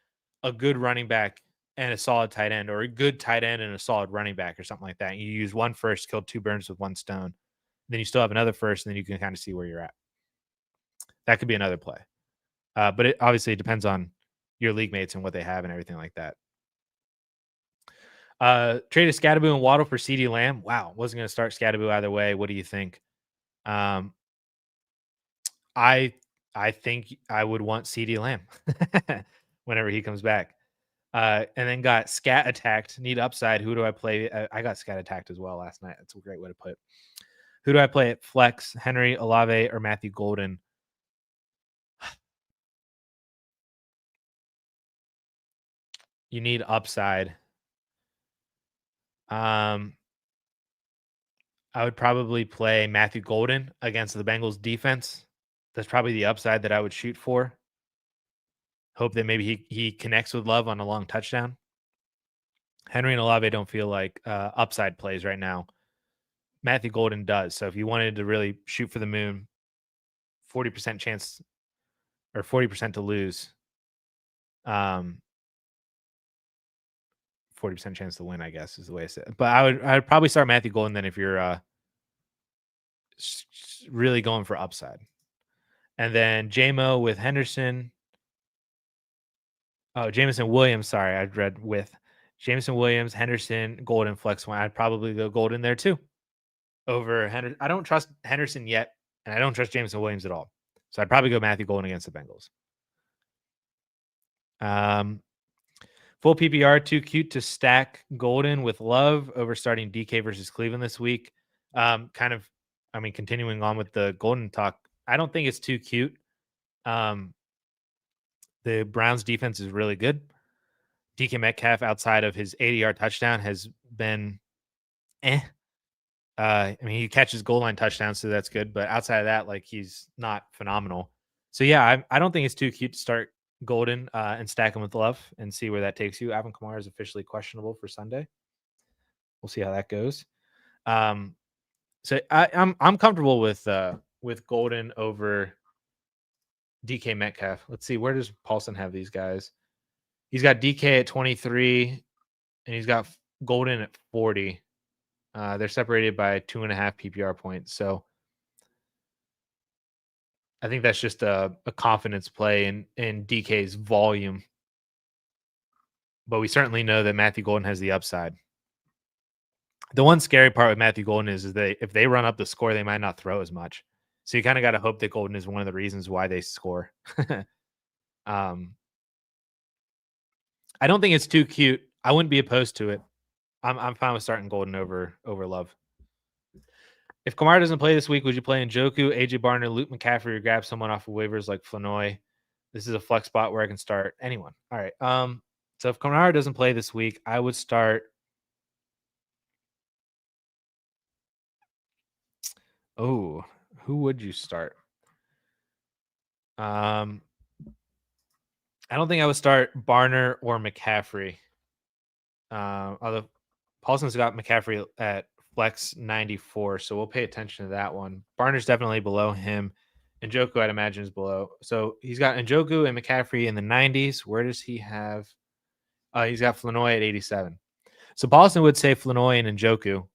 a good running back and a solid tight end, or a good tight end and a solid running back or something like that. And you use one first, kill two birds with one stone. Then you still have another first, and then you can kind of see where you're at. That could be another play. But it obviously depends on your league mates and what they have and everything like that. Traded Scadaboo and Waddle for CeeDee Lamb. Wow, wasn't going to start Scadaboo either way. What do you think? I think I would want CeeDee Lamb whenever he comes back. And then got scat attacked. Need upside. Who do I play? I got scat attacked as well last night. That's a great way to put it. Who do I play at flex? Henry, Olave, or Matthew Golden? You need upside. Um, I would probably play Matthew Golden against the Bengals defense. That's probably the upside that I would shoot for. Hope that maybe he connects with Love on a long touchdown. Henry and Olave don't feel like upside plays right now. Matthew Golden does. So if you wanted to really shoot for the moon, 40% chance or 40% to lose, 40% chance to win, I guess is the way I say it. But I would probably start Matthew Golden then if you're really going for upside. And then JMO with Henderson. Oh, Jameson Williams. Sorry, I read with Jameson Williams, Henderson, Golden flex one. I'd probably go Golden there too over Henderson. I don't trust Henderson yet, and I don't trust Jameson Williams at all. So I'd probably go Matthew Golden against the Bengals. Full PPR, too cute to stack Golden with Love over starting DK versus Cleveland this week. Continuing on with the Golden talk, I don't think it's too cute. The Browns defense is really good. DK Metcalf, outside of his 80-yard touchdown, has been he catches goal line touchdowns, so that's good. But outside of that, like, he's not phenomenal. So yeah, I don't think it's too cute to start Golden and stack him with Love and see where that takes you. Alvin Kamara is officially questionable for Sunday. We'll see how that goes. So I'm comfortable with Golden over DK Metcalf. Let's see, where does Paulson have these guys? He's got DK at 23, and he's got Golden at 40. They're separated by 2.5 PPR points. So I think that's just a confidence play in DK's volume. But we certainly know that Matthew Golden has the upside. The one scary part with Matthew Golden is that if they run up the score, they might not throw as much. So you kind of got to hope that Golden is one of the reasons why they score. I don't think it's too cute. I wouldn't be opposed to it. I'm fine with starting Golden over Love. If Kamara doesn't play this week, would you play Njoku, AJ Barner, Luke McCaffrey, or grab someone off of waivers like Flanoy? This is a flex spot where I can start anyone. All right. So if Kamara doesn't play this week, I would start. Oh, who would you start? I don't think I would start Barner or McCaffrey. Although Paulson's got McCaffrey at flex 94, so we'll pay attention to that one. Barner's definitely below him. Njoku, I'd imagine, is below. So he's got Njoku and McCaffrey in the 90s. Where does he have? He's got Flanoy at 87. So Paulson would say Flanoy and Njoku.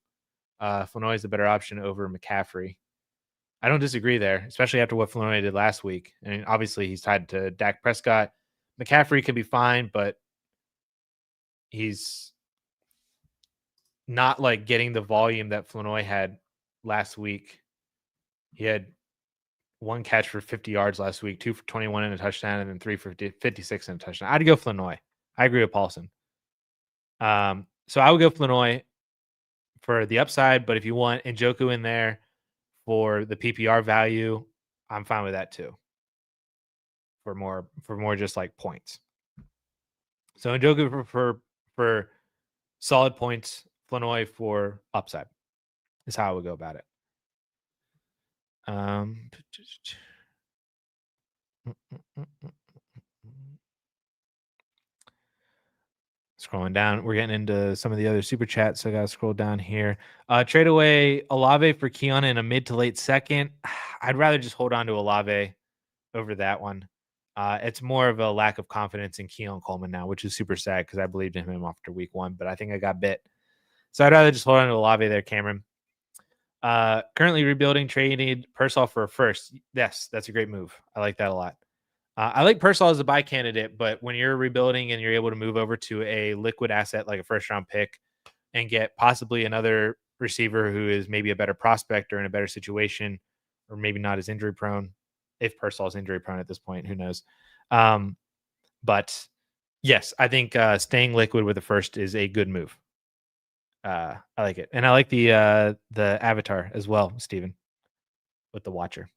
Flanoy is the better option over McCaffrey. I don't disagree there, especially after what Flanoy did last week. I mean, obviously, he's tied to Dak Prescott. McCaffrey could be fine, but he's not like getting the volume that Flanoy had last week. He had one catch for 50 yards last week, 2 for 21 and a touchdown, and then 3 for 56 and a touchdown. I'd go Flanoy. I agree with Paulson. So I would go Flanoy for the upside, but if you want Njoku in there for the PPR value, I'm fine with that too. For more just like points. So Njoku for solid points, Flanoy for upside is how I would go about it. Scrolling down, we're getting into some of the other super chats, so I gotta scroll down here. Trade away Olave for Keon in a mid to late second. I'd rather just hold on to Olave over that one. It's more of a lack of confidence in Keon Coleman now, which is super sad because I believed in him after week 1, but I think I got bit. So I'd rather just hold on to Olave there, Cameron. Currently rebuilding, trading Persol for a first. Yes, that's a great move. I like that a lot. I like Persol as a buy candidate, but when you're rebuilding and you're able to move over to a liquid asset like a first round pick and get possibly another receiver who is maybe a better prospect or in a better situation, or maybe not as injury prone, if Persol is injury prone at this point, who knows? But yes, I think staying liquid with the first is a good move. I like it, and I like the avatar as well, Steven, with the Watcher.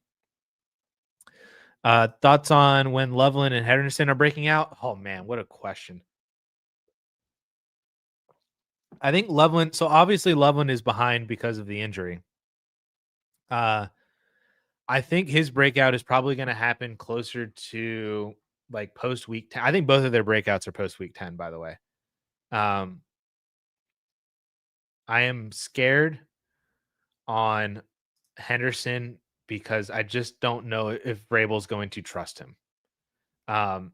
Thoughts on when Loveland and Henderson are breaking out? Oh man, what a question! I think Loveland. So obviously Loveland is behind because of the injury. Uh, I think his breakout is probably going to happen closer to like post week 10. I think both of their breakouts are post week 10, by the way. Um, I am scared on Henderson because I just don't know if Vrabel's going to trust him. Um,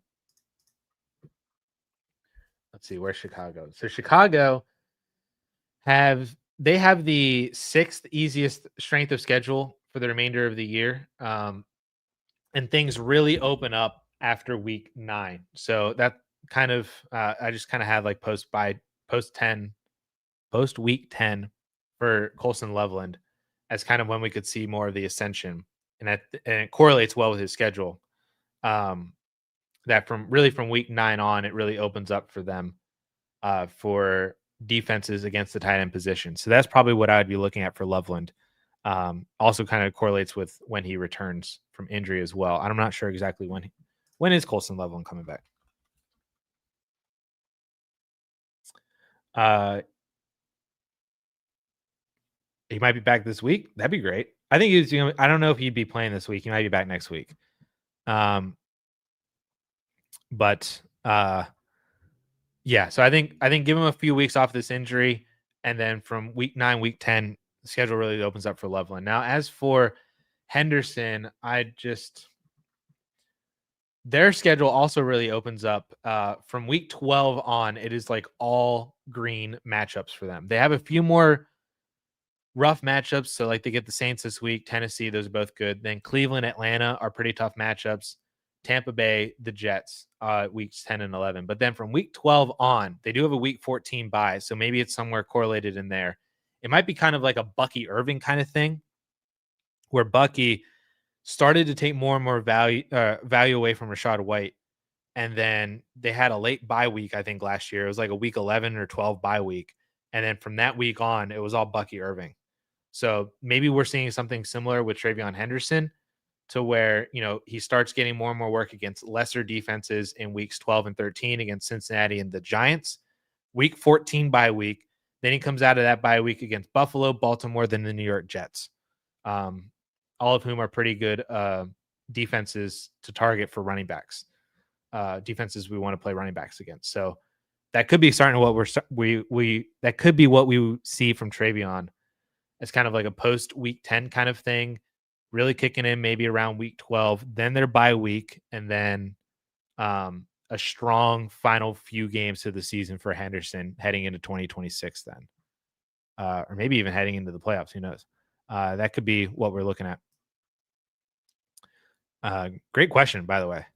let's see, where's Chicago? So Chicago have the sixth easiest strength of schedule for the remainder of the year. And things really open up after week 9. So that kind of I just kind of had like post 10 post week 10 for Colson Loveland as kind of when we could see more of the ascension, and it correlates well with his schedule. Um, that from week 9 on, it really opens up for them for defenses against the tight end position. So that's probably what I would be looking at for Loveland. Also kind of correlates with when he returns from injury as well. I'm not sure exactly when is Colson Loveland coming back. Uh, he might be back this week. That'd be great. I think he's. I don't know if he'd be playing this week. He might be back next week. But yeah. So I think give him a few weeks off this injury, and then from week 9, week 10, the schedule really opens up for Loveland. Now, as for Henderson, their schedule also really opens up from week 12 on. It is like all green matchups for them. They have a few more rough matchups. So like they get the Saints this week, Tennessee, those are both good. Then Cleveland, Atlanta are pretty tough matchups. Tampa Bay, the Jets, weeks 10 and 11. But then from week 12 on, they do have a week 14 bye. So maybe it's somewhere correlated in there. It might be kind of like a Bucky Irving kind of thing where Bucky started to take more and more value away from Rashad White. And then they had a late bye week, I think last year. It was like a week 11 or 12 bye week. And then from that week on, it was all Bucky Irving. So maybe we're seeing something similar with Travion Henderson to where, he starts getting more and more work against lesser defenses in weeks 12 and 13 against Cincinnati and the Giants. Week 14 bye week. Then he comes out of that bye week against Buffalo, Baltimore, then the New York Jets. All of whom are pretty good defenses to target for running backs. Defenses we want to play running backs against. So that could be starting what that could be what we see from Travion. It's kind of like a post week 10 kind of thing, really kicking in maybe around week 12, then their bye week, and then a strong final few games to the season for Henderson heading into 2026 then. Or maybe even heading into the playoffs, who knows? That could be what we're looking at. Great question, by the way.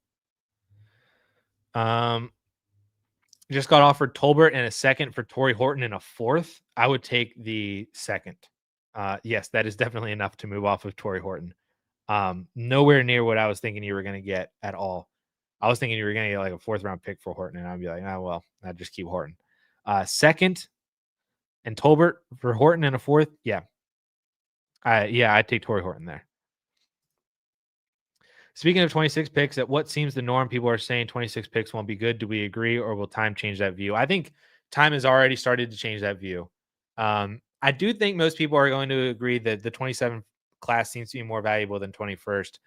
Just got offered Tolbert and a second for Torrey Horton and a fourth. I would take the second. Yes, that is definitely enough to move off of Torrey Horton. Nowhere near what I was thinking you were going to get at all. I was thinking you were going to get like a 4th round pick for Horton, and I'd be like, oh, well, I'd just keep Horton. Second and Tolbert for Horton and a 4th. Yeah. I'd take Torrey Horton there. Speaking of 26 picks, at what seems the norm, people are saying 26 picks won't be good. Do we agree, or will time change that view? I think time has already started to change that view. I do think most people are going to agree that the 27 class seems to be more valuable than 21st.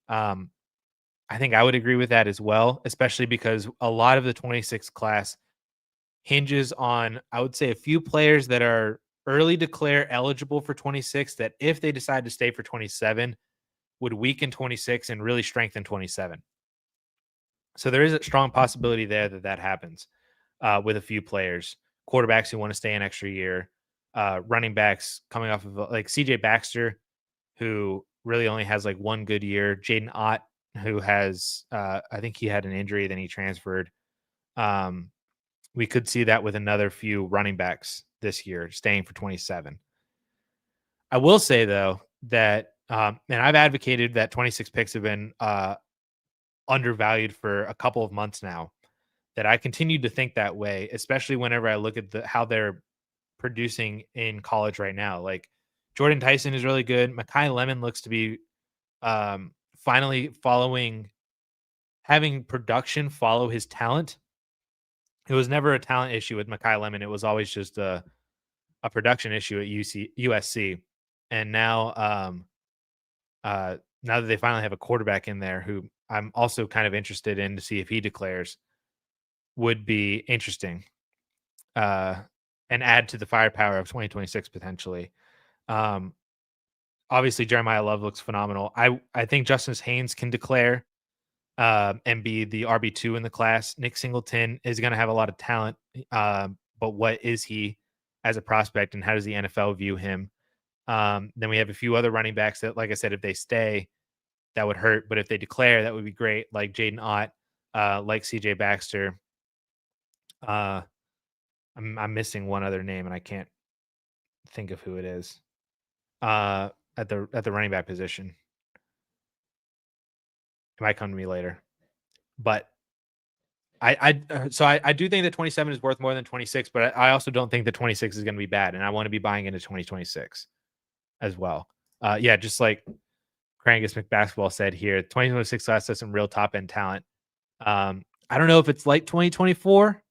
I think I would agree with that as well, especially because a lot of the 26 class hinges on, I would say, a few players that are early declare eligible for 26 that if they decide to stay for 27 would weaken 26 and really strengthen 27. So there is a strong possibility there that happens with a few players, quarterbacks who want to stay an extra year, running backs coming off of like CJ Baxter, who really only has like one good year, Jaden Ott, who has, I think he had an injury, then he transferred. We could see that with another few running backs this year staying for 27. I will say though that, and I've advocated that 26 picks have been undervalued for a couple of months now, that I continue to think that way, especially whenever I look at how they're producing in college right now. Like Jordan Tyson is really good. Mekhi Lemon looks to be finally having production follow his talent. It was never a talent issue with Mekhi Lemon. It was always just a production issue at USC. And now that they finally have a quarterback in there who I'm also kind of interested in to see if he declares, would be interesting, uh, and add to the firepower of 2026 potentially. Um, Obviously, Jeremiah Love looks phenomenal. I think Justice Haynes can declare, and be the RB2 in the class. Nick Singleton is going to have a lot of talent, but what is he as a prospect, and how does the NFL view him? Then we have a few other running backs that, like I said, if they stay, that would hurt. But if they declare, that would be great. Like Jaden Ott, like CJ Baxter. Uh, I'm missing one other name, and I can't think of who it is. At the running back position, it might come to me later. But I do think that 27 is worth more than 26, but I also don't think that 26 is going to be bad, and I want to be buying into 2026 as well. Yeah, just like Crangus McBasketball said here, 2026 class has some real top end talent. I don't know if it's like 2024.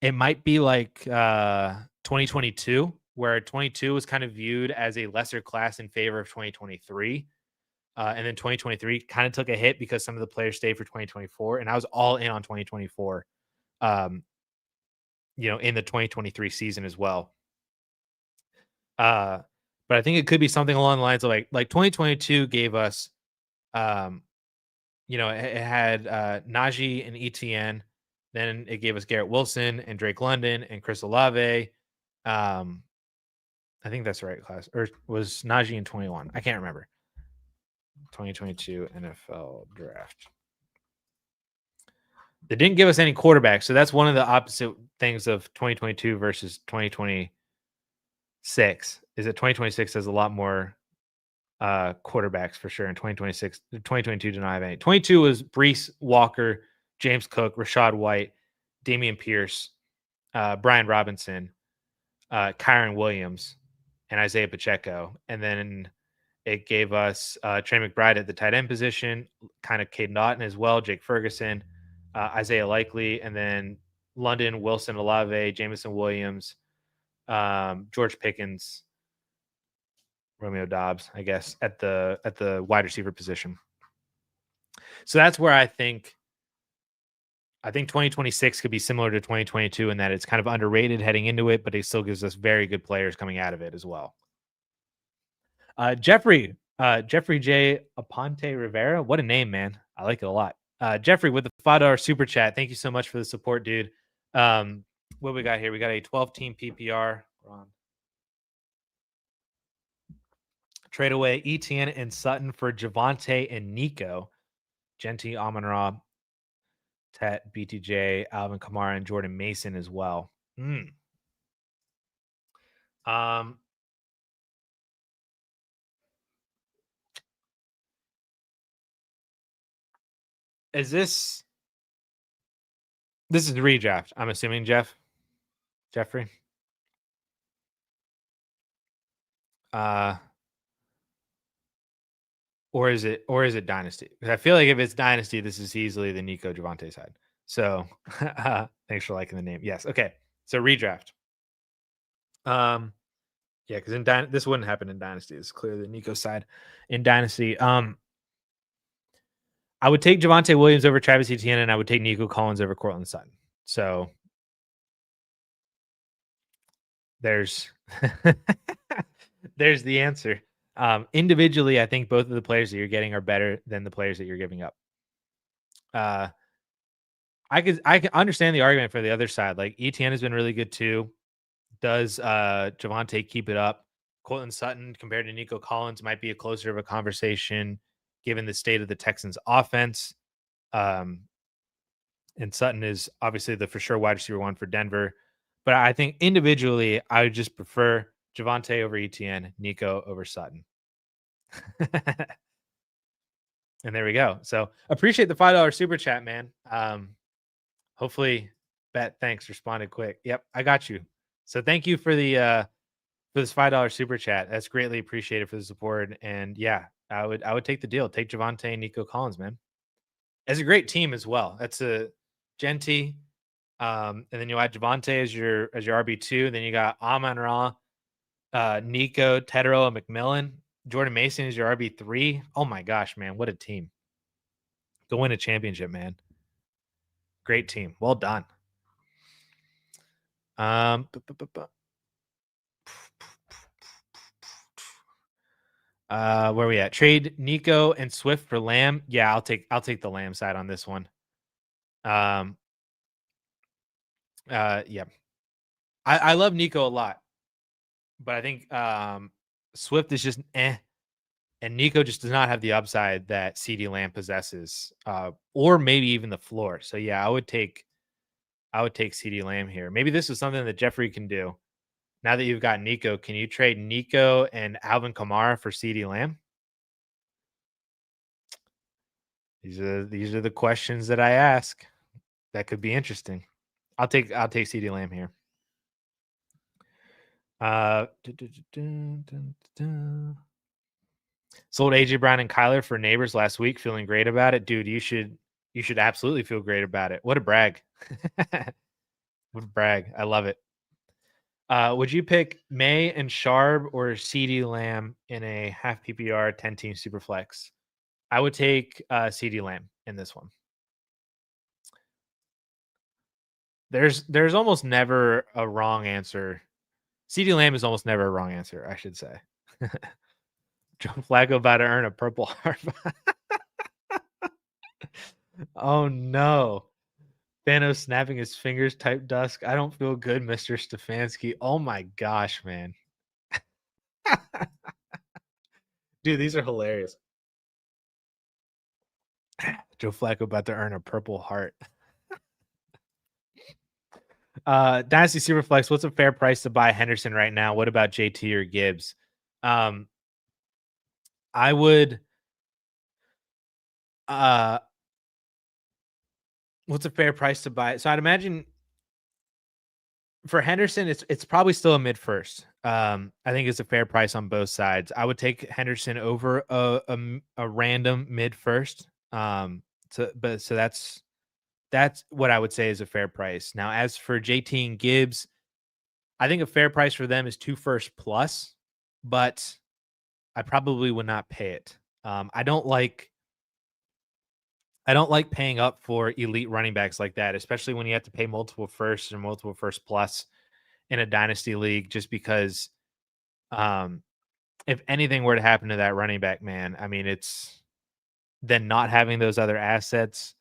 It might be like 2022, where 22 was kind of viewed as a lesser class in favor of 2023. And then 2023 kind of took a hit because some of the players stayed for 2024. And I was all in on 2024, um, in the 2023 season as well. But I think it could be something along the lines of like 2022 gave us, it had Najee and ETN. Then it gave us Garrett Wilson and Drake London and Chris Olave. I think that's the right class. Or was Najee in 21? I can't remember. 2022 NFL draft. They didn't give us any quarterbacks, so that's one of the opposite things of 2022 versus 2026. Is that 2026 has a lot more quarterbacks for sure. In 2022 did not have any. 22 was Brees, Walker, James Cook, Rashad White, Damian Pierce, Brian Robinson, Kyron Williams, and Isaiah Pacheco. And then it gave us Trey McBride at the tight end position, kind of Caden Naughton as well, Jake Ferguson, Isaiah Likely, and then London, Wilson, Olave, Jamison Williams, George Pickens, Romeo Dobbs, I guess, at the wide receiver position. So that's where I think 2026 could be similar to 2022 in that it's kind of underrated heading into it, but it still gives us very good players coming out of it as well. Jeffrey J. Aponte Rivera. What a name, man. I like it a lot. Jeffrey with the $5 super chat. Thank you so much for the support, dude. What we got here? We got a 12-team PPR. Trade away Etienne and Sutton for Javonte and Nico. Genty, Amon-Ra, Tet, BTJ, Alvin Kamara, and Jordan Mason as well. Is this is the redraft, I'm assuming, Jeffrey? Or is it Dynasty? Because I feel like if it's Dynasty, this is easily the Nico Javonte side. So thanks for liking the name. Yes. Okay. So redraft. Yeah, because this wouldn't happen in Dynasty. It's clearly the Nico side. In Dynasty, I would take Javonte Williams over Travis Etienne, and I would take Nico Collins over Cortland Sutton. So there's there's the answer. Individually, I think both of the players that you're getting are better than the players that you're giving up. I can understand the argument for the other side. Like Etienne has been really good too. Does Javonte keep it up? Cortland Sutton compared to Nico Collins might be a closer of a conversation given the state of the Texans offense. And Sutton is obviously the for sure wide receiver one for Denver. But I think individually, I would just prefer Javonte over Etienne, Nico over Sutton. And there we go. So appreciate the $5 super chat, man. Hopefully, thanks, responded quick. Yep, I got you. So thank you for the for this $5 super chat. That's greatly appreciated for the support. And yeah, I would take the deal. Take Javonte and Nico Collins, man. As a great team as well. That's a Genty, And then you add Javante as your RB2. Then you got Amon-Ra, Nico, Tedero, and McMillan. Jordan Mason is your RB3. Oh my gosh, man, what a team! Go win a championship, man. Great team. Well done. Where we at? Trade Nico and Swift for Lamb. Yeah, I'll take the Lamb side on this one. Yeah. I love Nico a lot, but I think Swift is just and Nico just does not have the upside that CeeDee Lamb possesses, or maybe even the floor. So yeah, I would take CeeDee Lamb here. Maybe this is something that Jeffrey can do. Now that you've got Nico, can you trade Nico and Alvin Kamara for CeeDee Lamb? These are the questions that I ask. That could be interesting. I'll take CeeDee Lamb here. Sold AJ Brown and Kyler for neighbors last week. Feeling great about it, dude. You should absolutely feel great about it. What a brag! What a brag! I love it. Would you pick May and Sharp or CeeDee Lamb in a half PPR 10-team super flex? I would take CeeDee Lamb in this one. There's almost never a wrong answer. CeeDee Lamb is almost never a wrong answer, I should say. Joe Flacco about to earn a Purple Heart. Oh no. Thanos snapping his fingers type dusk. I don't feel good, Mr. Stefanski. Oh my gosh, man. Dude, these are hilarious. Joe Flacco about to earn a Purple Heart. Dynasty Superflex, what's a fair price to buy Henderson right now? What about JT or Gibbs? I would what's a fair price to buy? So I'd imagine for Henderson, it's probably still a mid first. I think it's a fair price on both sides. I would take Henderson over a random mid first. So that's what I would say is a fair price. Now, as for JT and Gibbs, I think a fair price for them is 2 first plus, but I probably would not pay it. I don't like paying up for elite running backs like that, especially when you have to pay multiple firsts or multiple first plus in a dynasty league, just because if anything were to happen to that running back, man, I mean, it's then not having those other assets.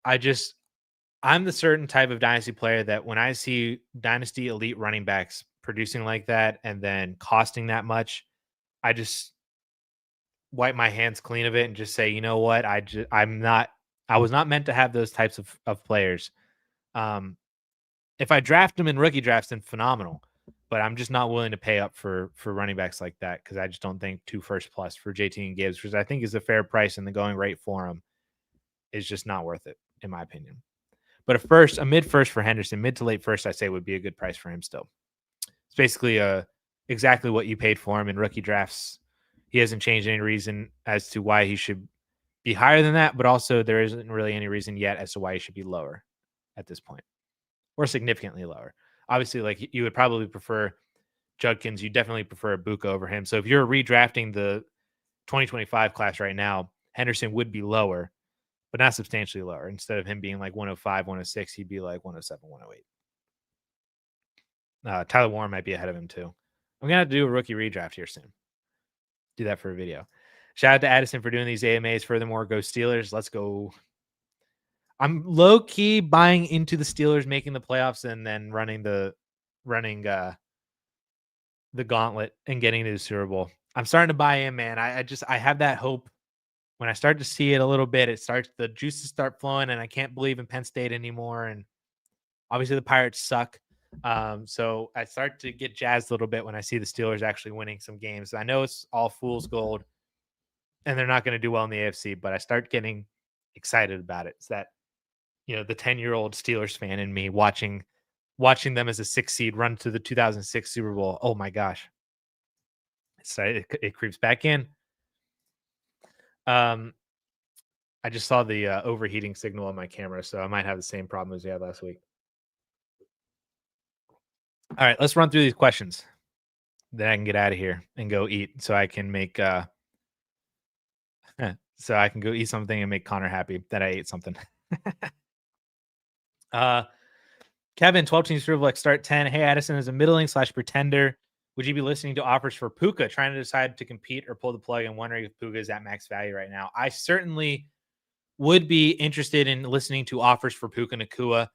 I'm the certain type of dynasty player that when I see dynasty elite running backs producing like that and then costing that much, I just wipe my hands clean of it and just say, you know what, I was not meant to have those types of players. If I draft them in rookie drafts, then phenomenal. But I'm just not willing to pay up for running backs like that because I just don't think 2 first plus for JT and Gibbs, which I think is a fair price and the going rate for him, is just not worth it, in my opinion. But a mid first for Henderson, mid to late first, I say would be a good price for him still. It's basically exactly what you paid for him in rookie drafts. He hasn't changed any reason as to why he should be higher than that, but also there isn't really any reason yet as to why he should be lower at this point or significantly lower. Obviously, like you would probably prefer Judkins. You definitely prefer Ibuka over him. So if you're redrafting the 2025 class right now, Henderson would be lower, but not substantially lower. Instead of him being like 105, 106, he'd be like 107, 108. Tyler Warren might be ahead of him too. I'm going to have to do a rookie redraft here soon. Do that for a video. Shout out to Addison for doing these AMAs. Furthermore, go Steelers. Let's go. I'm low key buying into the Steelers making the playoffs and then running the gauntlet and getting to the Super Bowl. I'm starting to buy in, man. I have that hope. When I start to see it a little bit, the juices start flowing, and I can't believe in Penn State anymore. And obviously the Pirates suck. So I start to get jazzed a little bit when I see the Steelers actually winning some games. I know it's all fool's gold and they're not going to do well in the AFC, but I start getting excited about it. It's that, the 10-year-old Steelers fan in me watching them as a 6 seed run to the 2006 Super Bowl. Oh my gosh. So it creeps back in. I just saw the overheating signal on my camera, so I might have the same problem as we had last week. All right, let's run through these questions. Then I can get out of here and go eat, so I can make so I can go eat something and make Connor happy that I ate something. uh Kevin, 12 teams Superflex start 10. Hey, Addison is a middling slash pretender. Would you be listening to offers for Puka, trying to decide to compete or pull the plug and wondering if Puka is at max value right now? I certainly would be interested in listening to offers for Puka Nakua.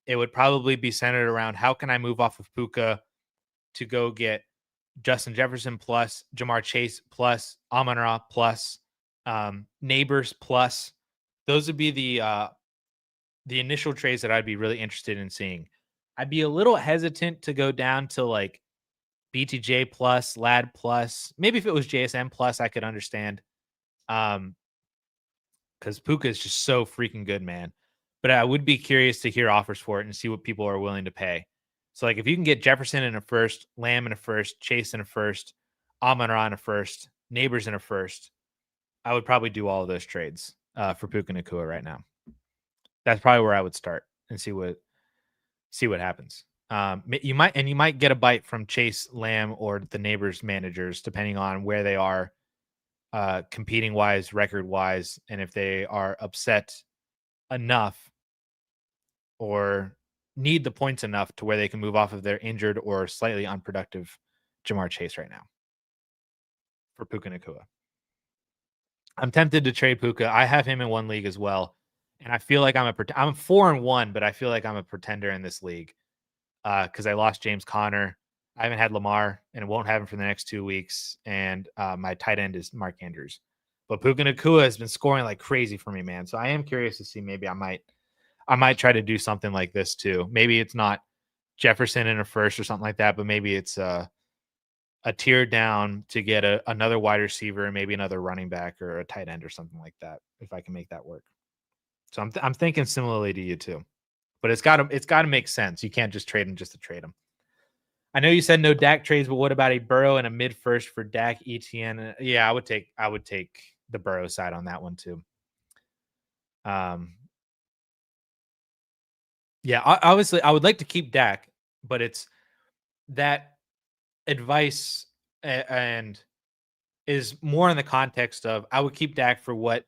It would probably be centered around how can I move off of Puka to go get Justin Jefferson plus Jamar Chase plus Amon-Ra plus Neighbors plus. Those would be the initial trades that I'd be really interested in seeing. I'd be a little hesitant to go down to like BTJ plus, Lad plus. Maybe if it was JSM plus, I could understand. Because Puka is just so freaking good, man. But I would be curious to hear offers for it and see what people are willing to pay. So, like, if you can get Jefferson in a first, Lamb in a first, Chase in a first, Amon-Ra in a first, Neighbors in a first, I would probably do all of those trades for Puka Nakua right now. That's probably where I would start and see what happens. You might get a bite from Chase, Lamb, or the Neighbors managers, depending on where they are competing wise, record wise, and if they are upset enough or need the points enough to where they can move off of their injured or slightly unproductive Jamar Chase right now for Puka Nakua. I'm tempted to trade Puka. I have him in one league as well, and I feel like I'm 4-1, but I feel like I'm a pretender in this league because I lost James Conner. I haven't had Lamar and won't have him for the next 2 weeks. And my tight end is Mark Andrews. But Puka Nakua has been scoring like crazy for me, man. So I am curious to see maybe I might try to do something like this too. Maybe it's not Jefferson in a first or something like that, but maybe it's a tier down to get another wide receiver and maybe another running back or a tight end or something like that if I can make that work. So I'm thinking similarly to you too. But it's got to make sense. You can't just trade him just to trade him. I know you said no Dak trades, but what about a Burrow and a mid first for Dak, ETN? Yeah, I would take the Burrow side on that one too. Yeah, obviously I would like to keep Dak, but it's that advice and is more in the context of I would keep Dak for what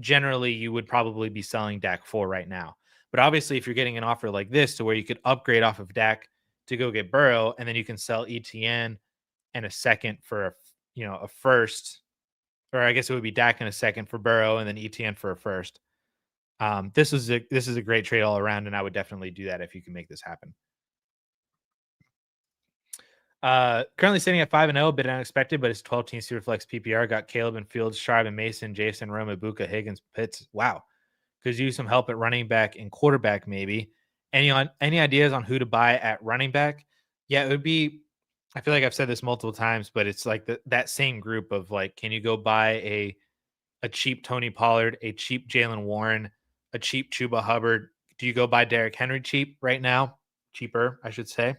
generally you would probably be selling Dak for right now. But obviously, if you're getting an offer like this to where you could upgrade off of Dak to go get Burrow, and then you can sell ETN and a second for a first, or I guess it would be Dak and a second for Burrow, and then ETN for a first. This is a great trade all around, and I would definitely do that if you can make this happen. Currently sitting at 5-0, a bit unexpected, but it's 12-team Superflex PPR. Got Caleb and Fields, Sharp and Mason, Jason, Roma, Buka, Higgins, Pitts. Wow. Could use some help at running back and quarterback, maybe. Any ideas on who to buy at running back? Yeah, it would be. I feel like I've said this multiple times, but it's like that same group of like, can you go buy a cheap Tony Pollard, a cheap Jalen Warren, a cheap Chuba Hubbard? Do you go buy Derrick Henry cheap right now? Cheaper, I should say.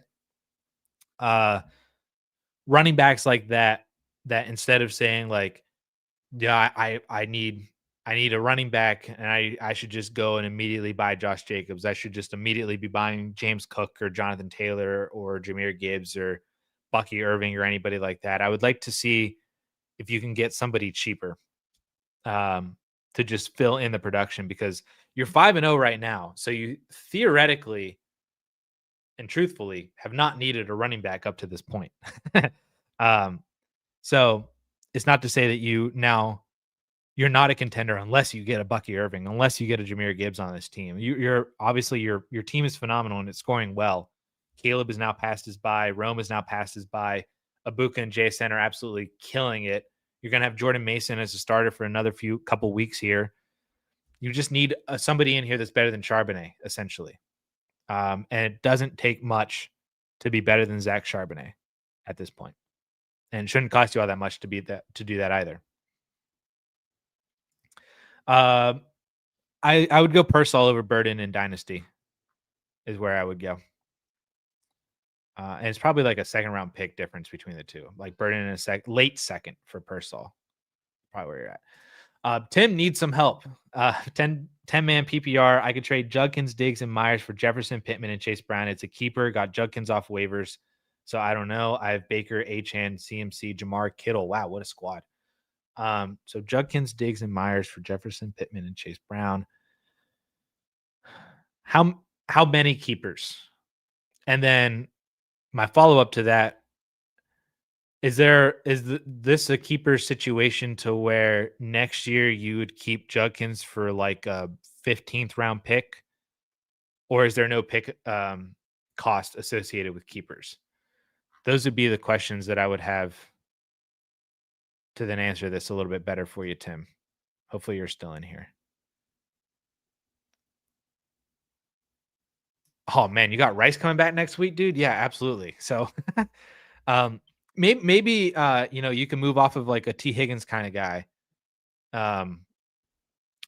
Running backs like that instead of saying like, yeah, I need a running back and I should just go and immediately buy Josh Jacobs. I should just immediately be buying James Cook or Jonathan Taylor or Jahmyr Gibbs or Bucky Irving or anybody like that. I would like to see if you can get somebody cheaper to just fill in the production because you're 5-0 right now. So you theoretically and truthfully have not needed a running back up to this point. So it's not to say that you're not a contender unless you get a Bucky Irving, unless you get a Jahmyr Gibbs on this team. You're obviously your team is phenomenal and it's scoring well. Caleb is now passed his by. Rome is now passed his by. Abuka and JSN are absolutely killing it. You're going to have Jordan Mason as a starter for another couple weeks here. You just need somebody in here that's better than Charbonnet, essentially. And it doesn't take much to be better than Zach Charbonnet at this point. And it shouldn't cost you all that much to do that either. I would go Purcell over Burden in Dynasty is where I would go. And it's probably like a second round pick difference between the two. Like Burden in a late second for Purcell. Probably where you're at. Tim needs some help. 10-man PPR. I could trade Judkins, Diggs, and Myers for Jefferson, Pittman, and Chase Brown. It's a keeper. Got Judkins off waivers. So I don't know. I have Baker, Achane, CMC, Jamar, Kittle. Wow, what a squad. So Judkins, Diggs, and Myers for Jefferson, Pittman, and Chase Brown. How many keepers? And then my follow-up to that, this a keeper situation to where next year you would keep Judkins for like a 15th round pick, or is there no pick cost associated with keepers? Those would be the questions that I would have to then answer this a little bit better for you, Tim. Hopefully you're still in here. Oh man, you got Rice coming back next week, dude? Yeah, absolutely. So maybe you can move off of like a T. Higgins kind of guy.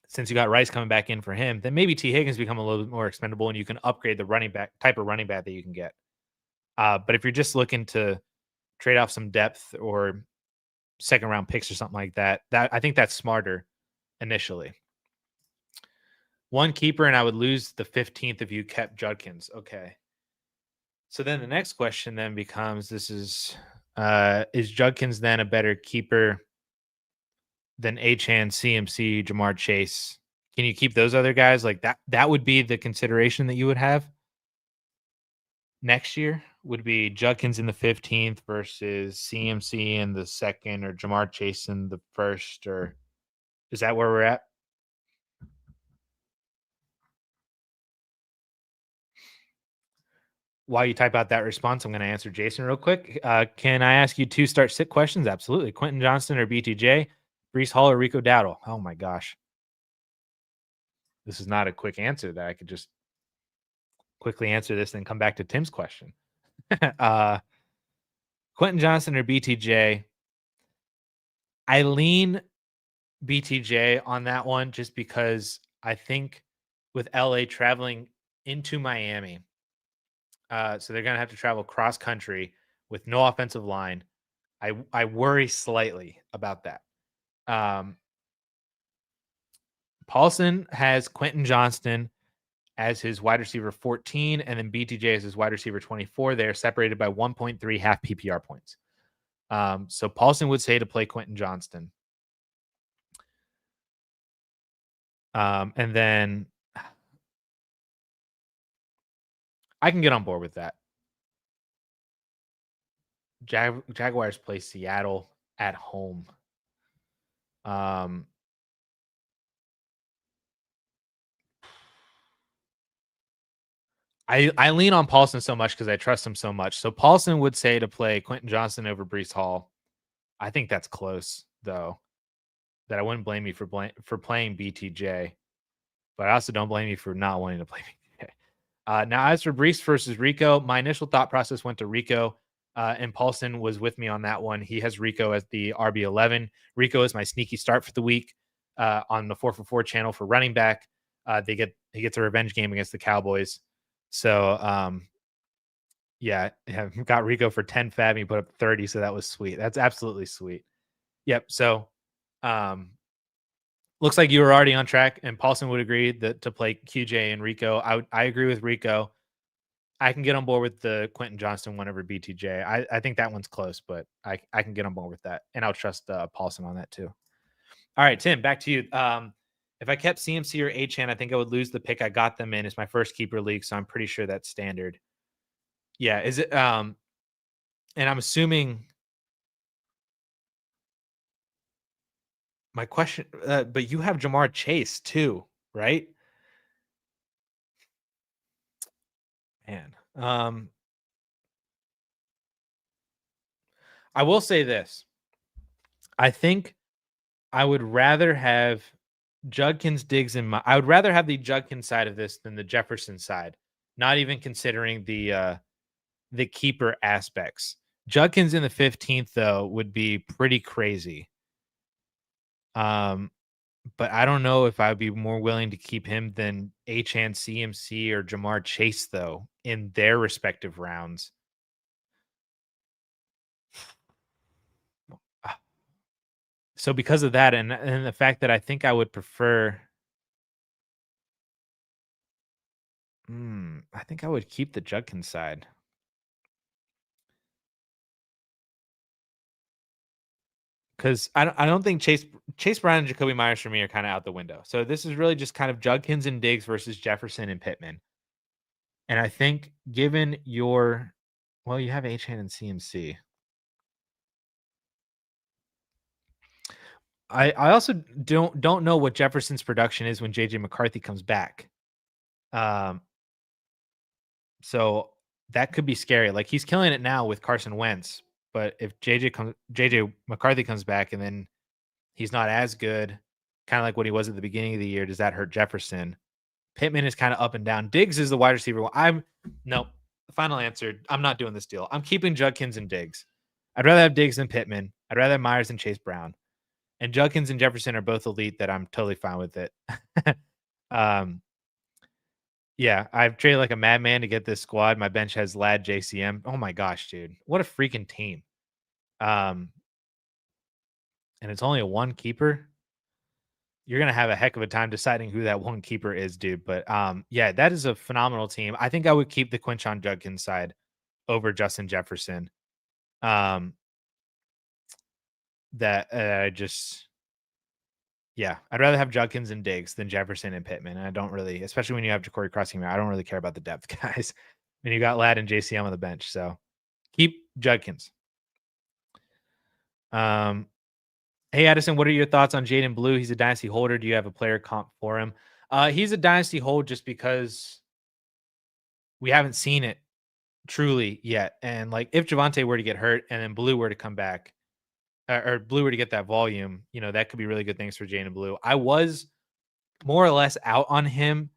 Since you got Rice coming back in for him, then maybe T. Higgins become a little bit more expendable and you can upgrade the running back type of running back that you can get. But if you're just looking to trade off some depth or second round picks or something like that, I think that's smarter initially. One keeper, and I would lose the 15th if you kept Judkins. Okay. So then the next question then becomes: is Judkins then a better keeper than Achane, CMC, Jamar Chase? Can you keep those other guys like that? That would be the consideration that you would have next year. Would be Judkins in the 15th versus CMC in the second, or Jamar Chase in the first, or is that where we're at? While you type out that response, I'm going to answer Jason real quick. Can I ask you two start sit questions? Absolutely. Quentin Johnston or BTJ? Brees Hall or Rico Dowdle? Oh my gosh. This is not a quick answer that I could just quickly answer this and come back to Tim's question. Quentin Johnston or BTJ? I lean BTJ on that one just because I think with LA traveling into Miami, so they're going to have to travel cross country with no offensive line. I worry slightly about that. Paulson has Quentin Johnston as his wide receiver 14, and then BTJ as his wide receiver 24. They are separated by 1.3 half PPR points. So Paulson would say to play Quentin Johnston. And then I can get on board with that. Jaguars play Seattle at home. I lean on Paulson so much because I trust him so much. So Paulson would say to play Quentin Johnston over Brees Hall. I think that's close, though. That I wouldn't blame you for playing BTJ, but I also don't blame you for not wanting to play BTJ. Now, as for Brees versus Rico, my initial thought process went to Rico, and Paulson was with me on that one. He has Rico as the RB11. Rico is my sneaky start for the week on the 4for4 channel for running back. He gets a revenge game against the Cowboys. So, got Rico for 10 fab. He put up 30, so that was sweet. That's absolutely sweet. Yep. So, looks like you were already on track, and Paulson would agree that to play QJ and Rico. I agree with Rico. I can get on board with the Quentin Johnston one over BTJ. I think that one's close, but I can get on board with that, and I'll trust Paulson on that too. All right, Tim, back to you. If I kept CMC or Achane, I think I would lose the pick I got them in. It's my first keeper league, so I'm pretty sure that's standard. Yeah, is it? And I'm assuming my question, but you have Jamar Chase too, right? Man, I will say this. I think I would rather have Judkins, Diggs, and I would rather have the Judkins side of this than the Jefferson side. Not even considering the keeper aspects. Judkins in the 15th though would be pretty crazy. But I don't know if I'd be more willing to keep him than Achane, CMC, or Jamar Chase though in their respective rounds. So because of that, and the fact that I think I would prefer I think I would keep the Judkins side. Because I don't think Chase Brown and Jacoby Myers for me are kind of out the window. So this is really just kind of Judkins and Diggs versus Jefferson and Pittman. And I think given your you have H-Han and CMC. I also don't know what Jefferson's production is when JJ McCarthy comes back. Um, so that could be scary. Like he's killing it now with Carson Wentz, but if JJ McCarthy comes back and then he's not as good, kind of like what he was at the beginning of the year, does that hurt Jefferson? Pittman is kind of up and down. Diggs is the wide receiver. Nope. Final answer. I'm not doing this deal. I'm keeping Judkins and Diggs. I'd rather have Diggs than Pittman. I'd rather have Myers than Chase Brown. And Judkins and Jefferson are both elite that I'm totally fine with it. um, yeah, I've traded like a madman to get this squad. My bench has Lad JCM. Oh my gosh, dude. What a freaking team. Um, and it's only a one keeper. You're gonna have a heck of a time deciding who that one keeper is, dude. But yeah, that is a phenomenal team. I think I would keep the Quinshon Judkins side over Justin Jefferson. Um, that I just Yeah, I'd rather have Judkins and Diggs than Jefferson and Pittman. I don't really, especially when you have Ja'Cory Crossing. I don't really care about the depth guys. When you got Ladd and JCM on the bench, so keep Judkins. Um, hey Addison, what are your thoughts on Jaden Blue? He's a dynasty holder. Do you have a player comp for him? He's a dynasty hold just because we haven't seen it truly yet. And like, if Javonte were to get hurt and then Blue were to come back, or Blue were to get that volume, that could be really good things for Jaden Blue. I was more or less out on him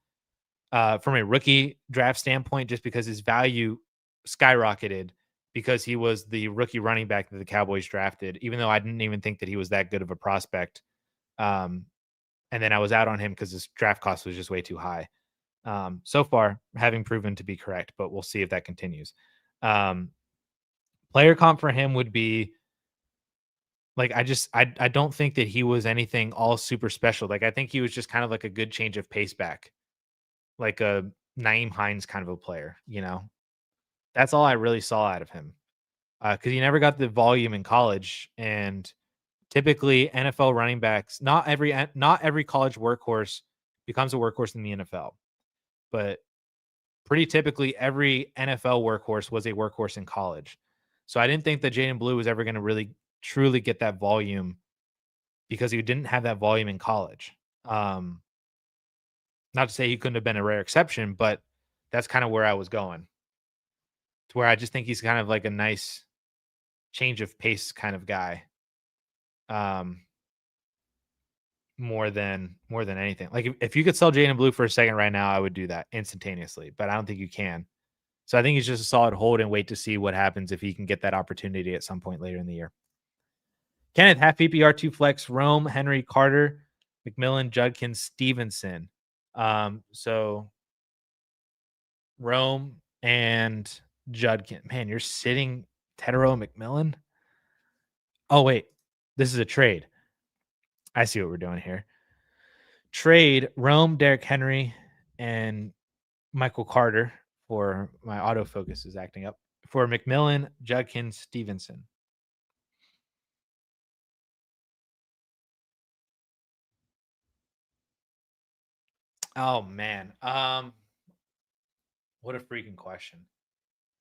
from a rookie draft standpoint, just because his value skyrocketed because he was the rookie running back that the Cowboys drafted, even though I didn't even think that he was that good of a prospect. Um, and then I was out on him because his draft cost was just way too high. So far, having proven to be correct, but we'll see if that continues. Player comp for him would be like I don't think that he was anything all super special. Like I think he was just kind of like a good change of pace back, like a Naeem Hines kind of a player, That's all I really saw out of him. Because he never got the volume in college, and typically NFL running backs, not every college workhorse becomes a workhorse in the NFL, but pretty typically every NFL workhorse was a workhorse in college. So I didn't think that Jaden Blue was ever going to really truly get that volume because he didn't have that volume in college. Um, Not to say he couldn't have been a rare exception, but that's kind of where I was going. To where I just think he's kind of like a nice change of pace kind of guy. Um, more than anything. Like if you could sell Jaden Blue for a second right now, I would do that instantaneously, but I don't think you can. So I think he's just a solid hold and wait to see what happens if he can get that opportunity at some point later in the year. Kenneth, half PPR, two flex, Rome, Henry, Carter, McMillan, Judkins, Stevenson. So Rome and Judkins. Man, you're sitting Tedero and McMillan. Oh, wait. This is a trade. I see what we're doing here. Trade Rome, Derrick Henry, and Michael Carter for my autofocus is acting up. For McMillan, Judkins, Stevenson. Oh man. What a freaking question.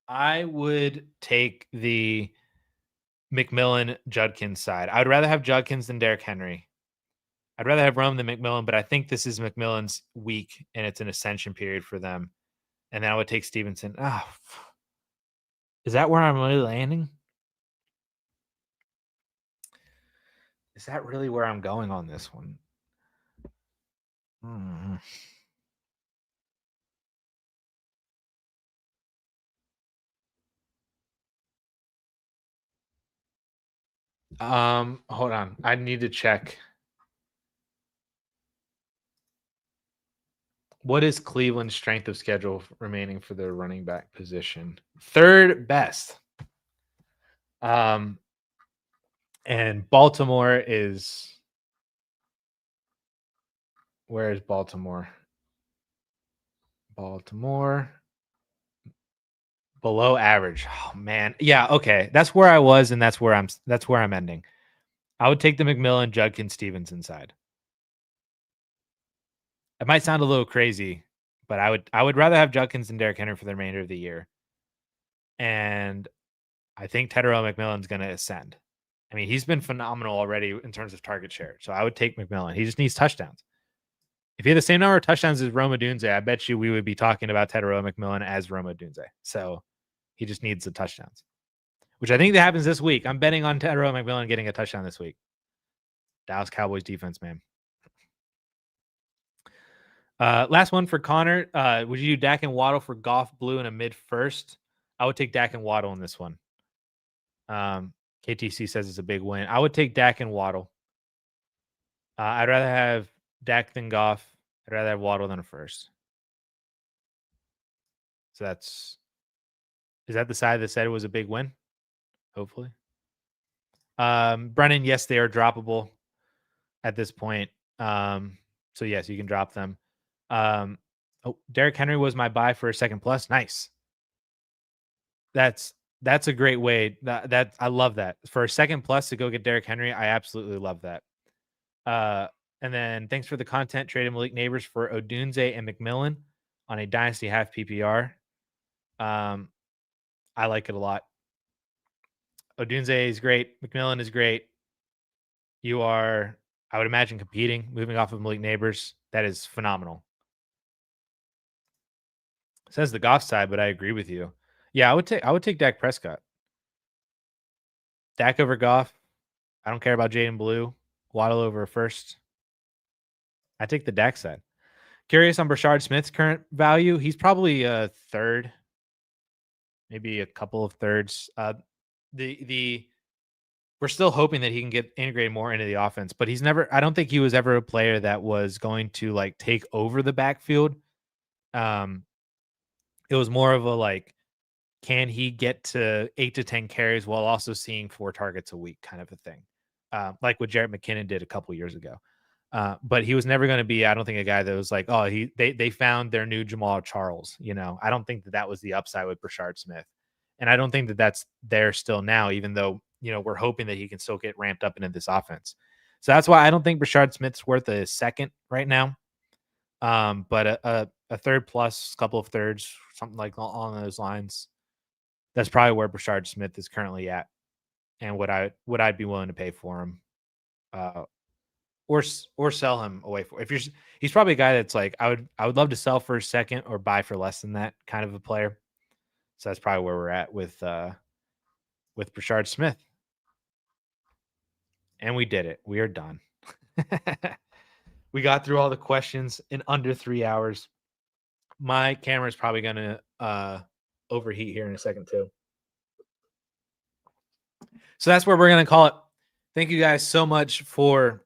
I would take the McMillan Judkins side. I would rather have Judkins than Derrick Henry. I'd rather have Rome than McMillan, but I think this is McMillan's week and it's an ascension period for them. And then I would take Stevenson. Oh, is that where I'm really landing? Is that really where I'm going on this one? Hmm. Hold on. I need to check. What is Cleveland's strength of schedule remaining for their running back position? Third best. Um, and Baltimore is where is Baltimore? Baltimore below average. Oh man. Yeah, okay. That's where I was and that's where I'm ending. I would take the McMillan, Judkins, Stevenson side. It might sound a little crazy, but I would rather have Judkins than Derrick Henry for the remainder of the year. And I think Tedero McMillan's going to ascend. I mean, he's been phenomenal already in terms of target share. So I would take McMillan. He just needs touchdowns. If he had the same number of touchdowns as Roma Dunze, I bet you we would be talking about Tedero McMillan as Roma Dunze. So he just needs the touchdowns, which I think that happens this week. I'm betting on Tedero McMillan getting a touchdown this week. Dallas Cowboys defense, man. Last one for Connor. Would you do Dak and Waddle for Goff, Blue, and a mid first? I would take Dak and Waddle in this one. KTC says it's a big win. I would take Dak and Waddle. I'd rather have Dak than Goff. I'd rather have Waddle than a first. So is that the side that said it was a big win? Hopefully. Brennan, yes, they are droppable at this point. So yes, you can drop them. Derrick Henry was my buy for a second plus. Nice. That's a great way. That I love that. For a second plus to go get Derrick Henry, I absolutely love that. And then thanks for the content. Traded Malik Neighbors for Odunze and McMillan on a dynasty half PPR. I like it a lot. Odunze is great. McMillan is great. You are, I would imagine, competing, moving off of Malik Neighbors. That is phenomenal. Says the Goff side, but I agree with you. Yeah, I would take Dak Prescott. Dak over Goff. I don't care about Jaden Blue. Waddle over first. I take the Dak side. Curious on Brashard Smith's current value. He's probably a third, maybe a couple of thirds. We're still hoping that he can get integrated more into the offense, but I don't think he was ever a player that was going to like take over the backfield. It was more of a like, can he get to 8 to 10 carries while also seeing 4 targets a week kind of a thing, like what Jarrett McKinnon did a couple years ago. But he was never going to be, I don't think, a guy that was like, oh, they found their new Jamal Charles. I don't think that was the upside with Brashard Smith. And I don't think that that's there still now, even though, we're hoping that he can still get ramped up into this offense. So that's why I don't think Brashard Smith's worth a second right now. But a third plus, couple of thirds, something like along those lines. That's probably where Brashard Smith is currently at, and what I'd be willing to pay for him, or sell him away for. He's probably a guy that's like I would love to sell for a second or buy for less than that kind of a player. So that's probably where we're at with Brashard Smith, and we did it. We are done. We got through all the questions in under 3 hours. My camera is probably going to overheat here in a second too. So that's where we're going to call it. Thank you guys so much for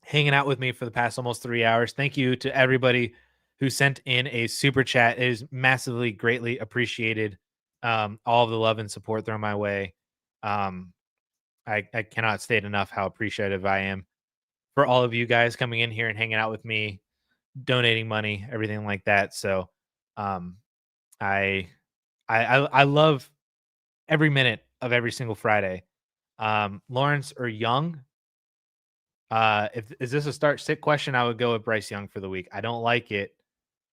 hanging out with me for the past almost 3 hours. Thank you to everybody who sent in a super chat. It is massively, greatly appreciated. All of the love and support thrown my way. I cannot state enough how appreciative I am for all of you guys coming in here and hanging out with me, donating money, everything like that. So I love every minute of every single Friday. Lawrence or Young, is this a start sit question? I would go with Bryce Young for the week. I don't like it,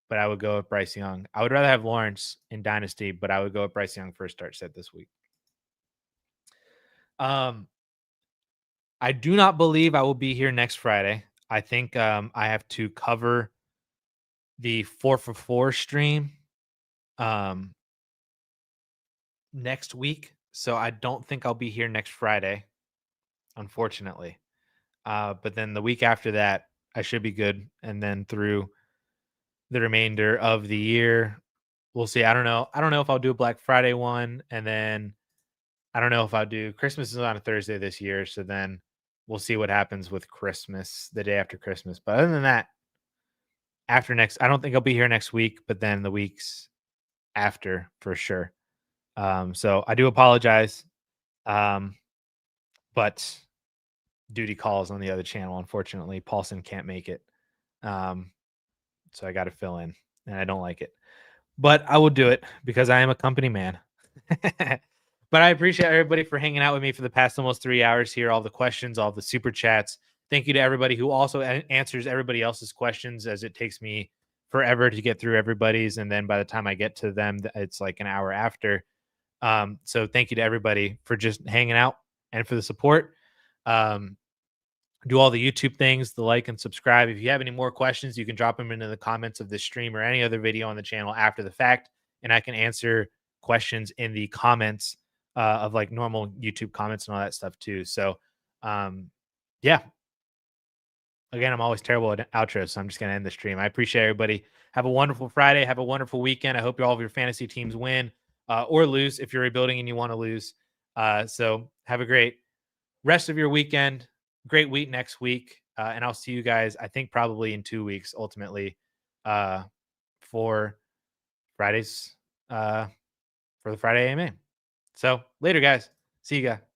but I would go with Bryce Young. I would rather have Lawrence in Dynasty, but I would go with Bryce Young for a start sit this week. I do not believe I will be here next Friday. I think I have to cover the 4 for 4 stream next week. So I don't think I'll be here next Friday, unfortunately. But then the week after that, I should be good. And then through the remainder of the year, we'll see. I don't know if I'll do a Black Friday one. And then I don't know if I'll do Christmas is on a Thursday this year. So then we'll see what happens with Christmas, the day after Christmas. But other than that, I don't think I'll be here next week, but then the weeks after for sure. So I do apologize. But duty calls on the other channel. Unfortunately, Paulson can't make it. So I got to fill in. and I don't like it. But I will do it because I am a company man. But I appreciate everybody for hanging out with me for the past almost 3 hours here, all the questions, all the super chats. Thank you to everybody who also answers everybody else's questions, as it takes me forever to get through everybody's. And then by the time I get to them, it's like an hour after. So thank you to everybody for just hanging out and for the support. Um, do all the YouTube things, the like and subscribe. If you have any more questions, you can drop them into the comments of this stream or any other video on the channel after the fact, and I can answer questions in the comments of like normal YouTube comments and all that stuff too. So, yeah. Again, I'm always terrible at outros, so I'm just gonna end the stream. I appreciate everybody. Have a wonderful Friday. Have a wonderful weekend. I hope all of your fantasy teams win or lose if you're rebuilding and you want to lose. So have a great rest of your weekend. Great week next week. And I'll see you guys, I think, probably in 2 weeks, ultimately, for Fridays, for the Friday AMA. So later, guys. See you guys.